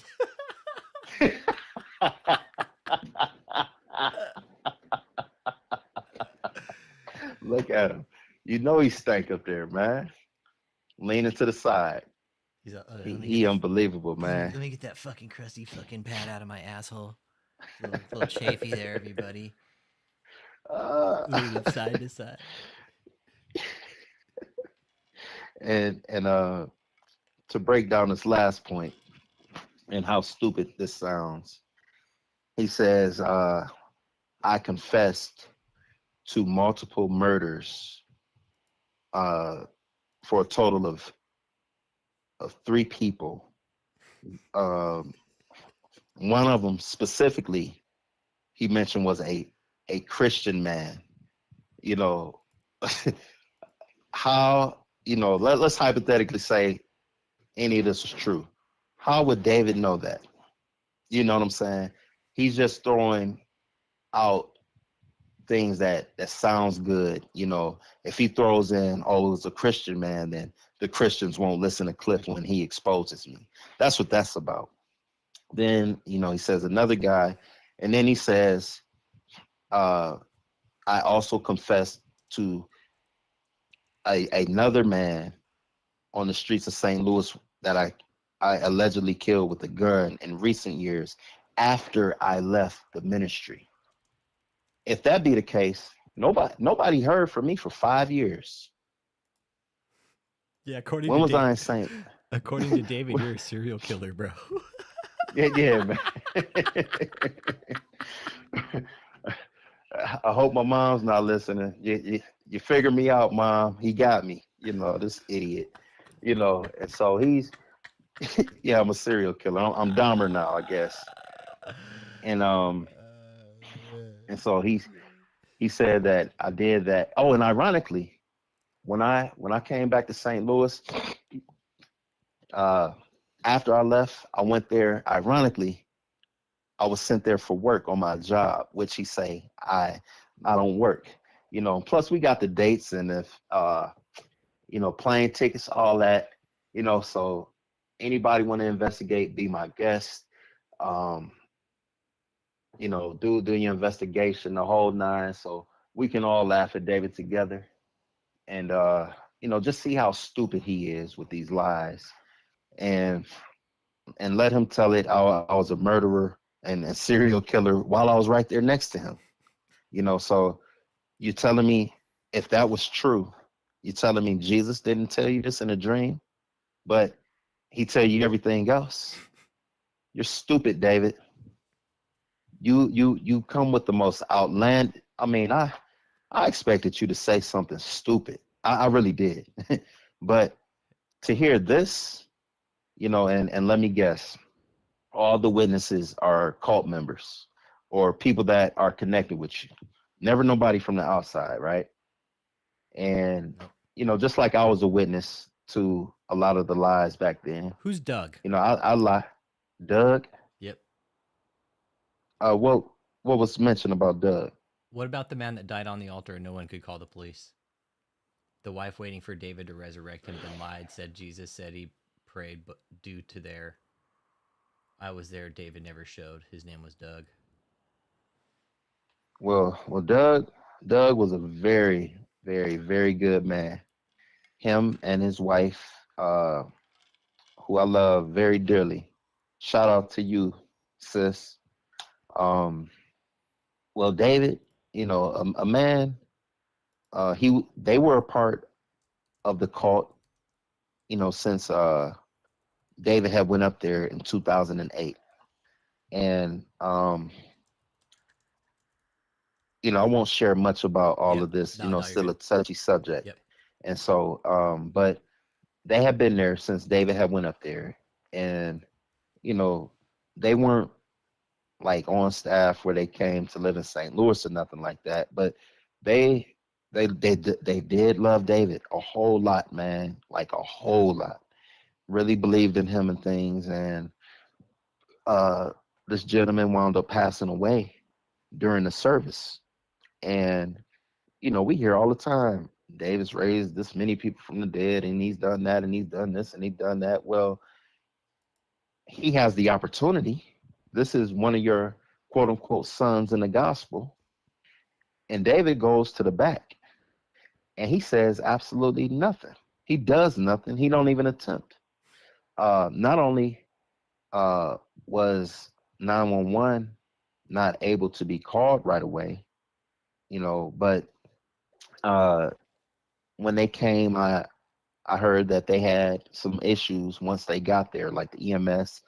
Look at him. You know he stank up there, man. Leaning to the side. He's he unbelievable, man. Let me get that fucking crusty fucking pad out of my asshole. A little chafy there, everybody. Moving side to side. And to break down this last point and how stupid this sounds, he says, I confessed to multiple murders for a total of 3 people. One of them specifically he mentioned was a Christian man. You know, how, you know, let's hypothetically say any of this was true. How would David know that? You know what I'm saying? He's just throwing out things that sounds good. You know, if he throws in, oh, it's a Christian man, then the Christians won't listen to Clifton when he exposes me. That's what that's about. Then, you know, he says another guy, and then he says, I also confessed to another man on the streets of St. Louis that I allegedly killed with a gun in recent years after I left the ministry. If that be the case, nobody heard from me for 5 years. Yeah, according when to was I in St. According to David, you're a serial killer, bro. Yeah, man. I hope my mom's not listening. You figure me out, Mom. He got me. You know, this idiot. You know, and so he's, yeah, I'm a serial killer. I'm Dahmer now, I guess. And so he said that I did that. Oh, and ironically, when I came back to St. Louis, after I left, I went there. Ironically, I was sent there for work on my job, which he say I don't work. You know, plus we got the dates and if you know, plane tickets, all that. You know, so anybody want to investigate, be my guest. You know, do your investigation, the whole 9, so we can all laugh at David together, and you know, just see how stupid he is with these lies, and let him tell it. I was a murderer and a serial killer while I was right there next to him. You know, so you're telling me if that was true, you're telling me Jesus didn't tell you this in a dream, but he tell you everything else. You're stupid, David. You come with the most outland. I mean, I expected you to say something stupid. I really did. But to hear this, and let me guess, all the witnesses are cult members or people that are connected with you. Never nobody from the outside, right? And just like I was a witness to a lot of the lies back then. Who's Doug? I lie. Doug. Yep. What was mentioned about Doug? What about the man that died on the altar and no one could call the police? The wife waiting for David to resurrect him then lied, said Jesus said he prayed, but due to their I was there, David never showed. His name was Doug. Well, Doug was a very, very, very good man. Him and his wife, who I love very dearly. Shout out to you, sis. Well, David, a man. They were a part of the cult, since David had went up there in 2008, and I won't share much about all of this. No, Still a touchy subject. Yep. And so, but they had been there since David had went up there, and they weren't like on staff where they came to live in St. Louis or nothing like that. But they did love David a whole lot, man, like a whole lot. Really believed in him and things, and this gentleman wound up passing away during the service. And we hear all the time, David's raised this many people from the dead, and he's done that, and he's done this, and he's done that. Well, he has the opportunity. This is one of your quote unquote sons in the gospel. And David goes to the back and he says absolutely nothing. He does nothing. He don't even attempt. Not only was 911 not able to be called right away, but when they came, I heard that they had some issues once they got there, like the EMS.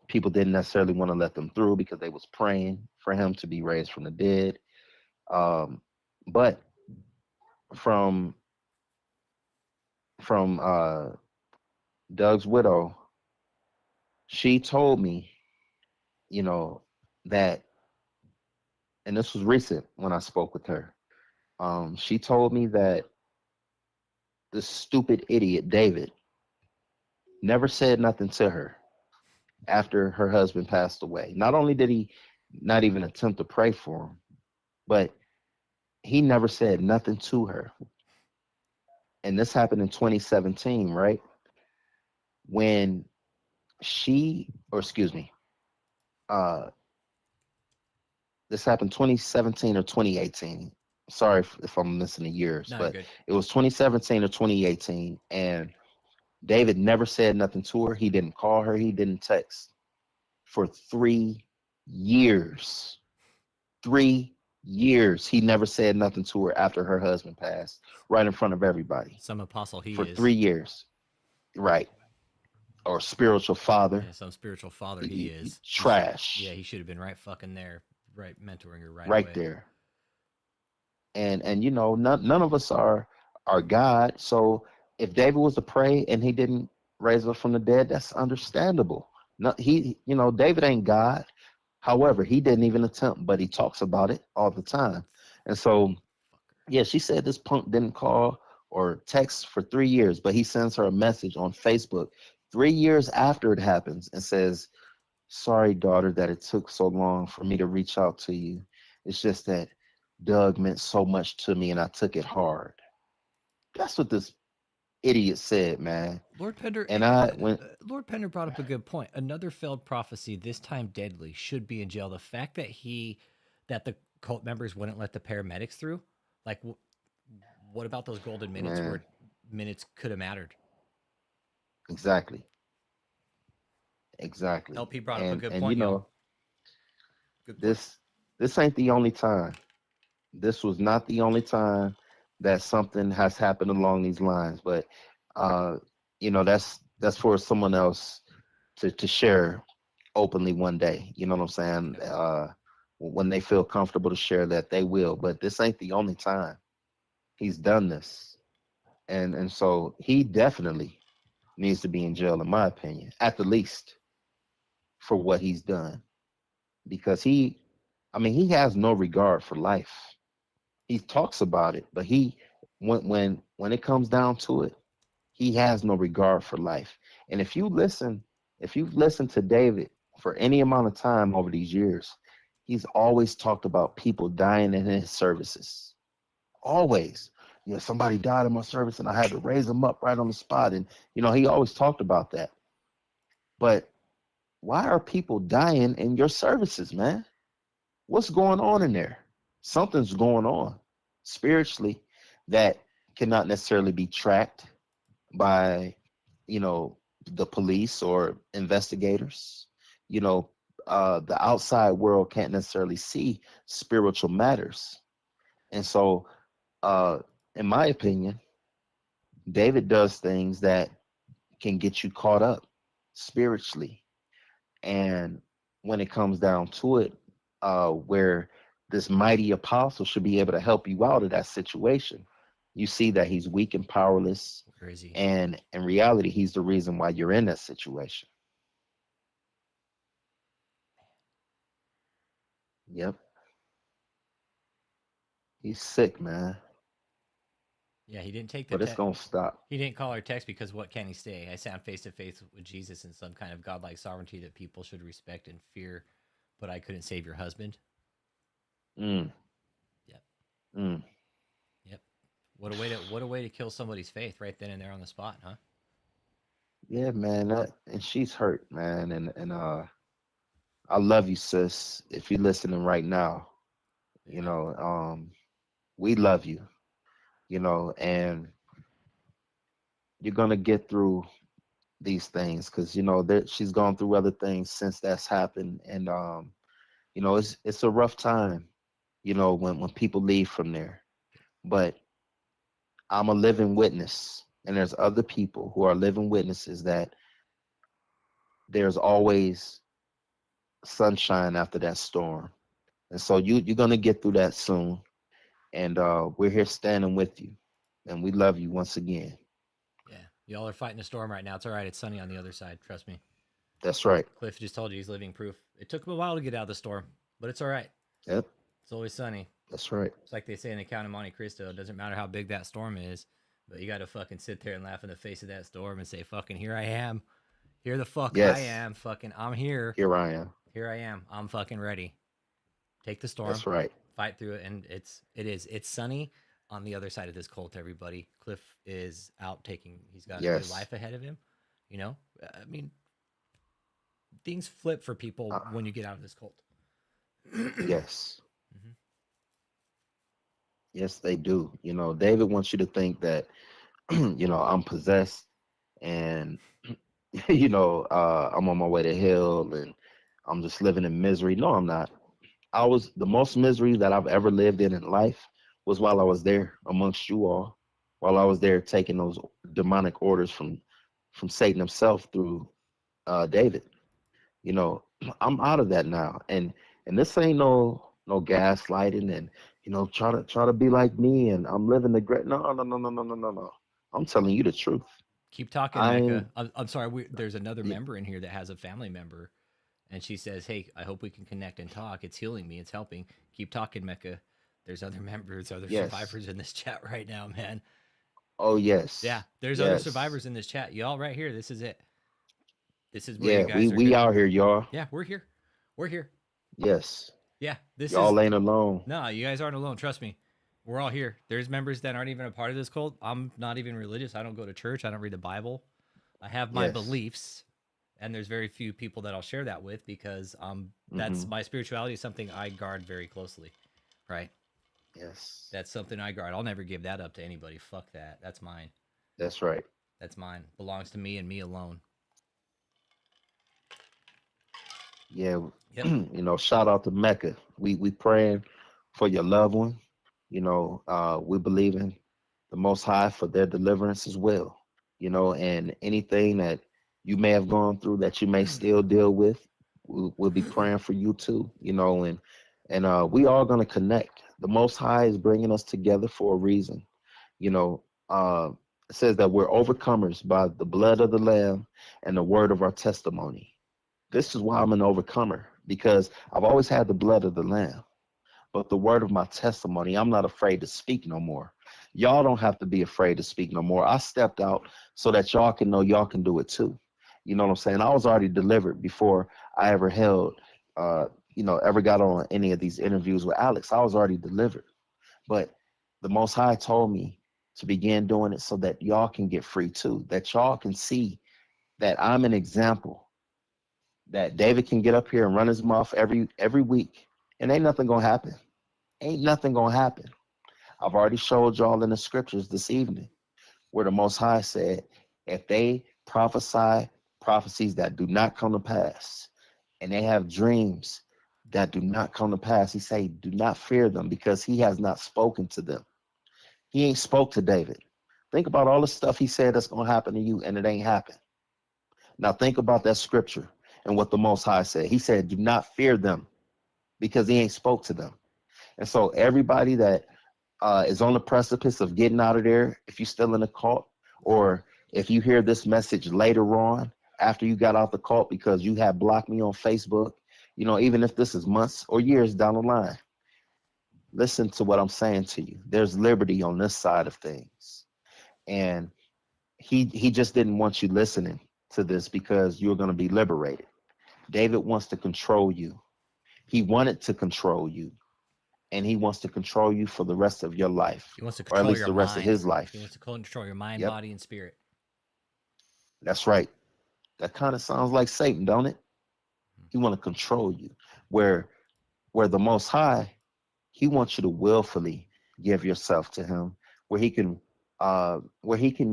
People didn't necessarily want to let them through because they was praying for him to be raised from the dead. But from Doug's widow, she told me, that, and this was recent when I spoke with her. She told me that the stupid idiot David never said nothing to her after her husband passed away. Not only did he not even attempt to pray for him, but he never said nothing to her. And this happened in 2017, right? When this happened 2017 or 2018. Sorry if I'm missing the years, No, but good. It was 2017 or 2018. And David never said nothing to her. He didn't call her. He didn't text for 3 years. 3 years. He never said nothing to her after her husband passed, right in front of everybody. Some apostle he for is. 3 years. Right. Or spiritual father. Yeah, some spiritual father he is. Trash. He should have been right fucking there, right mentoring her right away. There. And none of us are God. So if David was to pray and he didn't raise up from the dead, that's understandable. David ain't God. However, he didn't even attempt, but he talks about it all the time. And so, yeah, she said this punk didn't call or text for 3 years, but he sends her a message on Facebook 3 years after it happens and says, "Sorry, daughter, that it took so long for me to reach out to you. It's just that Doug meant so much to me and I took it hard." That's what this idiot said, man. Lord Pender, Lord Pender brought up a good point. Another failed prophecy, this time deadly, should be in jail. The fact that the cult members wouldn't let the paramedics through, like, what about those golden minutes where minutes could have mattered? Exactly. LP brought up a good point. Good point. This ain't the only time. This was not the only time that something has happened along these lines, but that's for someone else to share. openly one day. You know what I'm saying? When they feel comfortable to share that, they will. But this ain't the only time he's done this, and so he definitely needs to be in jail, in my opinion, at the least, for what he's done, because he has no regard for life. He talks about it, but when it comes down to it, he has no regard for life. And if you've listened to David for any amount of time over these years, he's always talked about people dying in his services. Always. Somebody died in my service and I had to raise them up right on the spot. And he always talked about that. But why are people dying in your services, man? What's going on in there? Something's going on spiritually that cannot necessarily be tracked by, the police or investigators. The outside world can't necessarily see spiritual matters. And so, in my opinion, David does things that can get you caught up spiritually. And when it comes down to it, where this mighty apostle should be able to help you out of that situation, you see that he's weak and powerless. Crazy. And in reality, he's the reason why you're in that situation. Yep. He's sick, man. Yeah, he didn't take the But it's going to stop. He didn't call her text because what can he say? I stand face to face with Jesus in some kind of godlike sovereignty that people should respect and fear, but I couldn't save your husband. Yep. Yep. What a way to kill somebody's faith right then and there on the spot, huh? Yeah, man. And she's hurt, man. And I love you, sis. If you're listening right now, we love you. And you're gonna get through these things, because she's gone through other things since that's happened. And it's a rough time, when people leave from there. But I'm a living witness, and there's other people who are living witnesses that there's always sunshine after that storm. And so you're gonna get through that soon. And we're here standing with you, and we love you once again. Yeah, y'all are fighting a storm right now. It's all right. It's sunny on the other side. Trust me. That's right. Cliff just told you he's living proof. It took him a while to get out of the storm, but it's all right. Yep. It's always sunny. That's right. It's like they say in the Count of Monte Cristo. It doesn't matter how big that storm is, but you got to fucking sit there and laugh in the face of that storm and say, fucking, here I am. Here the fuck I am. Fucking, I'm here. Here I am. Here I am. I'm fucking ready. Take the storm. That's right. Fight through it. And it's sunny on the other side of this cult, everybody. Cliff is out he's got a good life ahead of him. I mean, things flip for people when you get out of this cult. Yes. Mm-hmm. Yes, they do. David wants you to think that, I'm possessed and, I'm on my way to hell and I'm just living in misery. No, I'm not. The most misery that I've ever lived in life was while I was there amongst you all, while I was there taking those demonic orders from Satan himself through David. I'm out of that now. And this ain't no gaslighting and, try to be like me and I'm living the great. No. I'm telling you the truth. Keep talking, Mecca. I'm sorry. There's another member in here that has a family member, and she says, "Hey, I hope we can connect and talk. It's healing me. It's helping. Keep talking, Mecca." There's other members, other survivors in this chat right now, man. Oh yes. Yeah, there's other survivors in this chat. Y'all right here. This is it. This is where you guys are. We out here, y'all. Yeah, we're here. We're here. Yes. Yeah, y'all ain't alone. No, you guys aren't alone. Trust me. We're all here. There's members that aren't even a part of this cult. I'm not even religious. I don't go to church. I don't read the Bible. I have my beliefs, and there's very few people that I'll share that with because that's my spirituality is something I guard very closely, right? Yes. That's something I guard. I'll never give that up to anybody. Fuck that. That's mine. That's right. That's mine. Belongs to me and me alone. Yeah. Yep. Shout out to Mecca. We praying for your loved one. We believe in the Most High for their deliverance as well. And anything that you may have gone through that you may still deal with, We'll be praying for you too, and we all gonna connect. The Most High is bringing us together for a reason. You know, it says that we're overcomers by the blood of the Lamb and the word of our testimony. This is why I'm an overcomer, because I've always had the blood of the Lamb, but the word of my testimony, I'm not afraid to speak no more. Y'all don't have to be afraid to speak no more. I stepped out so that y'all can know y'all can do it too. You know what I'm saying? I was already delivered before I ever ever got on any of these interviews with Alex. I was already delivered. But the Most High told me to begin doing it so that y'all can get free too, that y'all can see that I'm an example, that David can get up here and run his mouth every week, and ain't nothing gonna happen. Ain't nothing gonna happen. I've already showed y'all in the scriptures this evening where the Most High said, if they prophesy prophecies that do not come to pass, and they have dreams that do not come to pass, he say, do not fear them, because he has not spoken to them. He ain't spoke to David. Think about all the stuff he said that's going to happen to you, and it ain't happened. Now think about that scripture and what the Most High said. He said, do not fear them, because he ain't spoke to them. And so everybody that is on the precipice of getting out of there, if you're still in the cult, or if you hear this message later on after you got out the cult because you have blocked me on Facebook, even if this is months or years down the line, listen to what I'm saying to you. There's liberty on this side of things. And he just didn't want you listening to this because you're going to be liberated. David wants to control you. He wanted to control you. And he wants to control you for the rest of your life. He wants to or control at least your the rest mind. of his life. He wants to control your mind, Yep. body, and spirit. That's right. That kind of sounds like Satan, don't it? He want to control you. Where the Most High, he wants you to willfully give yourself to him, where he can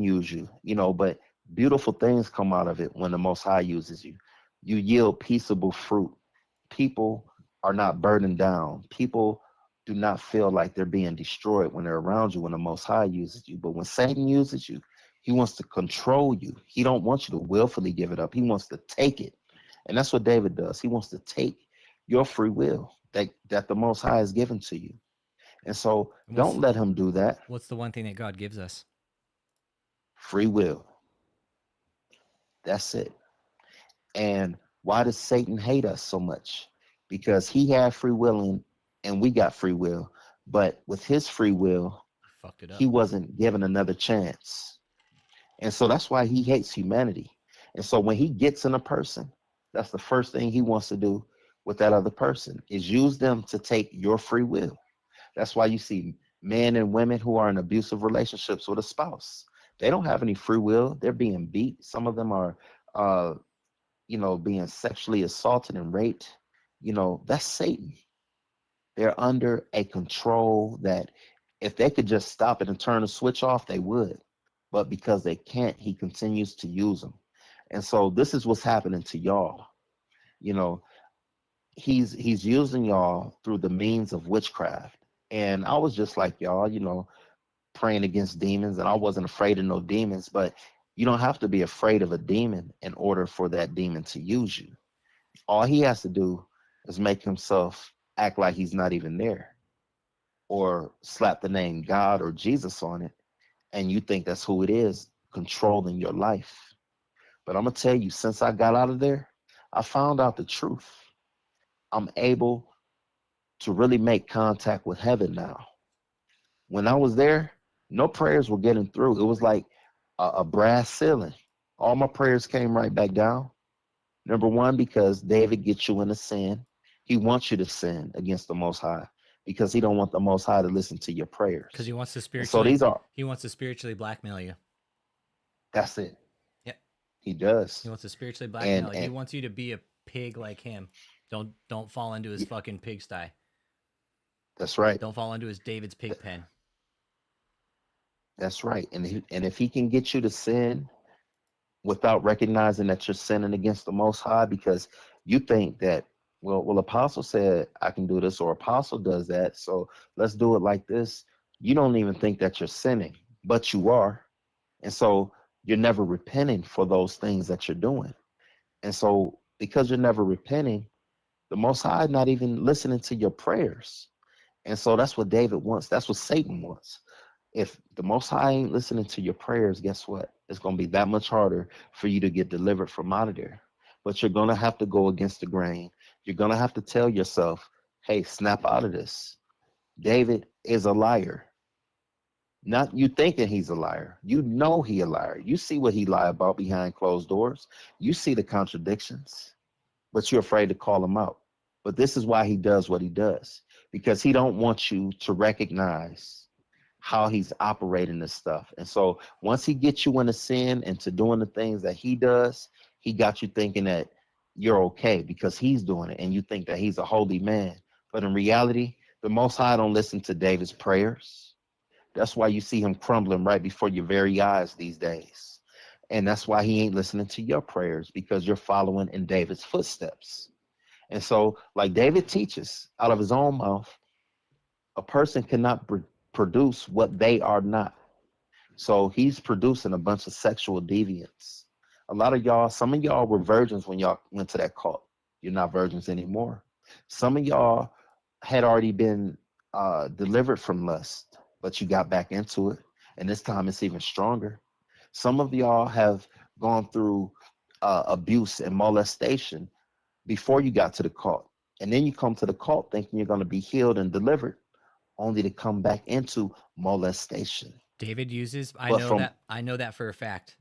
use you, but beautiful things come out of it when the Most High uses you. You yield peaceable fruit. People are not burdened down. People do not feel like they're being destroyed when they're around you when the Most High uses you. But when Satan uses you, he wants to control you. He don't want you to willfully give it up. He wants to take it. And that's what David does. He wants to take your free will that the Most High has given to you. And so don't let him do that. What's the one thing that God gives us? Free will. That's it. And why does Satan hate us so much? Because he had free will and we got free will. But with his free will, Fucked it up. he wasn't given another chance. And so that's why he hates humanity. And so when he gets in a person, that's the first thing he wants to do with that other person is use them to take your free will. That's why you see men and women who are in abusive relationships with a spouse. They don't have any free will. They're being beat. Some of them are, being sexually assaulted and raped. That's Satan. They're under a control that if they could just stop it and turn the switch off, they would. But because they can't, he continues to use them. And so this is what's happening to y'all. He's using y'all through the means of witchcraft. And I was just like y'all, praying against demons, and I wasn't afraid of no demons, but you don't have to be afraid of a demon in order for that demon to use you. All he has to do is make himself act like he's not even there, or slap the name God or Jesus on it, and you think that's who it is controlling your life. But I'm going to tell you, since I got out of there, I found out the truth. I'm able to really make contact with heaven now. When I was there, no prayers were getting through. It was like a brass ceiling. All my prayers came right back down. Number one, because David gets you into sin. He wants you to sin against the Most High because he don't want the Most High to listen to your prayers. Because he wants to He wants to spiritually blackmail you. That's it. Yep. He does. He wants to spiritually blackmail you. He And wants you to be a pig like him. Don't fall into his fucking pigsty. that's right. Don't fall into his David's pig pen. That's right. And if he can get you to sin without recognizing that you're sinning against the Most High because you think that, well, Apostle said I can do this, or Apostle does that, so let's do it like this. You don't even think that you're sinning, but you are. And so you're never repenting for those things that you're doing. And so because you're never repenting, the Most High not even listening to your prayers. And so that's what David wants. That's what Satan wants. If the Most High ain't listening to your prayers, guess what? It's going to be that much harder for you to get delivered from out of there. But you're going to have to go against the grain. You're going to have to tell yourself, hey, snap out of this. David is a liar. Not you thinking he's a liar. You know he a liar. You see what he lie about behind closed doors. You see the contradictions, but you're afraid to call him out. But this is why he does what he does, because he don't want you to recognize how he's operating this stuff. And so once he gets you into sin and to doing the things that he does, he got you thinking that you're okay because he's doing it, and you think that he's a holy man. But in reality, the Most High don't listen to David's prayers. That's why you see him crumbling right before your very eyes these days. And that's why he ain't listening to your prayers, because you're following in David's footsteps. And so, like David teaches out of his own mouth, a person cannot produce what they are not. So he's producing a bunch of sexual deviants. A lot of y'all, some of y'all were virgins when y'all went to that cult. You're not virgins anymore. Some of y'all had already been delivered from lust, but you got back into it, and this time it's even stronger. Some of y'all have gone through abuse and molestation before you got to the cult, and then you come to the cult thinking you're going to be healed and delivered, only to come back into molestation. David uses, I But know from- that, I know that for a fact.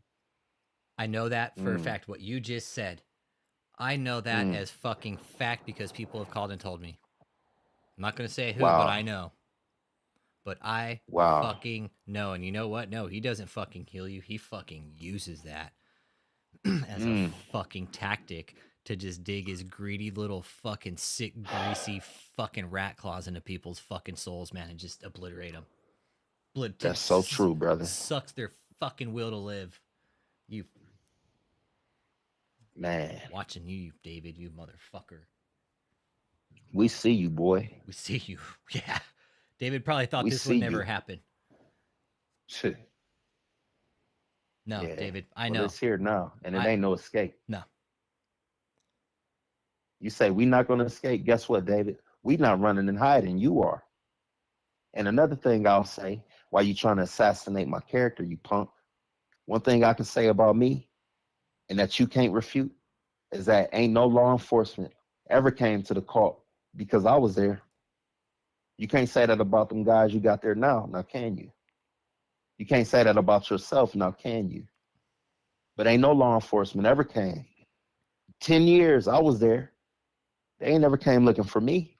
I know that for a fact, what you just said. I know that as fucking fact because people have called and told me. I'm not going to say who, Wow. but I know. But I Wow. fucking know. And you know what? No, he doesn't fucking heal you. He fucking uses that as a fucking tactic to just dig his greedy little fucking sick, greasy fucking rat claws into people's fucking souls, man, and just obliterate them. That's so true, brother. Sucks their fucking will to live. You Man, watching you, David, you motherfucker. we see you, boy. We see you. Yeah. David probably thought We this would see never you. happen. Shit. No, Yeah. David, I Well, know. it's here now, and it I- ain't no escape. No. You say we not going to escape. Guess what, David? We not running and hiding. You are. And another thing I'll say, while you trying to assassinate my character, you punk, one thing I can say about me, and that you can't refute, is that ain't no law enforcement ever came to the cult because I was there. You can't say that about them guys you got there now can you? You can't say that about yourself now, can you? But ain't no law enforcement ever came. 10 years I was there. They ain't never came looking for me.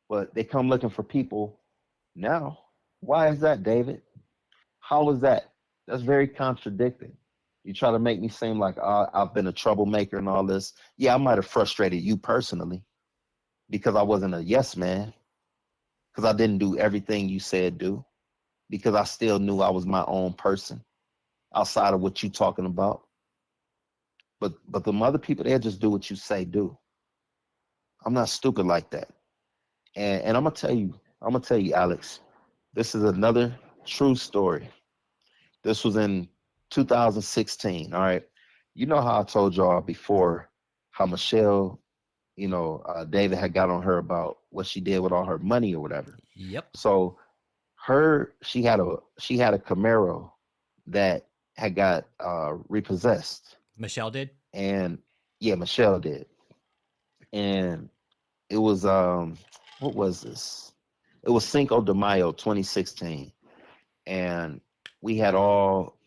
But they come looking for people now. Why is that, David? How is that? That's very contradicting. You try to make me seem like I've been a troublemaker and all this. Yeah, I might have frustrated you personally because I wasn't a yes man, because I didn't do everything you said do, because I still knew I was my own person outside of what you talking about. But the other people, they just do what you say do. I'm not stupid like that. And I'm gonna tell you, Alex, this is another true story. This was in 2016. All right. You know how I told y'all before how Michelle, David had got on her about what she did with all her money or whatever. Yep. So she had a Camaro that had got repossessed. Michelle did? And yeah, Michelle did. And it was what was this? It was Cinco de Mayo 2016. And we had all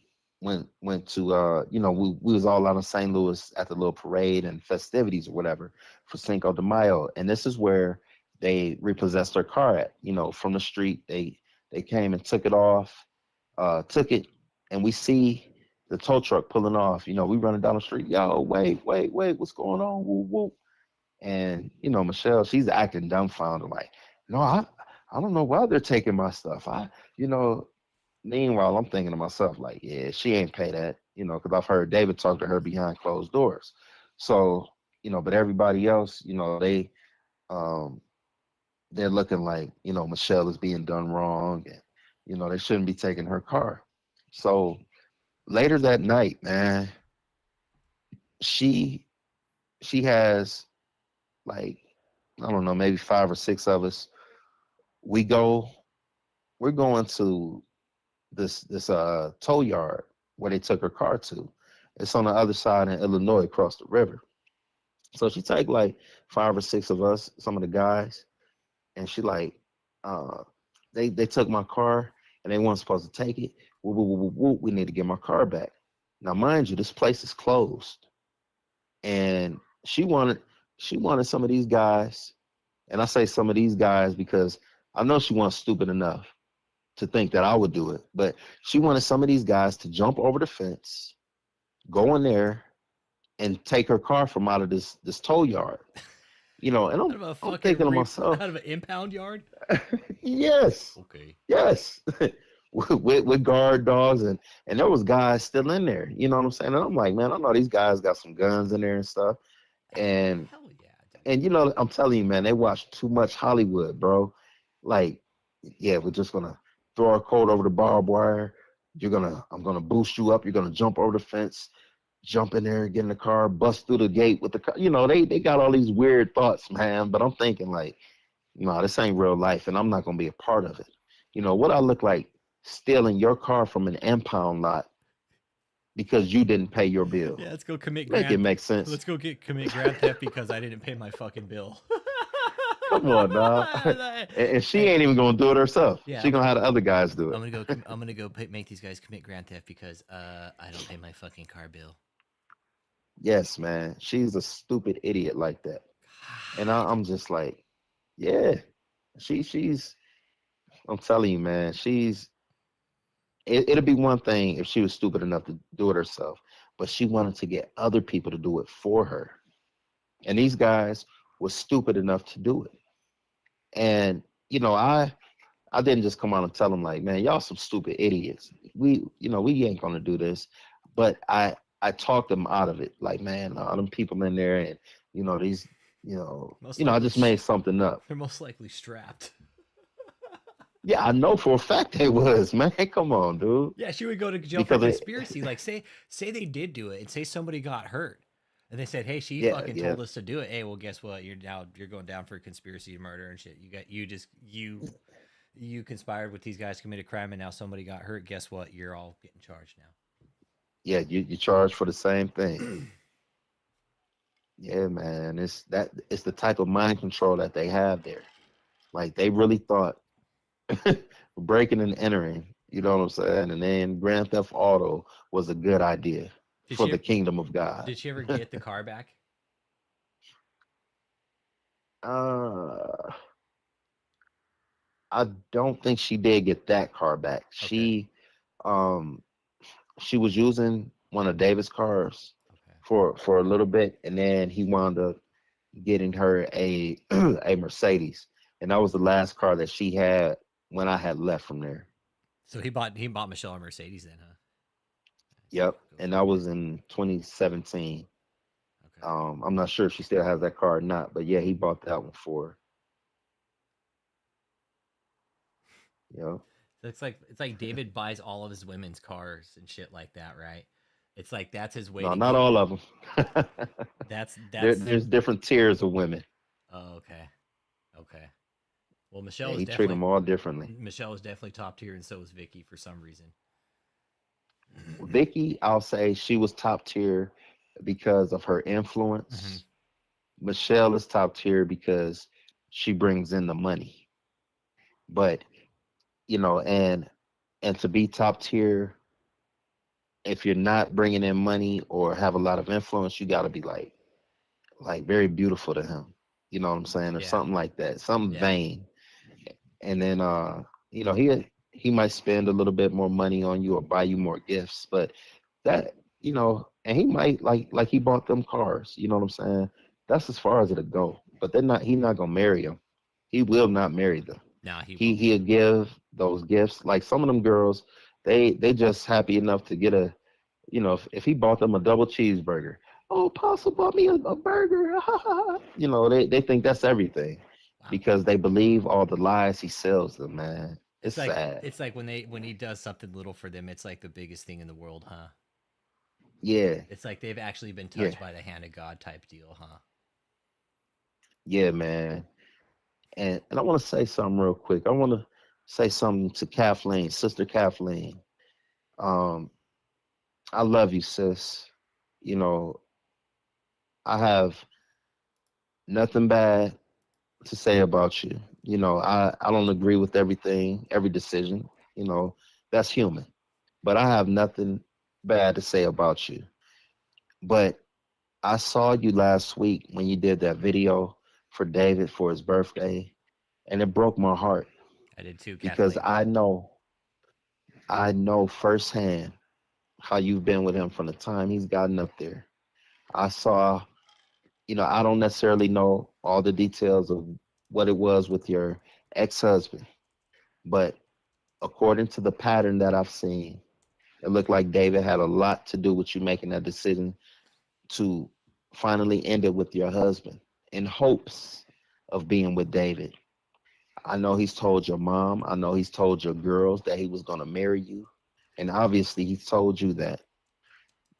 went to we was all out in St. Louis at the little parade and festivities or whatever for Cinco de Mayo. And this is where they repossessed her car at, from the street. They came and took it, and we see the tow truck pulling off. We running down the street. Yo, wait, what's going on? Woo, woo. And Michelle, she's acting dumbfounded, like, no, I don't know why they're taking my stuff. Meanwhile, I'm thinking to myself, like, yeah, she ain't pay that, because I've heard David talk to her behind closed doors. So, but everybody else, they're looking like, Michelle is being done wrong, and, they shouldn't be taking her car. So later that night, man, she she has like, I don't know, maybe 5 or 6 of us. We go, we're going to this tow yard where they took her car to. It's on the other side in Illinois, across the river. So she take like 5 or 6 of us, some of the guys, and she like, uh, they took my car and they weren't supposed to take it. Woo, woo, woo, woo, woo, we need to get my car back. Now, mind you, this place is closed, and she wanted she wanted some of these guys, and I say some of these guys because I know she wasn't stupid enough to think that I would do it, but she wanted some of these guys to jump over the fence, go in there, and take her car from out of this tow yard. You know, and Out of a I'm fucking thinking to myself, out of an impound yard. yes, Okay. yes, with guard dogs, and there was guys still in there. You know what I'm saying? And I'm like, man, I know these guys got some guns in there and stuff. And Hell yeah, dude. and you know, I'm telling you, man, they watch too much Hollywood, bro. Like, yeah, we're just gonna throw our coat over the barbed wire. I'm gonna boost you up. You're gonna jump over the fence, jump in there, get in the car, bust through the gate with the car. You know, they got all these weird thoughts, man. But I'm thinking like, no, this ain't real life, and I'm not gonna be a part of it. You know what I look like stealing your car from an impound lot because you didn't pay your bill? Yeah, let's go commit Make it grand. make sense. Let's go commit grand theft because I didn't pay my fucking bill. Come on, dog. And she ain't even gonna do it herself. Yeah, She gonna have the other guys do it. I'm gonna go make these guys commit grand theft because I don't pay my fucking car bill. Yes, man. She's a stupid idiot like that. And I'm just like, yeah. She's I'm telling you, man, it'll be one thing if she was stupid enough to do it herself, but she wanted to get other people to do it for her. And these guys were stupid enough to do it. And, you know, I didn't just come out and tell them like, man, y'all some stupid idiots. We ain't gonna do this. But I talked them out of it. Like, man, all them people in there, and these, I just made something up. They're most likely strapped. Yeah, I know for a fact they was, man. Come on, dude. Yeah, she would go to jail for conspiracy. Like, say they did do it, and say somebody got hurt, and they said, "Hey, she fucking told us to do it." Hey, well, guess what? You're going down for conspiracy to murder and shit. You conspired with these guys to commit a crime, and now somebody got hurt. Guess what? You're all getting charged now. Yeah, you charged for the same thing. Yeah, man. It's the type of mind control that they have there. Like, they really thought breaking and entering, you know what I'm saying? And then Grand Theft Auto was a good idea for the kingdom of God. Did she ever get the car back? I don't think she did get that car back. Okay. She was using one of David's cars for a little bit, and then he wound up getting her a a Mercedes, and that was the last car that she had when I had left from there. So he bought Michelle a Mercedes then, huh? Yep, and that was in 2017. Okay. I'm not sure if she still has that car or not, but yeah, he bought that one for her. Yeah. So it's like David buys all of his women's cars and shit like that, right? It's like that's his way. No, not all of them. That's there's different tiers of women. Oh, okay. Well, Michelle he treat them all differently. Michelle was definitely top tier, and so was Vicky for some reason. Vicky, I'll say she was top tier because of her influence. Mm-hmm. Michelle is top tier because she brings in the money. But and to be top tier, if you're not bringing in money or have a lot of influence, you got to be like very beautiful to him. You know what I'm saying, or something like that, something vain. And then he might spend a little bit more money on you or buy you more gifts, but that and he might like he bought them cars. You know what I'm saying? That's as far as it'll go. But he's not gonna marry them. He will not marry them. Nah, he'll give those gifts. Like some of them girls, they just happy enough to get a, if he bought them a double cheeseburger. Oh, Apostle bought me a burger. They think that's everything. Wow. Because they believe all the lies he sells them, man. It's like, sad. It's like when he does something little for them, it's like the biggest thing in the world, huh? Yeah, It's like they've actually been yeah, touched by the hand of God type deal, huh? yeah, man. And I want to say something real quick. I want to say something to Kathleen, Sister Kathleen. Um, I love you, sis. You know, I have nothing bad to say about you. You know, I don't agree with everything, every decision. You know, that's human. But I have nothing bad to say about you. But I saw you last week when you did that video for David for his birthday, and it broke my heart I did too, because Kathleen. I know firsthand how you've been with him from the time he's gotten up there. I saw, you know, I don't necessarily know all the details of what it was with your ex-husband, but according to the pattern that I've seen, it looked like David had a lot to do with you making that decision to finally end it with your husband in hopes of being with David. I know he's told your mom, I know he's told your girls that he was going to marry you. And obviously he's told you that.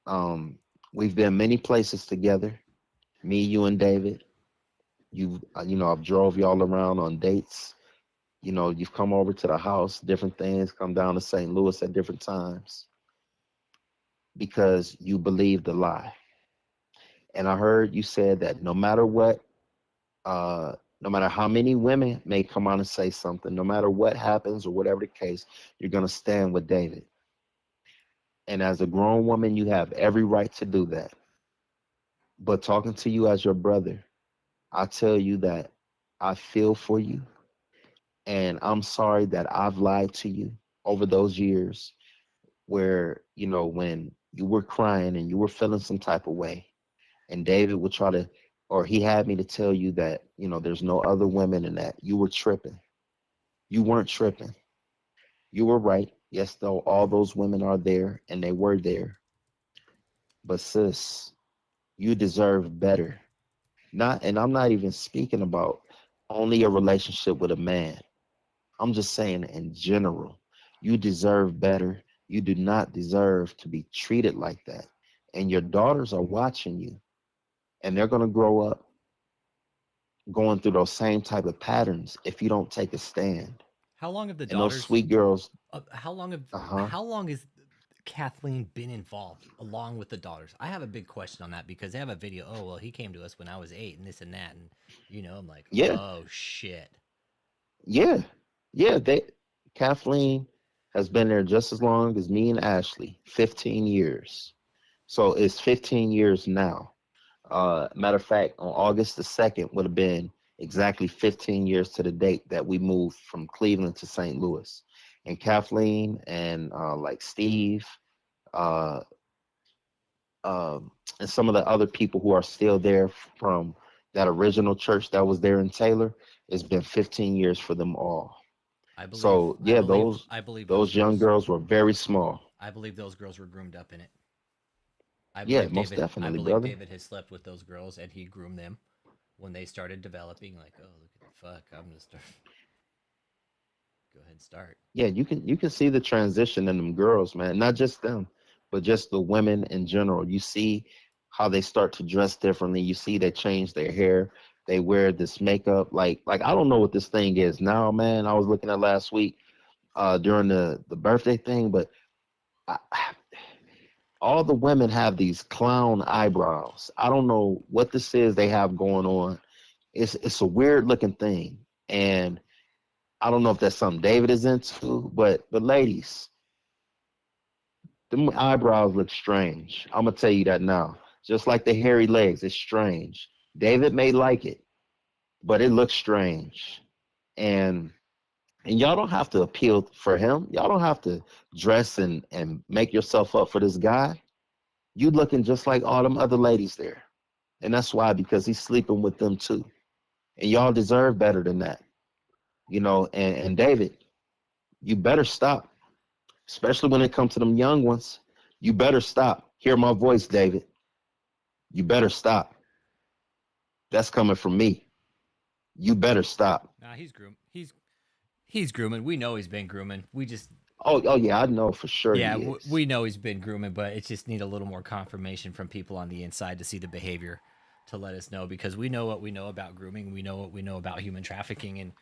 Um, we've been many places together, me, you, and David. You know, I've drove y'all around on dates. You know, you've come over to the house, different things, come down to St. Louis at different times because you believe the lie. And I heard you said that no matter what, no matter how many women may come on and say something, no matter what happens or whatever the case, you're going to stand with David. And as a grown woman, you have every right to do that. But talking to you as your brother, I tell you that I feel for you. And I'm sorry that I've lied to you over those years where, you know, when you were crying and you were feeling some type of way, and David would try to, or he had me to tell you that, you know, there's no other women and that you were tripping. You weren't tripping. You were right. Yes, though, all those women are there and they were there. But sis, you deserve better. Not, and I'm not even speaking about only a relationship with a man. I'm just saying in general, you deserve better. You do not deserve to be treated like that. And your daughters are watching you, and they're going to grow up going through those same type of patterns if you don't take a stand. How long have the And those daughters? sweet girls, How long have? uh-huh. How long has Kathleen been involved along with the daughters? I have a big question on that because they have a video. Oh well, he came to us when I was 8, and this and that, and I'm like, Yeah, oh shit. yeah, yeah. Kathleen has been there just as long as me and Ashley, 15 years. So it's 15 years now. Matter of fact, on August the 2nd would have been exactly 15 years to the date that we moved from Cleveland to St. Louis. And Kathleen and like Steve, uh, and some of the other people who are still there from that original church that was there in Taylor, it's been 15 years for them all. I believe. So I yeah, believe. those I believe those those young girls. girls were very small. I believe those girls were groomed up in it. I Yeah, believe most David. I definitely, believe brother. David has slept with those girls and he groomed them when they started developing. Like, oh look at the fuck, I'm gonna start. Go ahead and start. Yeah, you can see the transition in them girls, man. Not just them, but just the women in general. You see how they start to dress differently. You see they change their hair. They wear this makeup. Like I don't know what this thing is now, man. I was looking at last week during the birthday thing, but I, all the women have these clown eyebrows. I don't know what this is they have going on. It's a weird looking thing, and I don't know if that's something David is into, but ladies, them eyebrows look strange. I'm gonna tell you that now. Just like the hairy legs, it's strange. David may like it, but it looks strange. And y'all don't have to appeal for him. Y'all don't have to dress and make yourself up for this guy. You looking just like all them other ladies there. And that's why, because he's sleeping with them too. And y'all deserve better than that. You know, and David, you better stop. Especially when it comes to them young ones. You better stop. Hear my voice, David. You better stop. That's coming from me. You better stop. Nah, he's grooming. He's grooming. We know he's been grooming. We just Oh yeah, I know for sure Yeah, he is. we know he's been grooming, but it just need a little more confirmation from people on the inside to see the behavior to let us know, because we know what we know about grooming, we know what we know about human trafficking, and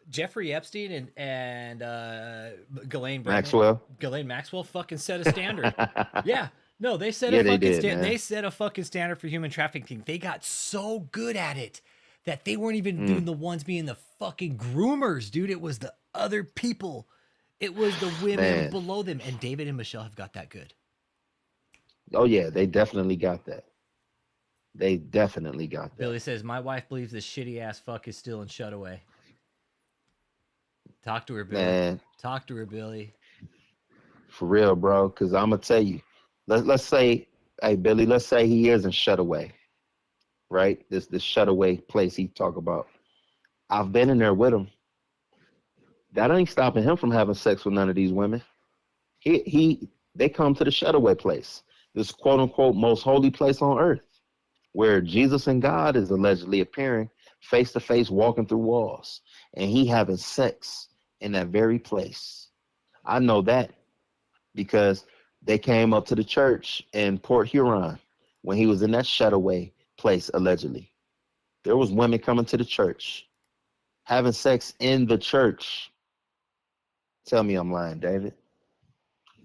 Jeffrey Epstein and Maxwell. Ghislaine Maxwell fucking set a standard. Yeah, no, they set a Yeah, they fucking did, man. they set a fucking standard for human trafficking. They got so good at it that they weren't even doing the ones being the fucking groomers, dude. It was the other people. It was the women Man. below them, and David and Michelle have got that good. Oh yeah, they definitely got that. They definitely got that. Billy says, "My wife believes this shitty ass fuck is still in Shutaway." Talk to her, Billy. Man, Talk to her, Billy. for real, bro. Because I'm gonna tell you, let's say, hey Billy, let's say he is in Shutaway, right? This Shutaway place he talk about. I've been in there with him. That ain't stopping him from having sex with none of these women. They come to the Shutaway place, this quote unquote most holy place on earth, where Jesus and God is allegedly appearing face to face, walking through walls, and he having sex in that very place. I know that because they came up to the church in Port Huron when he was in that Shutaway place, allegedly. There was women coming to the church, having sex in the church. Tell me I'm lying, David.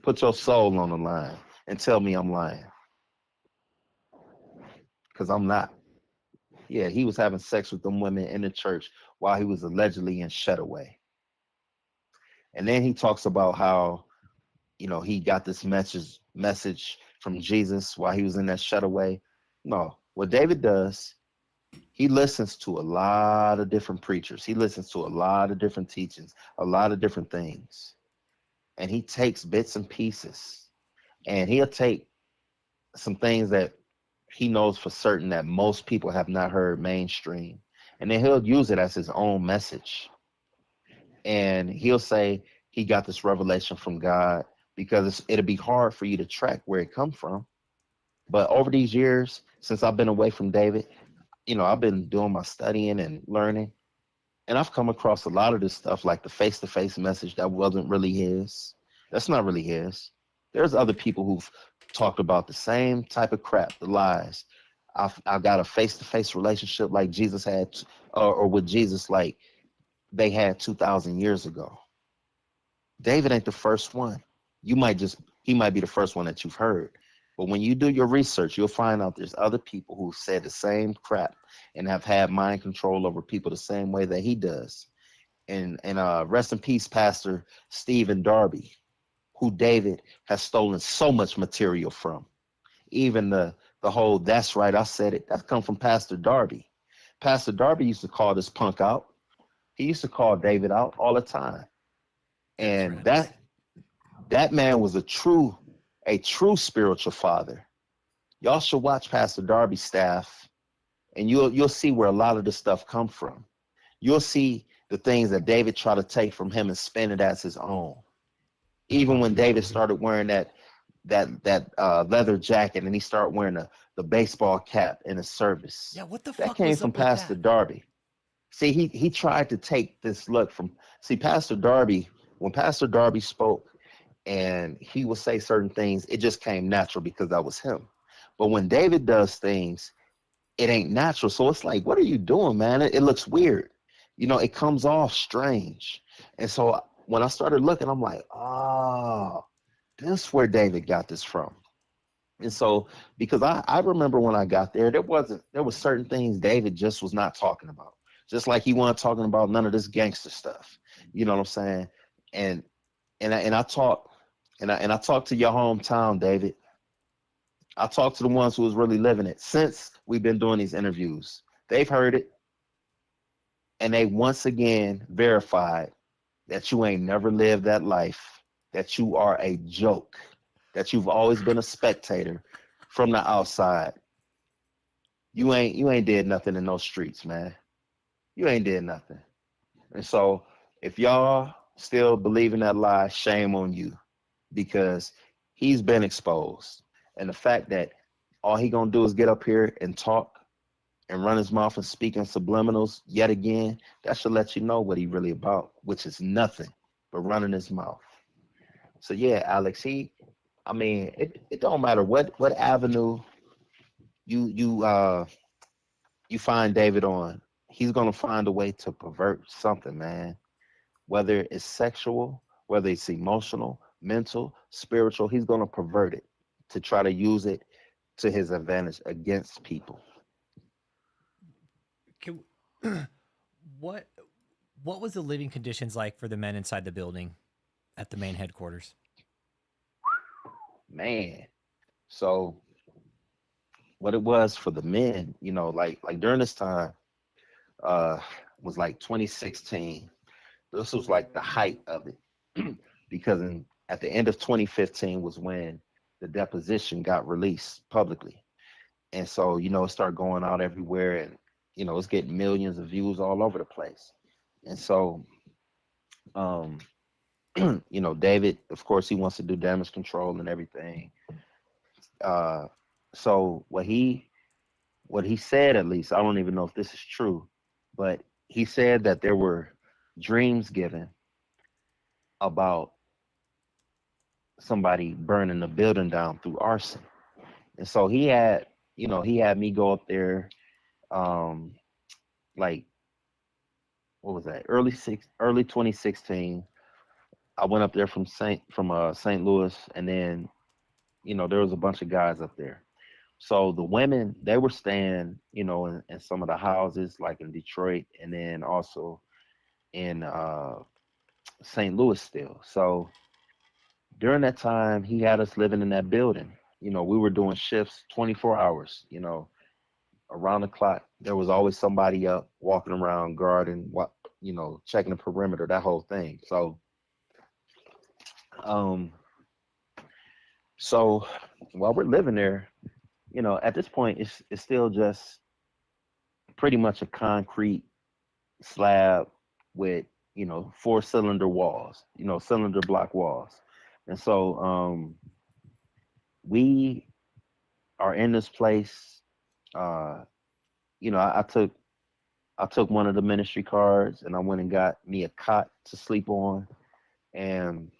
Put your soul on the line and tell me I'm lying. Because I'm not. Yeah, he was having sex with them women in the church while he was allegedly in Shutaway. And then he talks about how, he got this message from Jesus while he was in that Shutaway. No, what David does, he listens to a lot of different preachers. He listens to a lot of different teachings, a lot of different things. And he takes bits and pieces. And he'll take some things that he knows for certain that most people have not heard mainstream. And then he'll use it as his own message. And he'll say he got this revelation from God, because it'll be hard for you to track where it come from. But over these years, since I've been away from David, I've been doing my studying and learning. And I've come across a lot of this stuff, like the face-to-face message that wasn't really his. That's not really his. There's other people who've talked about the same type of crap, the lies. I've got a face-to-face relationship like Jesus had, or with Jesus like they had 2,000 years ago. David ain't the first one. He might be the first one that you've heard. But when you do your research, you'll find out there's other people who said the same crap and have had mind control over people the same way that he does. And rest in peace, Pastor Stephen Darby, who David has stolen so much material from. Even the whole "that's right, I said it," that come from Pastor Darby. Pastor Darby used to call this punk out. He used to call David out all the time. And that man was a true spiritual father. Y'all should watch Pastor Darby's staff, and you'll see where a lot of this stuff come from. You'll see the things that David tried to take from him and spin it as his own. Even when David started wearing that leather jacket, and he started wearing the baseball cap in his service. Yeah, what the fuck that came was from up with Pastor that? Darby. See, he tried to take this look from. See, Pastor Darby. When Pastor Darby spoke, and he would say certain things, it just came natural because that was him. But when David does things, it ain't natural. So it's like, what are you doing, man? It looks weird. It comes off strange. And so when I started looking, I'm like, oh, this is where David got this from. And so, because I remember when I got there, there was certain things David just was not talking about. Just like he wasn't talking about none of this gangster stuff. You know what I'm saying? And I talk to your hometown, David. I talk to the ones who was really living it since we've been doing these interviews. They've heard it, and they once again verified that you ain't never lived that life, that you are a joke, that you've always been a spectator from the outside. You ain't did nothing in those streets, man. You ain't did nothing. And so if y'all still believe in that lie, shame on you, because he's been exposed. And the fact that all he gonna do is get up here and talk and run his mouth and speak in subliminals yet again, that should let you know what he really about, which is nothing but running his mouth. So yeah, Alex, I mean, it don't matter what avenue you you find David on, he's gonna find a way to pervert something, man. Whether it's sexual, whether it's emotional, mental, spiritual, he's gonna pervert it to try to use it to his advantage against people. Can, what what was the living conditions like for the men inside the building at the main headquarters? Man. So what it was for the men, like during this time, uh was like 2016. This was like the height of it. Because at the end of 2015 was when the deposition got released publicly. And so, it started going out everywhere, and it's getting millions of views all over the place. And so, um, David, of course, he wants to do damage control and everything. Uh, so what he said, at least, I don't even know if this is true, but he said that there were dreams given about somebody burning the building down through arson. And so he had me go up there, um, like, what was that? Early 2016. I went up there from St. Louis, and then there was a bunch of guys up there. So the women, they were staying, in some of the houses like in Detroit, and then also in St. Louis still. So during that time, he had us living in that building. We were doing shifts 24 hours, around the clock. There was always somebody up walking around guarding, checking the perimeter, that whole thing. Um, so while we're living there, at this point, it's still just pretty much a concrete slab with, four-cylinder walls, cylinder block walls. And so we are in this place. I took one of the ministry cards, and I went and got me a cot to sleep on. And,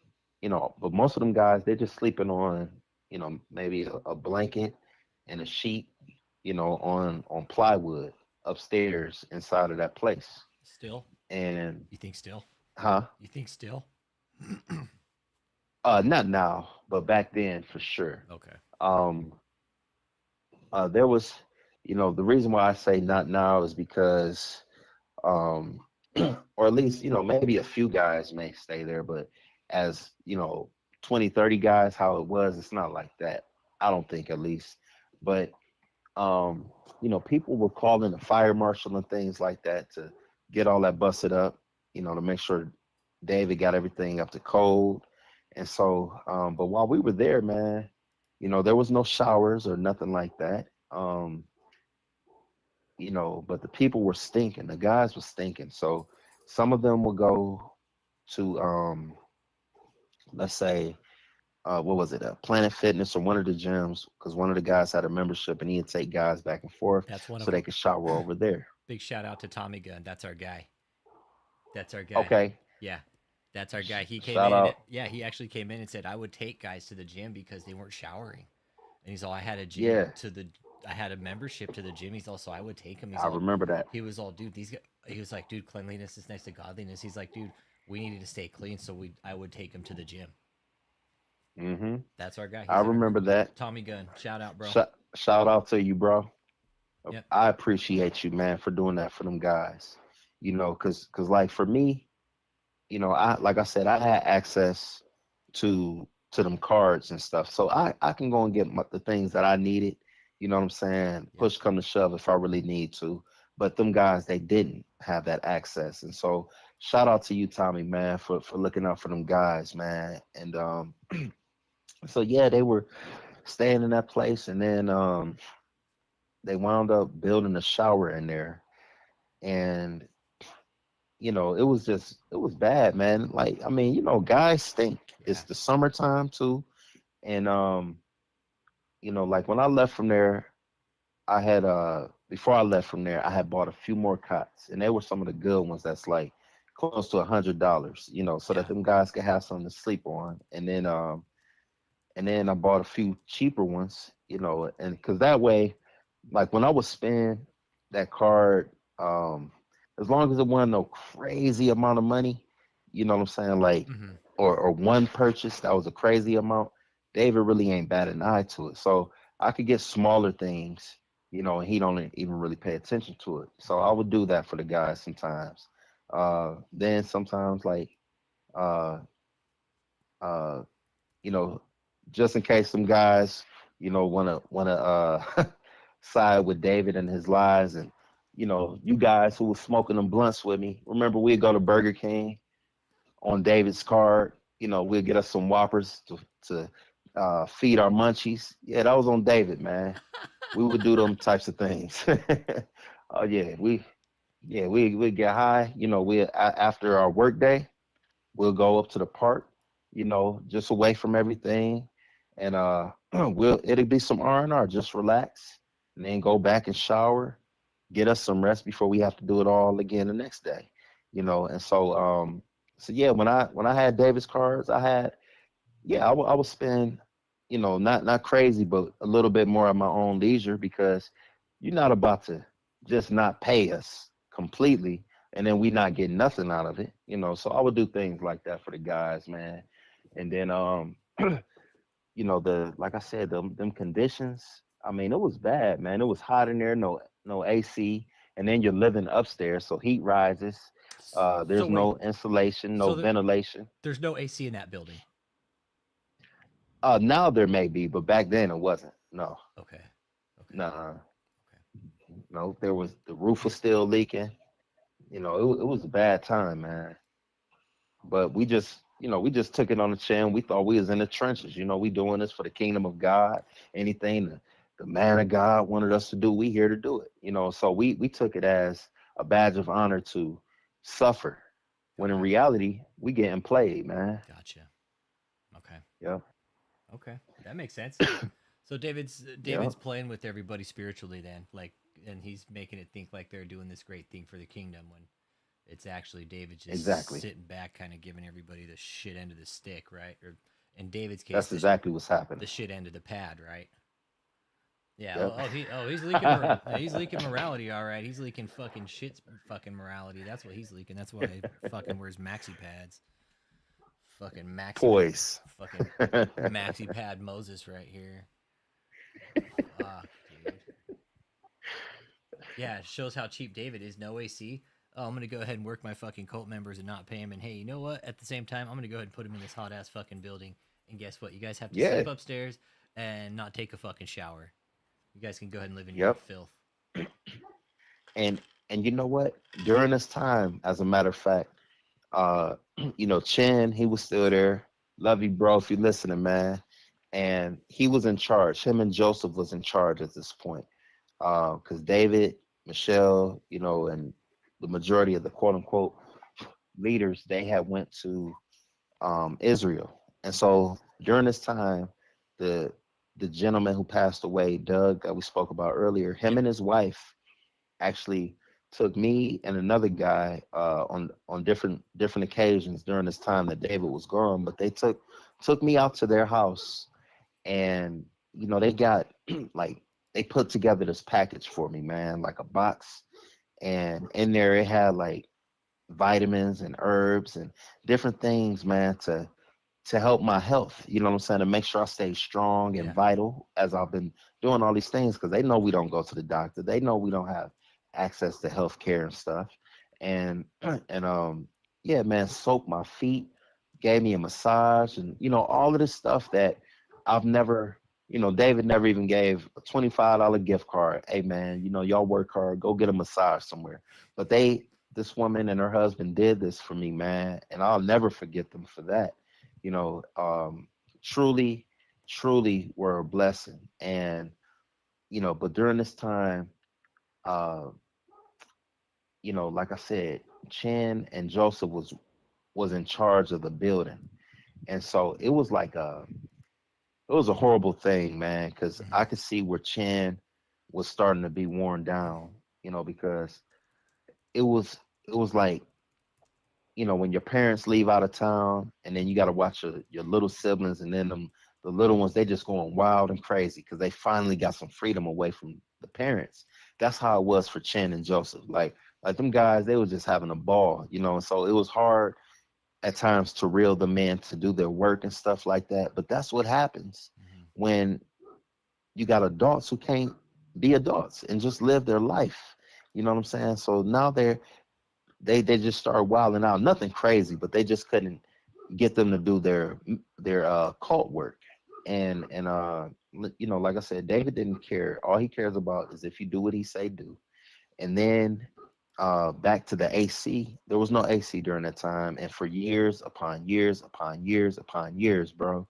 but most of them guys, they're just sleeping on, maybe a blanket and a sheet, on plywood upstairs inside of that place. Still? And You think still? huh? You think still? Not now, but back then for sure. Okay. Um, there was, the reason why I say not now is because, um, or at least, maybe a few guys may stay there, but as, 20, 30 guys, how it was, it's not like that. I don't think, at least. But, people were calling the fire marshal and things like that to get all that busted up, to make sure David got everything up to code. And so, but while we were there, man, there was no showers or nothing like that. But the people were stinking. The guys were stinking. So some of them would go to, let's say, what was it, Planet Fitness or one of the gyms, because one of the guys had a membership, and he'd take guys back and forth That's one so of they them. could shower over there. Big shout out to Tommy Gunn. That's our guy. That's our guy. Okay. Yeah. That's our guy. He came Shout in. out. Yeah, he actually came in and said I would take guys to the gym because they weren't showering. And he's all, I had a gym Yeah, I had a membership to the gym. He's also, I would take him. I remember that. He was all, dude, these guys, he was like, dude, cleanliness is next to godliness. He's like, dude, we needed to stay clean, so I would take him to the gym. Hmm. That's our guy. I remember that. Tommy Gunn. Shout out, bro. Shout out to you, bro. Yep. I appreciate you, man, for doing that for them guys. Cause like for me, like I said, I had access to them cards and stuff, so I can go and get the things that I needed. You know what I'm saying? Yeah. Push come to shove if I really need to. But them guys, they didn't have that access, and so shout out to you, Tommy, man, for looking out for them guys, man. And so yeah, they were staying in that place, and then they wound up building a shower in there, and it was bad, man. Like, I mean, guys stink. It's the summertime too. And like when I left from there, I had before I left from there, I had bought a few more cots, and they were some of the good ones that's like close to $100, so Yeah. that them guys could have something to sleep on. And then I bought a few cheaper ones, and because that way, like when I would spend that card, as long as it wasn't no crazy amount of money, you know what I'm saying? Like, Mm-hmm. or one purchase that was a crazy amount, David really ain't bat an eye to it. So I could get smaller things, and he don't even really pay attention to it. So I would do that for the guys sometimes. Then sometimes like, uh, uh, you know, just in case some guys, wanna side with David and his lies, and you guys who was smoking them blunts with me. Remember, we'd go to Burger King on David's card. We'd get us some Whoppers to feed our munchies. Yeah, that was on David, man. We would do them types of things. Oh we get high. After our work day, we'll go up to the park. Just away from everything, and it'll be some R&R. Just relax, and then go back and shower, get us some rest before we have to do it all again the next day. And so yeah, when I had Davis cards, I would spend, not crazy, but a little bit more at my own leisure, because you're not about to just not pay us completely and then we not getting nothing out of it. So I would do things like that for the guys, man. And then the like I said, them conditions, I mean, it was bad, man. It was hot in there, no AC, and then you're living upstairs, so heat rises. So There's no wait, insulation, no so ventilation. there's no AC in that building. Now there may be, but back then it wasn't. No, Okay. Okay. nah, Okay. no. The roof was still leaking. It was a bad time, man. But we just took it on the chin. We thought we was in the trenches. We doing this for the kingdom of God. Anything the man of God wanted us to do, we here to do it. So we took it as a badge of honor to suffer, when in Okay. reality we getting played, man. Gotcha. Okay. Yep, Okay. That makes sense. So David's yep, playing with everybody spiritually then, like, and he's making it think like they're doing this great thing for the kingdom when it's actually David just exactly. sitting back, kind of giving everybody the shit end of the stick, right? Or in David's case, That's exactly what's happening. the shit end of the pad, right? Yeah. Yep. He's leaking. He's leaking morality. All right. He's leaking fucking shit's fucking morality. That's what he's leaking. That's why he fucking wears maxi pads. Fucking maxi. Poise. Fucking maxi pad Moses right here. Fuck, dude. Yeah, it shows how cheap David is. No AC. Oh, I'm gonna go ahead and work my fucking cult members and not pay him. And hey, you know what? At the same time, I'm gonna go ahead and put him in this hot ass fucking building. And guess what? You guys have to Yeah. sleep upstairs and not take a fucking shower. You guys can go ahead and live in your Yep. filth. And you know what? During this time, as a matter of fact, uh, Chin, he was still there. Love you, bro, if you're listening, man. And he was in charge. Him and Joseph was in charge at this point. Because David, Michelle, and the majority of the quote unquote leaders, they had went to Israel. And so during this time, the the gentleman who passed away, Doug, that we spoke about earlier, him Yep. and his wife actually took me and another guy on different occasions during this time that David was gone. But they took me out to their house, and they got like they put together this package for me, man, like a box, and in there it had like vitamins and herbs and different things, man, to help my health. You know what I'm saying? To make sure I stay strong and Yeah. vital as I've been doing all these things, because they know we don't go to the doctor. They know we don't have access to health care and stuff. And yeah, man, soaked my feet, gave me a massage, and all of this stuff that I've never. David never even gave a $25 gift card. Hey man, y'all work hard, go get a massage somewhere. But this woman and her husband did this for me, man, and I'll never forget them for that. you know, um, truly, truly were a blessing. And, but during this time, uh, like I said, Chin and Joseph was in charge of the building. And so it was a horrible thing, man, because Mhm. I could see where Chin was starting to be worn down, because it was it was like, when your parents leave out of town, and then you got to watch your little siblings, and then the little ones, they just going wild and crazy because they finally got some freedom away from the parents. That's how it was for Chen and Joseph. Like them guys, they was just having a ball, and so it was hard at times to reel them in to do their work and stuff like that. But that's what happens when you got adults who can't be adults and just live their life. You know what I'm saying? So now they just started wilding out. Nothing crazy, but they just couldn't get them to do their cult work. And like I said, David didn't care. All he cares about is if you do what he say do. And then back to the AC, there was no AC during that time, and for years upon years upon years upon years, bro,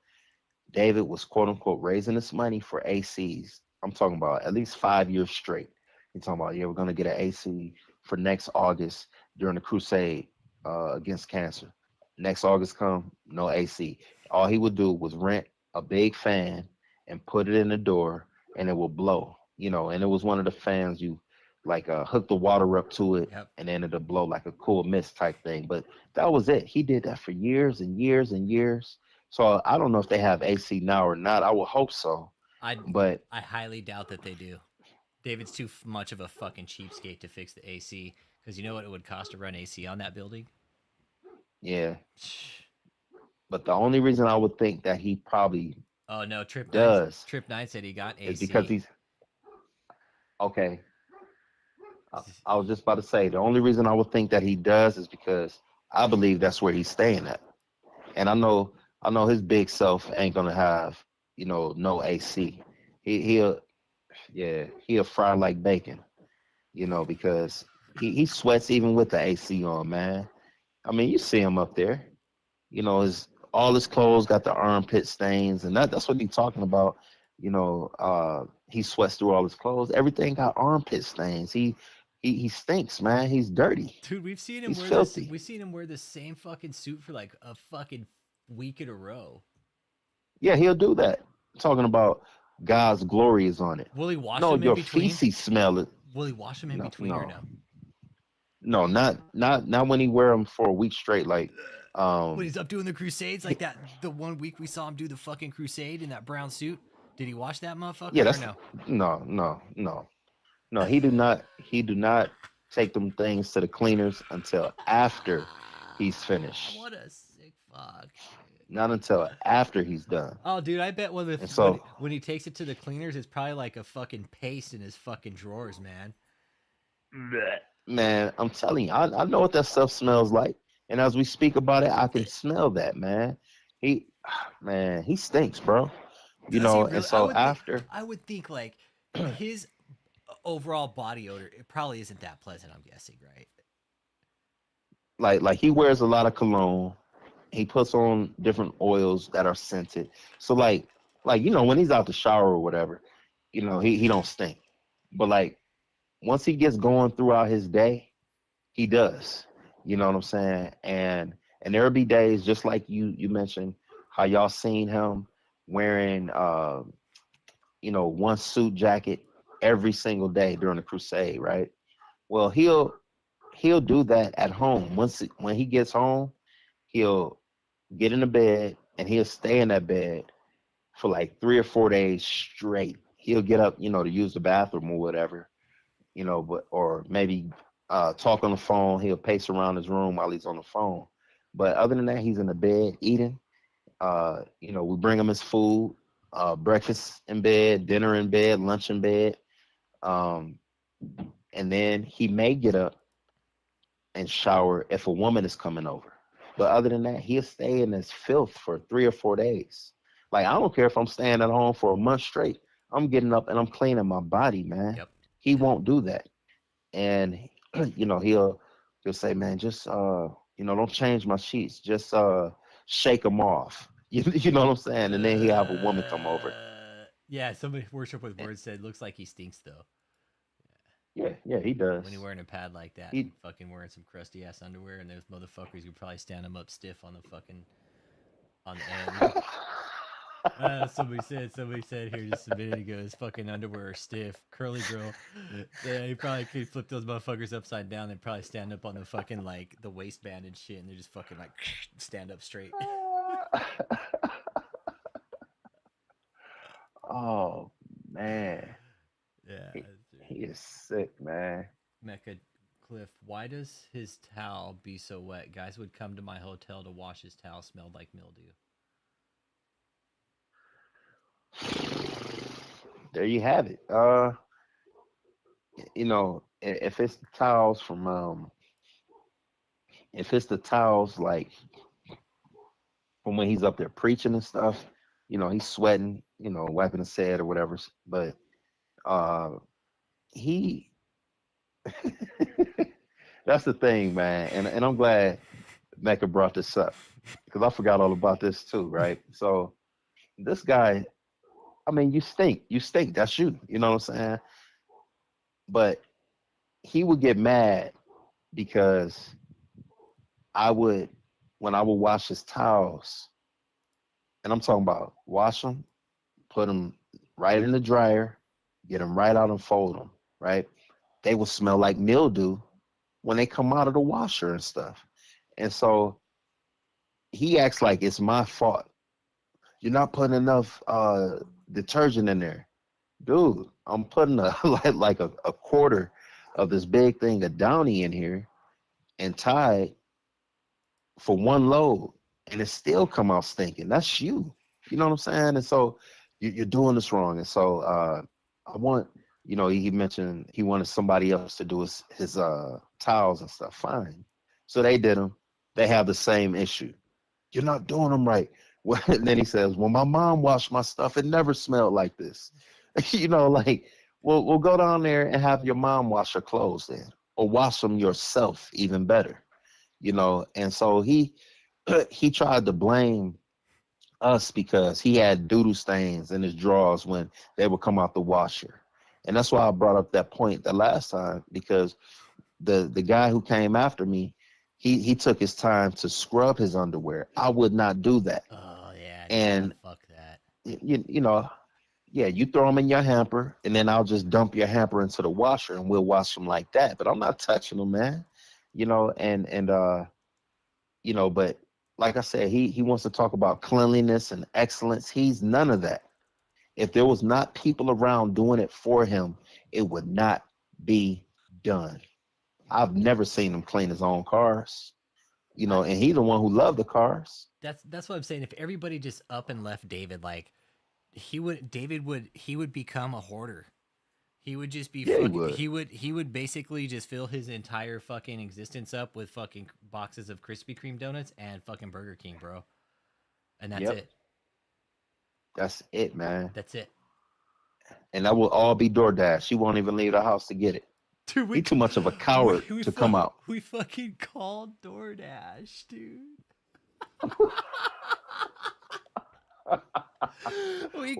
David was quote unquote raising his money for ACs. I'm talking about at least 5 years straight. He's talking about, yeah, we're gonna get an AC for next August during the crusade against cancer. Next August come, no AC. All he would do was rent a big fan and put it in the door, and it will blow. And it was one of the fans you like hook the water up to it, Yep. and then it'll blow like a cool mist type thing. But that was it. He did that for years and years and years. So I don't know if they have AC now or not. I would hope so. But I highly doubt that they do. David's too much of a fucking cheapskate to fix the AC, because you know what it would cost to run AC on that building? yeah, but the only reason I would think that he probably Oh no, does Trip 9 said he got AC. is because he's okay. I was just about to say the only reason I would think that he does is because I believe that's where he's staying at, and I know his big self ain't gonna have no AC. He'll fry like bacon, because he sweats even with the AC on, man. I mean, you see him up there, all his clothes got the armpit stains, and that's what he's talking about. He sweats through all his clothes. Everything got armpit stains. He stinks, man. He's dirty. Dude, He's filthy. we've seen him wear the same fucking suit for like a fucking week in a row. Yeah, he'll do that. Talking about God's glory is on it. Will he wash No, them in your between? feces smell it. Will he wash them in between or no? No, not when he wear them for a week straight. Like, When he's up doing the crusades, like that, the 1 week we saw him do the fucking crusade in that brown suit. Did he wash that motherfucker? yeah, or that's no. no. He do not take them things to the cleaners until after he's finished. What a sick fuck. Not until after he's done. Oh, dude, I bet And so, when he takes it to the cleaners, it's probably like a fucking paste in his fucking drawers, man. man, I'm telling you, I know what that stuff smells like. And as we speak about it, I can smell that, man. He stinks, bro. Does he really? And so I would think like his overall body odor, it probably isn't that pleasant, I'm guessing, right? like he wears a lot of cologne. He puts on different oils that are scented. So like when he's out the shower or whatever, he don't stink. But like once he gets going throughout his day, he does. You know what I'm saying? And there'll be days just like you mentioned how y'all seen him wearing one suit jacket every single day during the crusade, right? Well, he'll do that at home. When he gets home, he'll get in the bed and he'll stay in that bed for like 3 or 4 days straight. He'll get up, to use the bathroom or whatever, or maybe talk on the phone. He'll pace around his room while he's on the phone. But other than that, he's in the bed eating. We bring him his food, breakfast in bed, dinner in bed, lunch in bed. And then he may get up and shower if a woman is coming over. But other than that, he'll stay in this filth for 3 or 4 days. Like, I don't care if I'm staying at home for a month straight. I'm getting up and I'm cleaning my body, man. Yep. He won't do that. And, he'll say, man, just, don't change my sheets. Just shake them off. You know what I'm saying? And then he'll have a woman come over. Yeah, somebody Worship with Words said, looks like he stinks, though. Yeah, he does. When you're wearing a pad like that, He- and fucking wearing some crusty ass underwear, and those motherfuckers could probably stand him up stiff on the fucking on the end. Somebody said here just a minute ago, his fucking underwear are stiff. Curly girl. Yeah, he probably could flip those motherfuckers upside down and probably stand up on the fucking, like, the waistband and shit, and they're just fucking, like, stand up straight. Oh man, Yeah. he is sick, man. Mecca Cliff, why does his towel be so wet? Guys would come to my hotel to wash his towel, smelled like mildew. There you have it. You know, if it's the towels from if it's the towels like from when he's up there preaching and stuff, you know, he's sweating, you know, wiping his head or whatever. But uh he that's the thing, man. And I'm glad Mecca brought this up because I forgot all about this too, right? So this guy, I mean, you stink. You stink. That's you. You know what I'm saying? But he would get mad because I would, when I would wash his towels, and I'm talking about wash them, put them right in the dryer, get them right out and fold them, right? They will smell like mildew when they come out of the washer and stuff. And so he acts like it's my fault. You're not putting enough detergent in there. Dude, I'm putting like a quarter of this big thing of Downy in here and Tide for one load, and it still come out stinking. That's you. You know what I'm saying? And so you're doing this wrong. And so I want, you know, he mentioned he wanted somebody else to do his towels and stuff. Fine. So they did them. They have the same issue. You're not doing them right. Well, and then he says, "Well, my mom washed my stuff. It never smelled like this." You know, like, well, we'll go down there and have your mom wash her clothes then, or wash them yourself, even better. You know, and so he tried to blame us because he had doodle stains in his drawers when they would come out the washer. And that's why I brought up that point the last time, because the guy who came after me, he took his time to scrub his underwear. I would not do that. Oh, yeah. And Fuck that. you know, yeah, you throw them in your hamper, and then I'll just dump your hamper into the washer, and we'll wash them like that. But I'm not touching them, man. You know, and you know, but like I said, he wants to talk about cleanliness and excellence. He's none of that. If there was not people around doing it for him, it would not be done. I've never seen him clean his own cars, you know, and he's the one who loved the cars. That's what I'm saying. If everybody just up and left David, like, he would become a hoarder. He would just be Yeah, he fucking. would. He would basically just fill his entire fucking existence up with fucking boxes of Krispy Kreme donuts and fucking Burger King, bro. And that's Yep. it. That's it, man. That's it. And that will all be DoorDash. He won't even leave the house to get it. Dude, He's too much of a coward to come out. We fucking called DoorDash, dude. We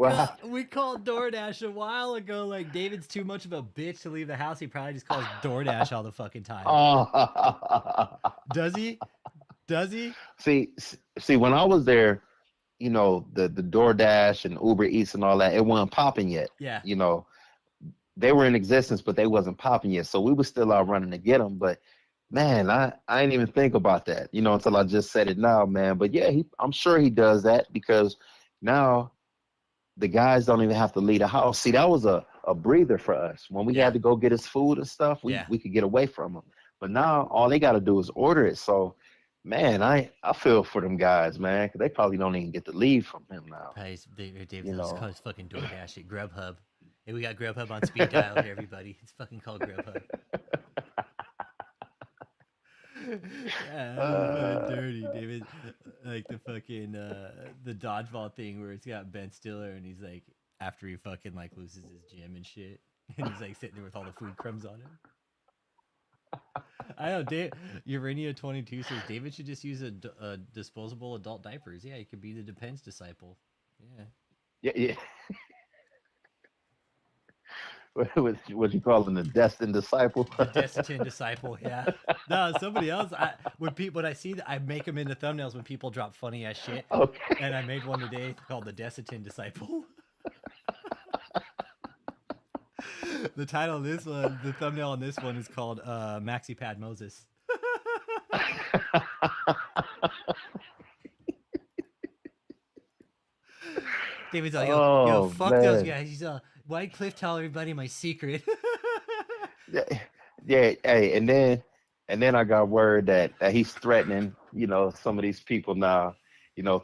called DoorDash a while ago. Like, David's too much of a bitch to leave the house. He probably just calls DoorDash all the fucking time. Does he? Does he? See, when I was there, you know, the DoorDash and Uber Eats and all that, it wasn't popping yet. Yeah. You know, they were in existence, but they wasn't popping yet. So we were still out running to get them. But man, I didn't even think about that, you know, until I just said it now, man. But yeah, I'm sure he does that because now the guys don't even have to leave the house. See, that was a breather for us. When we had to go get his food and stuff, we could get away from him. But now all they got to do is order it. So, man, I feel for them guys, man, because they probably don't even get to leave from him now. David, You let's know. call his fucking DoorDash at Grubhub. Hey, we got Grubhub on speed dial here, everybody. It's fucking called Grubhub. Dirty, David. Like the fucking the dodgeball thing where it's got Ben Stiller and he's like, after he fucking like loses his gym and shit, and he's like sitting there with all the food crumbs on him. I know, Urania 22 says David should just use a disposable adult diapers. Yeah, he could be the Depends disciple. Yeah. Yeah. what you call him, the destined disciple. The Desitin disciple, yeah. No, somebody else. When I see that, I make them into thumbnails when people drop funny ass shit. Okay. And I made one today called the Desitin disciple. The title of this one, the thumbnail on this one is called Maxi Pad Moses. David's like, yo, fuck those guys. He's why'd Cliff tell everybody my secret? Yeah, yeah, hey, and then I got word that he's threatening, some of these people now,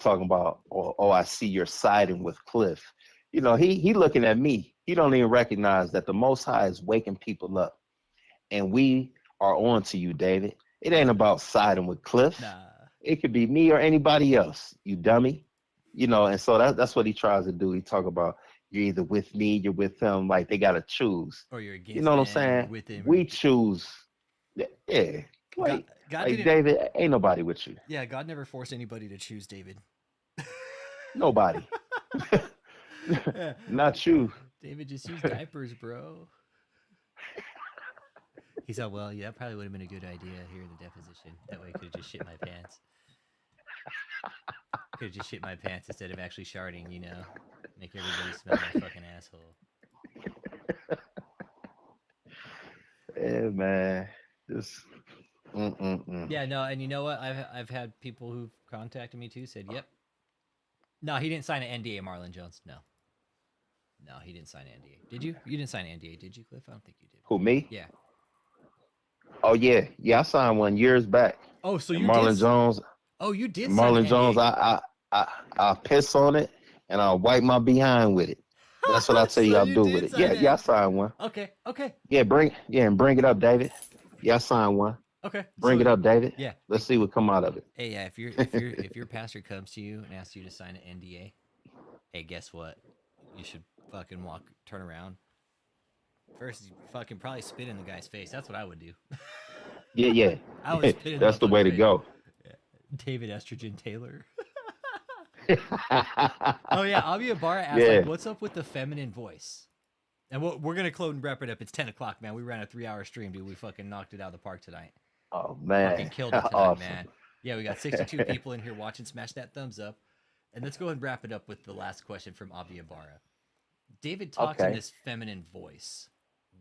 talking about, oh, I see you're siding with Cliff. He looking at me. He don't even recognize that the Most High is waking people up, and we are on to you, David. It ain't about siding with Cliff. Nah. It could be me or anybody else, you dummy. And so that's what he tries to do. He talk about, you're either with me, you're with him, like they gotta choose. Or you're against You know what I'm him, saying? with him. We choose. Yeah. Like, God like David, ain't nobody with you. Yeah, God never forced anybody to choose David. Nobody. Not you. David just used diapers, bro. He said, well, yeah, that probably would have been a good idea here in the deposition. That way I could have just shit my pants. Could have just shit my pants instead of actually sharding, Make everybody smell my fucking asshole. Yeah, man. Just Yeah, no, and you know what? I've had people who've contacted me too, said, yep. No, he didn't sign an NDA, Marlon Jones. No, he didn't sign an NDA. Did you? You didn't sign an NDA, did you, Cliff? I don't think you did. Who, me? Yeah. Oh yeah. I signed one years back. Oh, so you Marlon did? Jones. Oh, you did. Marlon Jones. I piss on it and I'll wipe my behind with it. That's what I tell you. I'll do with it. Yeah, I signed one. Okay. Yeah, bring it up, David. Yeah, I signed one. Okay. Bring it up, David. Yeah. Let's see what come out of it. Hey, yeah. If your pastor comes to you and asks you to sign an NDA, hey, guess what? You should fucking turn around. First, you fucking probably spit in the guy's face. That's what I would do. Yeah. I would spit in That's the way to go. Yeah. David Estrogen Taylor. Oh yeah, Abia Barra asked, like, what's up with the feminine voice? And we're gonna close and wrap it up. It's 10 o'clock, man. We ran a 3-hour stream, dude. We fucking knocked it out of the park tonight. Oh man, fucking killed it tonight, awesome. man. Yeah, we got 62 people in here watching. Smash that thumbs up, and let's go ahead and wrap it up with the last question from Abia Barra. David talks in this feminine voice.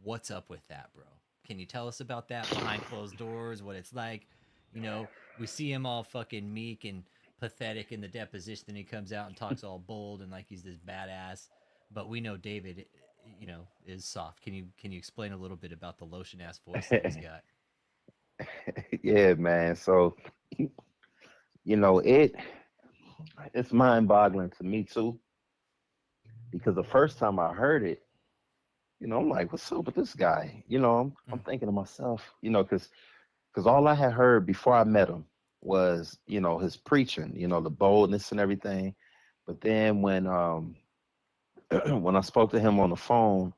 What's up with that, bro? Can you tell us about that behind closed doors? What it's like? We see him all fucking meek and pathetic in the deposition, then he comes out and talks all bold and like he's this badass, but we know David is soft. Can you explain a little bit about the lotion ass voice that he's got? Yeah, man. So it's mind-boggling to me too, because the first time I heard it, I'm like, what's up with this guy? I'm thinking to myself, because all I had heard before I met him was, his preaching, the boldness and everything. But then when when I spoke to him on the phone,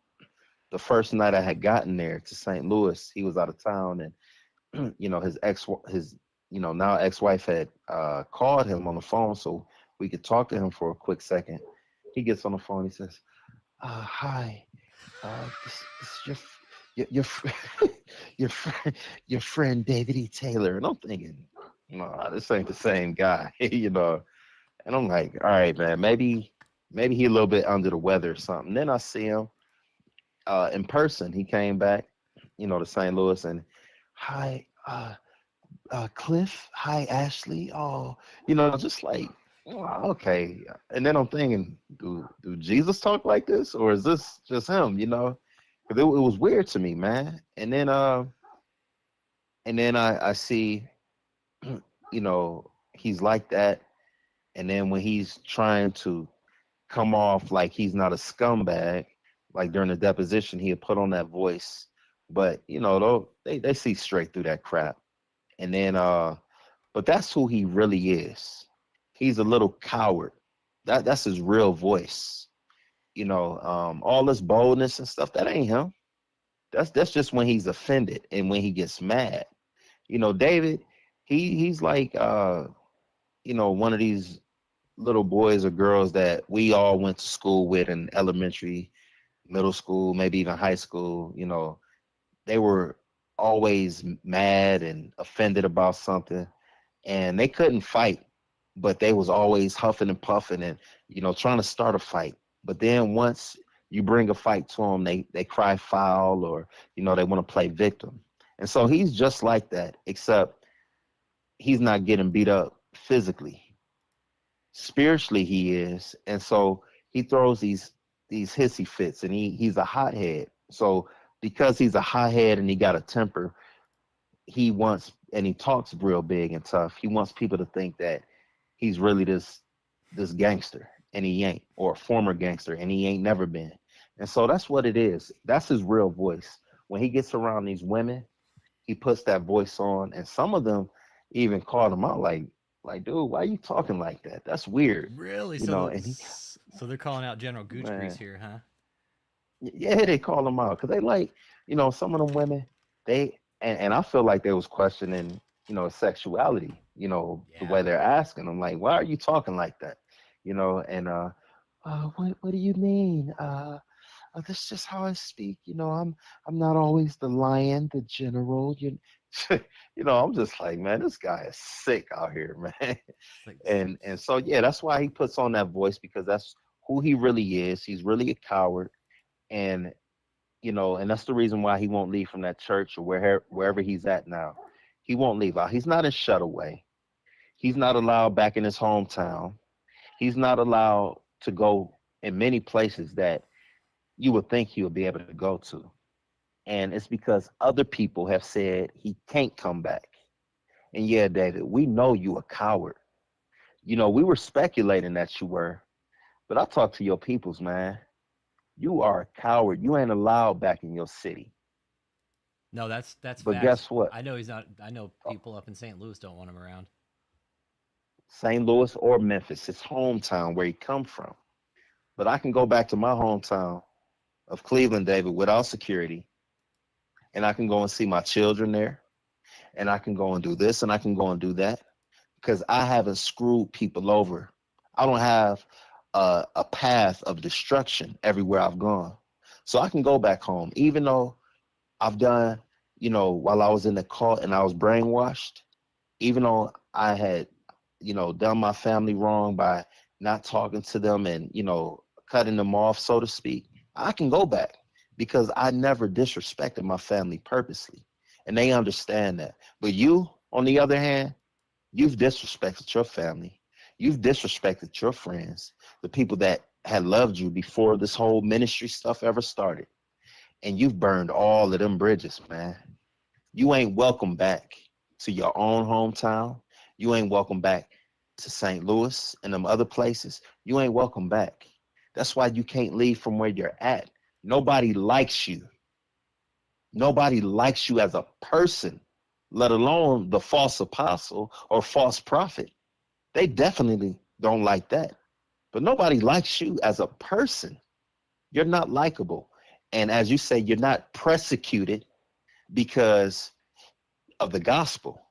the first night I had gotten there to St. Louis, he was out of town, and his now ex-wife had called him on the phone so we could talk to him for a quick second. He gets on the phone, he says, hi, this is your friend David E. Taylor. And I'm thinking, no, this ain't the same guy, And I'm like, all right, man, maybe he a little bit under the weather or something. Then I see him in person. He came back, to St. Louis, and hi, Cliff, hi, Ashley. Oh, just like, okay. And then I'm thinking, do Jesus talk like this, or is this just him? Because it was weird to me, man. And then I see, he's like that. And then when he's trying to come off like he's not a scumbag, like during the deposition, he'll put on that voice. But, they see straight through that crap. And then, but that's who he really is. He's a little coward. That's his real voice. All this boldness and stuff, that ain't him. That's just when he's offended and when he gets mad. David, he's like, one of these little boys or girls that we all went to school with in elementary, middle school, maybe even high school, you know, they were always mad and offended about something, and they couldn't fight, but they was always huffing and puffing and, you know, trying to start a fight. But then once you bring a fight to them, they cry foul, or, you know, they want to play victim. And so he's just like that, except he's not getting beat up physically. Spiritually he is. And so he throws these hissy fits, and he's a hothead. So because he's a hothead and he got a temper, he wants, and he talks real big and tough, he wants people to think that he's really this gangster, and he ain't, or a former gangster, and he ain't never been. And so that's what it is. That's his real voice. When he gets around these women, he puts that voice on, and some of them even called him out, like, dude, why are you talking like that? That's weird. Really? You So, know, and he, so they're calling out General Gooch man, Grease here, huh? yeah, they call him out because they like, you know, some of them women, they, and I feel like they was questioning, you know, sexuality, you know, the Yeah. way they're asking. I'm like, why are you talking like that? You know, and what do you mean? That's just how I speak. You know, I'm not always the lion, the general. You, you know, I'm just like, man, this guy is sick out here, man. It's like, And so yeah, that's why he puts on that voice, because that's who he really is. He's really a coward, and you know, and that's the reason why he won't leave from that church or wherever he's at now. He won't leave out. He's not in Shutaway. He's not allowed back in his hometown. He's not allowed to go in many places that you would think he would be able to go to. And it's because other people have said he can't come back. And yeah, David, we know you a coward. You know, we were speculating that you were, but I talked to your peoples, man. You are a coward. You ain't allowed back in your city. no, that's But facts. guess what? I know he's not. I know people up in St. Louis don't want him around. St. Louis or Memphis, his hometown where he come from. But I can go back to my hometown of Cleveland, David, without security, and I can go and see my children there, and I can go and do this, and I can go and do that, because I haven't screwed people over. I don't have a path of destruction everywhere I've gone. So I can go back home, even though I've done, you know, while I was in the cult and I was brainwashed, even though I had, you know, done my family wrong by not talking to them and, you know, cutting them off, so to speak, I can go back because I never disrespected my family purposely. And they understand that. But you, on the other hand, you've disrespected your family. You've disrespected your friends, the people that had loved you before this whole ministry stuff ever started. And you've burned all of them bridges, man. You ain't welcome back to your own hometown. You ain't welcome back to St. Louis and them other places. You ain't welcome back. That's why you can't leave from where you're at. Nobody likes you. Nobody likes you as a person, let alone the false apostle or false prophet. They definitely don't like that. But nobody likes you as a person. You're not likable. And as you say, you're not persecuted because of the gospel.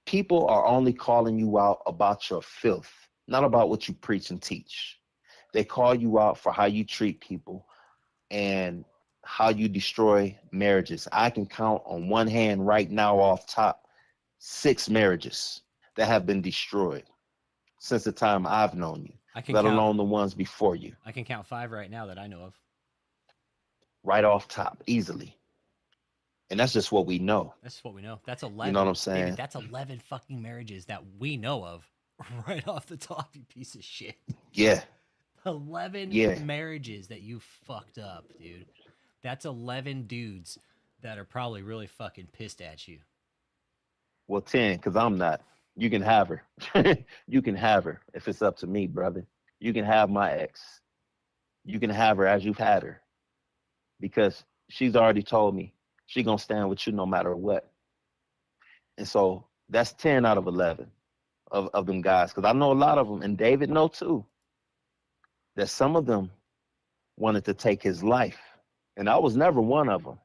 People are only calling you out about your filth, not about what you preach and teach. They call you out for how you treat people and how you destroy marriages. I can count on one hand right now off top 6 marriages that have been destroyed since the time I've known you, let alone the ones before you. I can count 5 right now that I know of. Right off top, easily. And that's just what we know. That's what we know. That's 11. You know what I'm saying? David, that's 11 fucking marriages that we know of right off the top, you piece of shit. Yeah. 11 marriages that you fucked up, dude. That's 11 dudes that are probably really fucking pissed at you. Well, 10, because I'm not. You can have her. You can have her if it's up to me, brother. You can have my ex. You can have her as you've had her. Because she's already told me she's going to stand with you no matter what. And so that's 10 out of 11 of them guys. Because I know a lot of them, and David know too, that some of them wanted to take his life. And I was never one of them.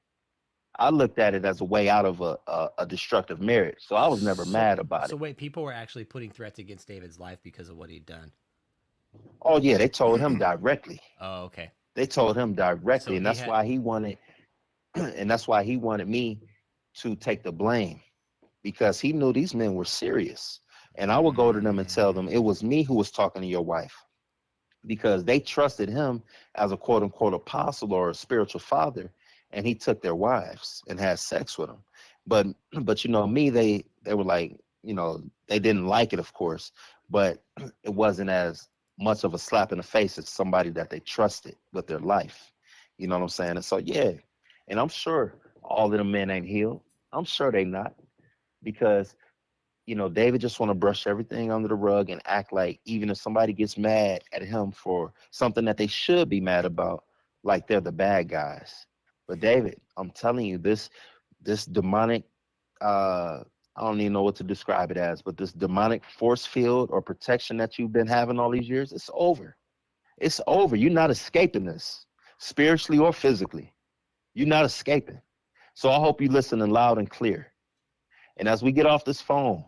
I looked at it as a way out of a destructive marriage. So I was never mad about it. So wait, people were actually putting threats against David's life because of what he'd done? Oh, yeah, they told him directly. Oh, okay. They told him directly, So and he that's had- why he wanted, and that's why he wanted me to take the blame, because he knew these men were serious. And I would go to them and tell them it was me who was talking to your wife, because they trusted him as a quote unquote apostle or a spiritual father, and he took their wives and had sex with them. But you know me, they were like, you know, they didn't like it, of course, but it wasn't as much of a slap in the face as somebody that they trusted with their life. You know what I'm saying? And so yeah, and I'm sure all of the men ain't healed. I'm sure they not, because you know, David just want to brush everything under the rug and act like even if somebody gets mad at him for something that they should be mad about, like they're the bad guys. But David, I'm telling you, this demonic, I don't even know what to describe it as, but this demonic force field or protection that you've been having all these years, it's over. It's over. You're not escaping this, spiritually or physically. You're not escaping. So I hope you listening loud and clear. And as we get off this phone,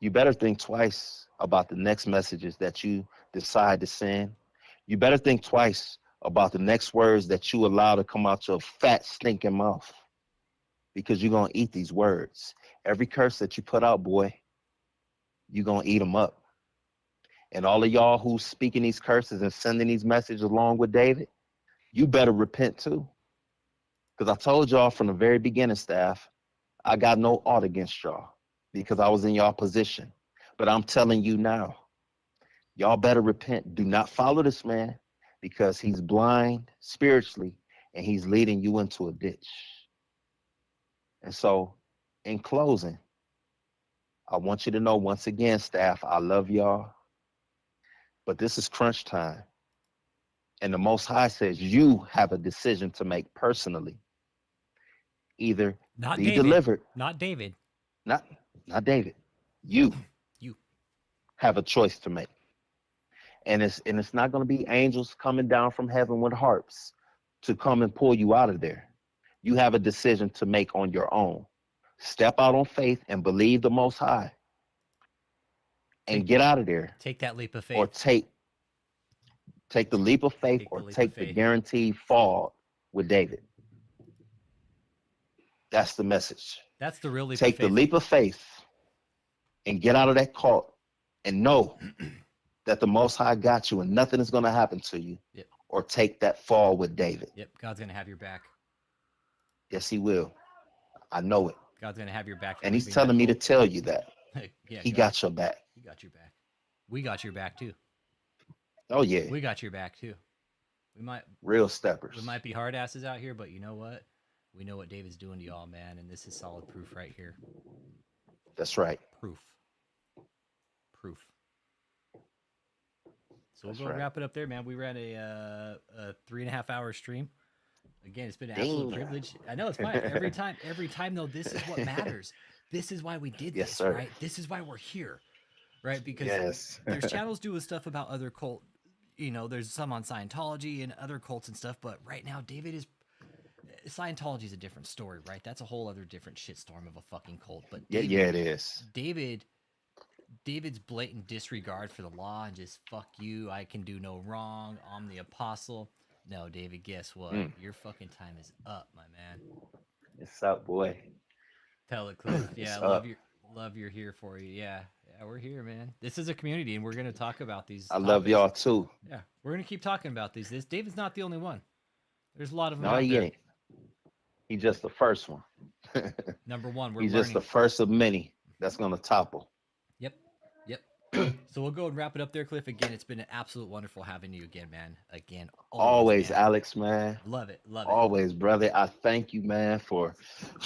you better think twice about the next messages that you decide to send. You better think twice about the next words that you allow to come out your fat, stinking mouth, because you're going to eat these words. Every curse that you put out, boy, you're going to eat them up. And all of y'all who's speaking these curses and sending these messages along with David, you better repent too. Because I told y'all from the very beginning, staff, I got no ought against y'all, because I was in y'all position. But I'm telling you now, y'all better repent. Do not follow this man, because he's blind spiritually and he's leading you into a ditch. And so, in closing, I want you to know once again, staff, I love y'all, but this is crunch time. And the Most High says you have a decision to make personally. Either Not be David. delivered, Not David. not David. You You. have a choice to make. And it's not going to be angels coming down from heaven with harps to come and pull you out of there. You have a decision to make on your own. Step out on faith and believe the Most High and get out of there. Take that leap of faith. Or take the leap of faith, or take the guaranteed fall with David. That's the message. That's the real leap of Take faith. the leap of faith and get out of that cult and know that the Most High got you and nothing is going to happen to you. Yep. Or take that fall with David. Yep. God's going to have your back. Yes, he will. I know it. God's going to have your back. And he's telling me to tell you that. Yeah, he got your back. He got your back. We got your back too. Oh, yeah. We got your back too. We might real steppers. We might be hard asses out here, but you know what? We know what David's doing to y'all, man, and this is solid proof right here. That's right. Proof. So we'll go wrap it up there, man. We ran a 3.5 hour stream. Again, it's been an absolute privilege. I know it's fine. Every time though, this is what matters. This is why we did this, sir. Right? This is why we're here, right? Because there's channels doing stuff about other cult. You know, there's some on Scientology and other cults and stuff. But right now, Scientology is a different story, right? That's a whole other different shitstorm of a fucking cult. But David, yeah, it is. David's blatant disregard for the law and just fuck you, I can do no wrong, I'm the apostle. No, David, guess what? Your fucking time is up, my man. It's up, boy. Tell it, Cliff. Yeah, love you're here for you. Yeah, we're here, man. This is a community, and we're gonna talk about these. I love y'all too. Yeah, we're gonna keep talking about these. David's not the only one. There's a lot of them. No, out he there. ain't. He's just the first one. Number one. He's just the first of many that's gonna topple. Yep. So we'll go and wrap it up there, Cliff. Again, it's been an absolute wonderful having you again, man. Again, always man. Alex, man. Love it. Always, brother. I thank you, man, for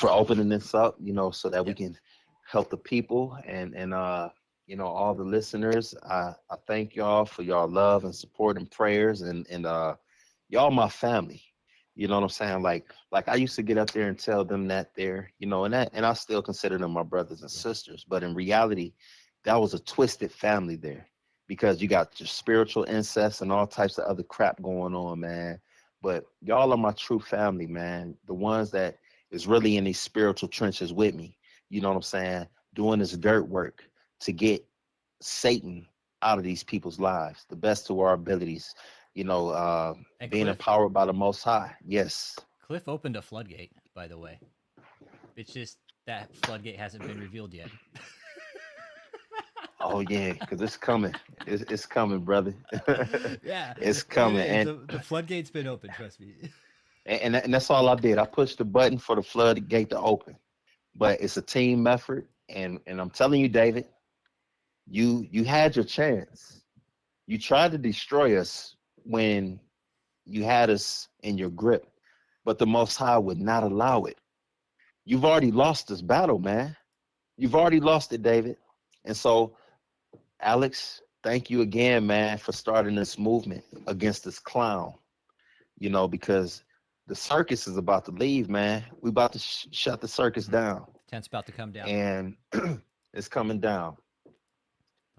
opening this up, you know, so that we can help the people and you know, all the listeners. I thank y'all for y'all love and support and prayers and y'all my family. You know what I'm saying? Like I used to get up there and tell them that they're, you know, and I still consider them my brothers and sisters, but in reality, that was a twisted family there, because you got your spiritual incest and all types of other crap going on, man. But y'all are my true family, man. The ones that is really in these spiritual trenches with me. You know what I'm saying? Doing this dirt work to get Satan out of these people's lives, the best of our abilities. And being Cliff, empowered by the Most High. Yes. Cliff opened a floodgate, by the way. It's just that floodgate hasn't been revealed yet. Oh yeah, because it's coming. It's coming, brother. Yeah, It's it coming, is. The floodgate's been open. Trust me. and that's all I did. I pushed the button for the floodgate to open. But it's a team effort, and I'm telling you, David, you had your chance. You tried to destroy us when you had us in your grip, but the Most High would not allow it. You've already lost this battle, man. You've already lost it, David. And so, Alex, thank you again, man, for starting this movement against this clown. Because the circus is about to leave, man. We about to shut the circus down, The tent's about to come down. and it's coming down.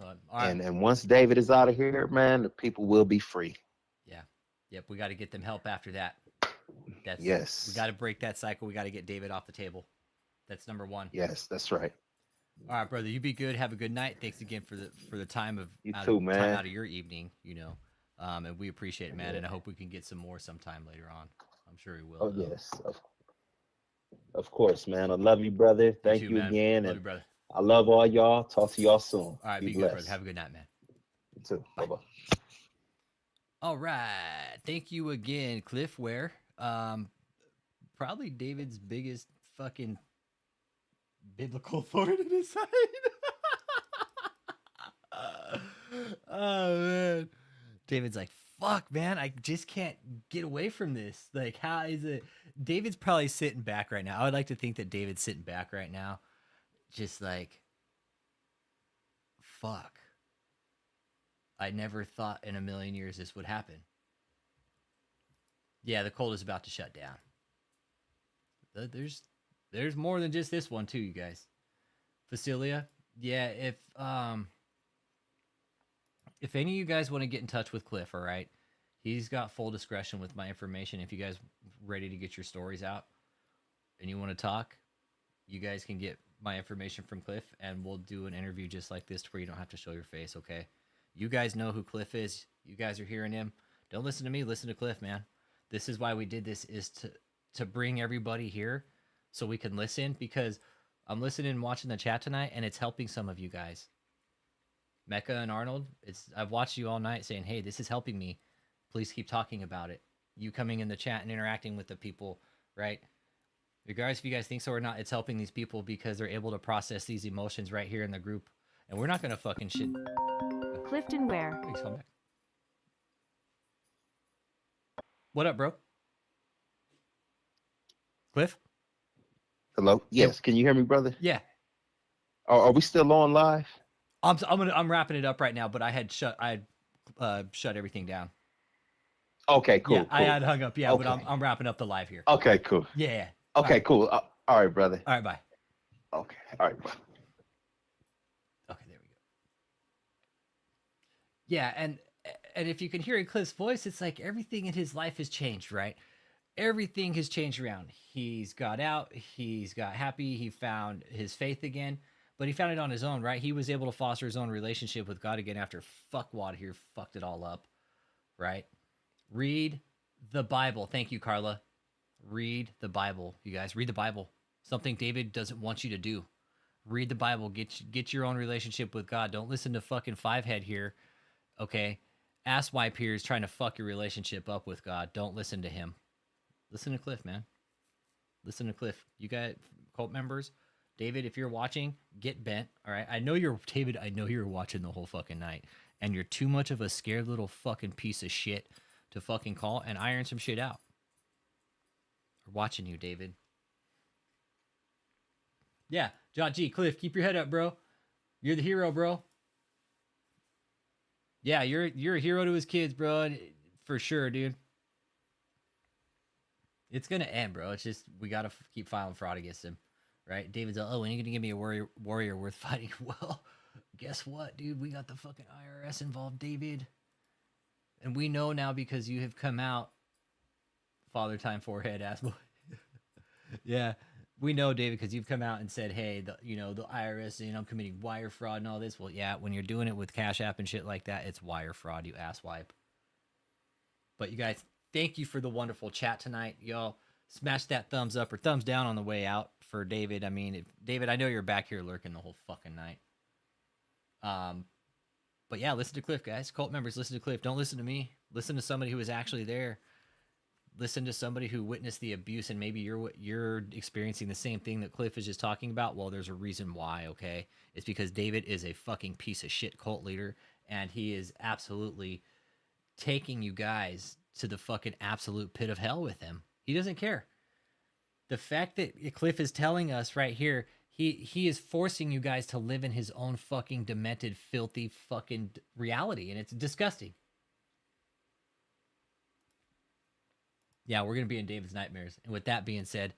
All right. And once David is out of here, man, the people will be free. Yeah. Yep. We got to get them help after that. Yes. We got to break that cycle. We got to get David off the table. That's number one. Yes, that's right. All right, brother. You be good. Have a good night. Thanks again for the time of You too, time man. out of your evening. And we appreciate it, man. And I hope we can get some more sometime later on. I'm sure we will. Oh yes, of course, man. I love you, brother. Thank too, you man. again, Love and you, brother. I love all y'all. Talk to y'all soon. All right, be good, blessed. brother. Have a good night, man. You too. Bye bye. All right. Thank you again, Cliff Ware. Probably David's biggest fucking biblical thorn in his side. Oh man. David's like, fuck, man, I just can't get away from this. Like, how is it? David's probably sitting back right now. I would like to think that David's sitting back right now, just like, fuck. I never thought in a million years this would happen. Yeah, the cold is about to shut down. There's more than just this one too, you guys. Facilia, yeah. If any of you guys want to get in touch with Cliff, all right, he's got full discretion with my information. If you guys ready to get your stories out and you want to talk, you guys can get my information from Cliff, and we'll do an interview just like this, to where you don't have to show your face. Okay, you guys know who Cliff is. You guys are hearing him. Don't listen to me. Listen to Cliff, man. This is why we did this, is to bring everybody here so we can listen, because I'm listening and watching the chat tonight, and it's helping some of you guys. Mecca and Arnold, I've watched you all night saying, hey, this is helping me. Please keep talking about it. You coming in the chat and interacting with the people, right? Regardless if you guys think so or not, it's helping these people because they're able to process these emotions right here in the group. And we're not going to fucking shit. Clifton Ware. Thanks, come back. What up, bro? Cliff? Hello. Yes. Can you hear me, brother? Yeah. Are we still on live? I'm wrapping it up right now, but I had shut everything down. Okay. Cool. Yeah, cool. I had hung up. Yeah, Okay. but I'm wrapping up the live here. Okay. Cool. Yeah. Okay. Cool. All right, brother. All right, bye. Okay. All right. Bye. Okay, there we go. Yeah, and if you can hear in Cliff's voice, it's like everything in his life has changed, right? Everything has changed around. He's got out, he's got happy, he found his faith again, but he found it on his own, right? He was able to foster his own relationship with God again after fuckwad here fucked it all up, right? Read the Bible. Thank you, Carla. Read the Bible, you guys. Read the Bible. Something David doesn't want you to do. Read the Bible. Get your own relationship with God. Don't listen to fucking Fivehead here, okay? Asswipe here is trying to fuck your relationship up with God. Don't listen to him. Listen to Cliff, man. Listen to Cliff. You got cult members. David, if you're watching, get bent. All right. David, I know you're watching the whole fucking night. And you're too much of a scared little fucking piece of shit to fucking call and iron some shit out. We're watching you, David. Yeah. John G. Cliff, keep your head up, bro. You're the hero, bro. Yeah, you're a hero to his kids, bro. For sure, dude. It's gonna end, bro. It's just we gotta keep filing fraud against him, right? David's like, oh, when are you gonna give me a warrior worth fighting? Well, guess what, dude? We got the fucking IRS involved, David, and we know now because you have come out, Father Time Forehead ass boy. Yeah, we know, David, because you've come out and said, hey, the IRS, I'm committing wire fraud and all this. Well, yeah, when you're doing it with Cash App and shit like that, it's wire fraud, you asswipe. But you guys, thank you for the wonderful chat tonight. Y'all smash that thumbs up or thumbs down on the way out for David. I mean, David, I know you're back here lurking the whole fucking night. But yeah, listen to Cliff, guys. Cult members, listen to Cliff. Don't listen to me. Listen to somebody who was actually there. Listen to somebody who witnessed the abuse, and maybe you're experiencing the same thing that Cliff is just talking about. Well, there's a reason why, okay? It's because David is a fucking piece of shit cult leader, and he is absolutely taking you guys to the fucking absolute pit of hell with him. He doesn't care. The fact that Cliff is telling us right here, he is forcing you guys to live in his own fucking demented, filthy fucking reality, and it's disgusting. Yeah, we're going to be in David's nightmares. And with that being said,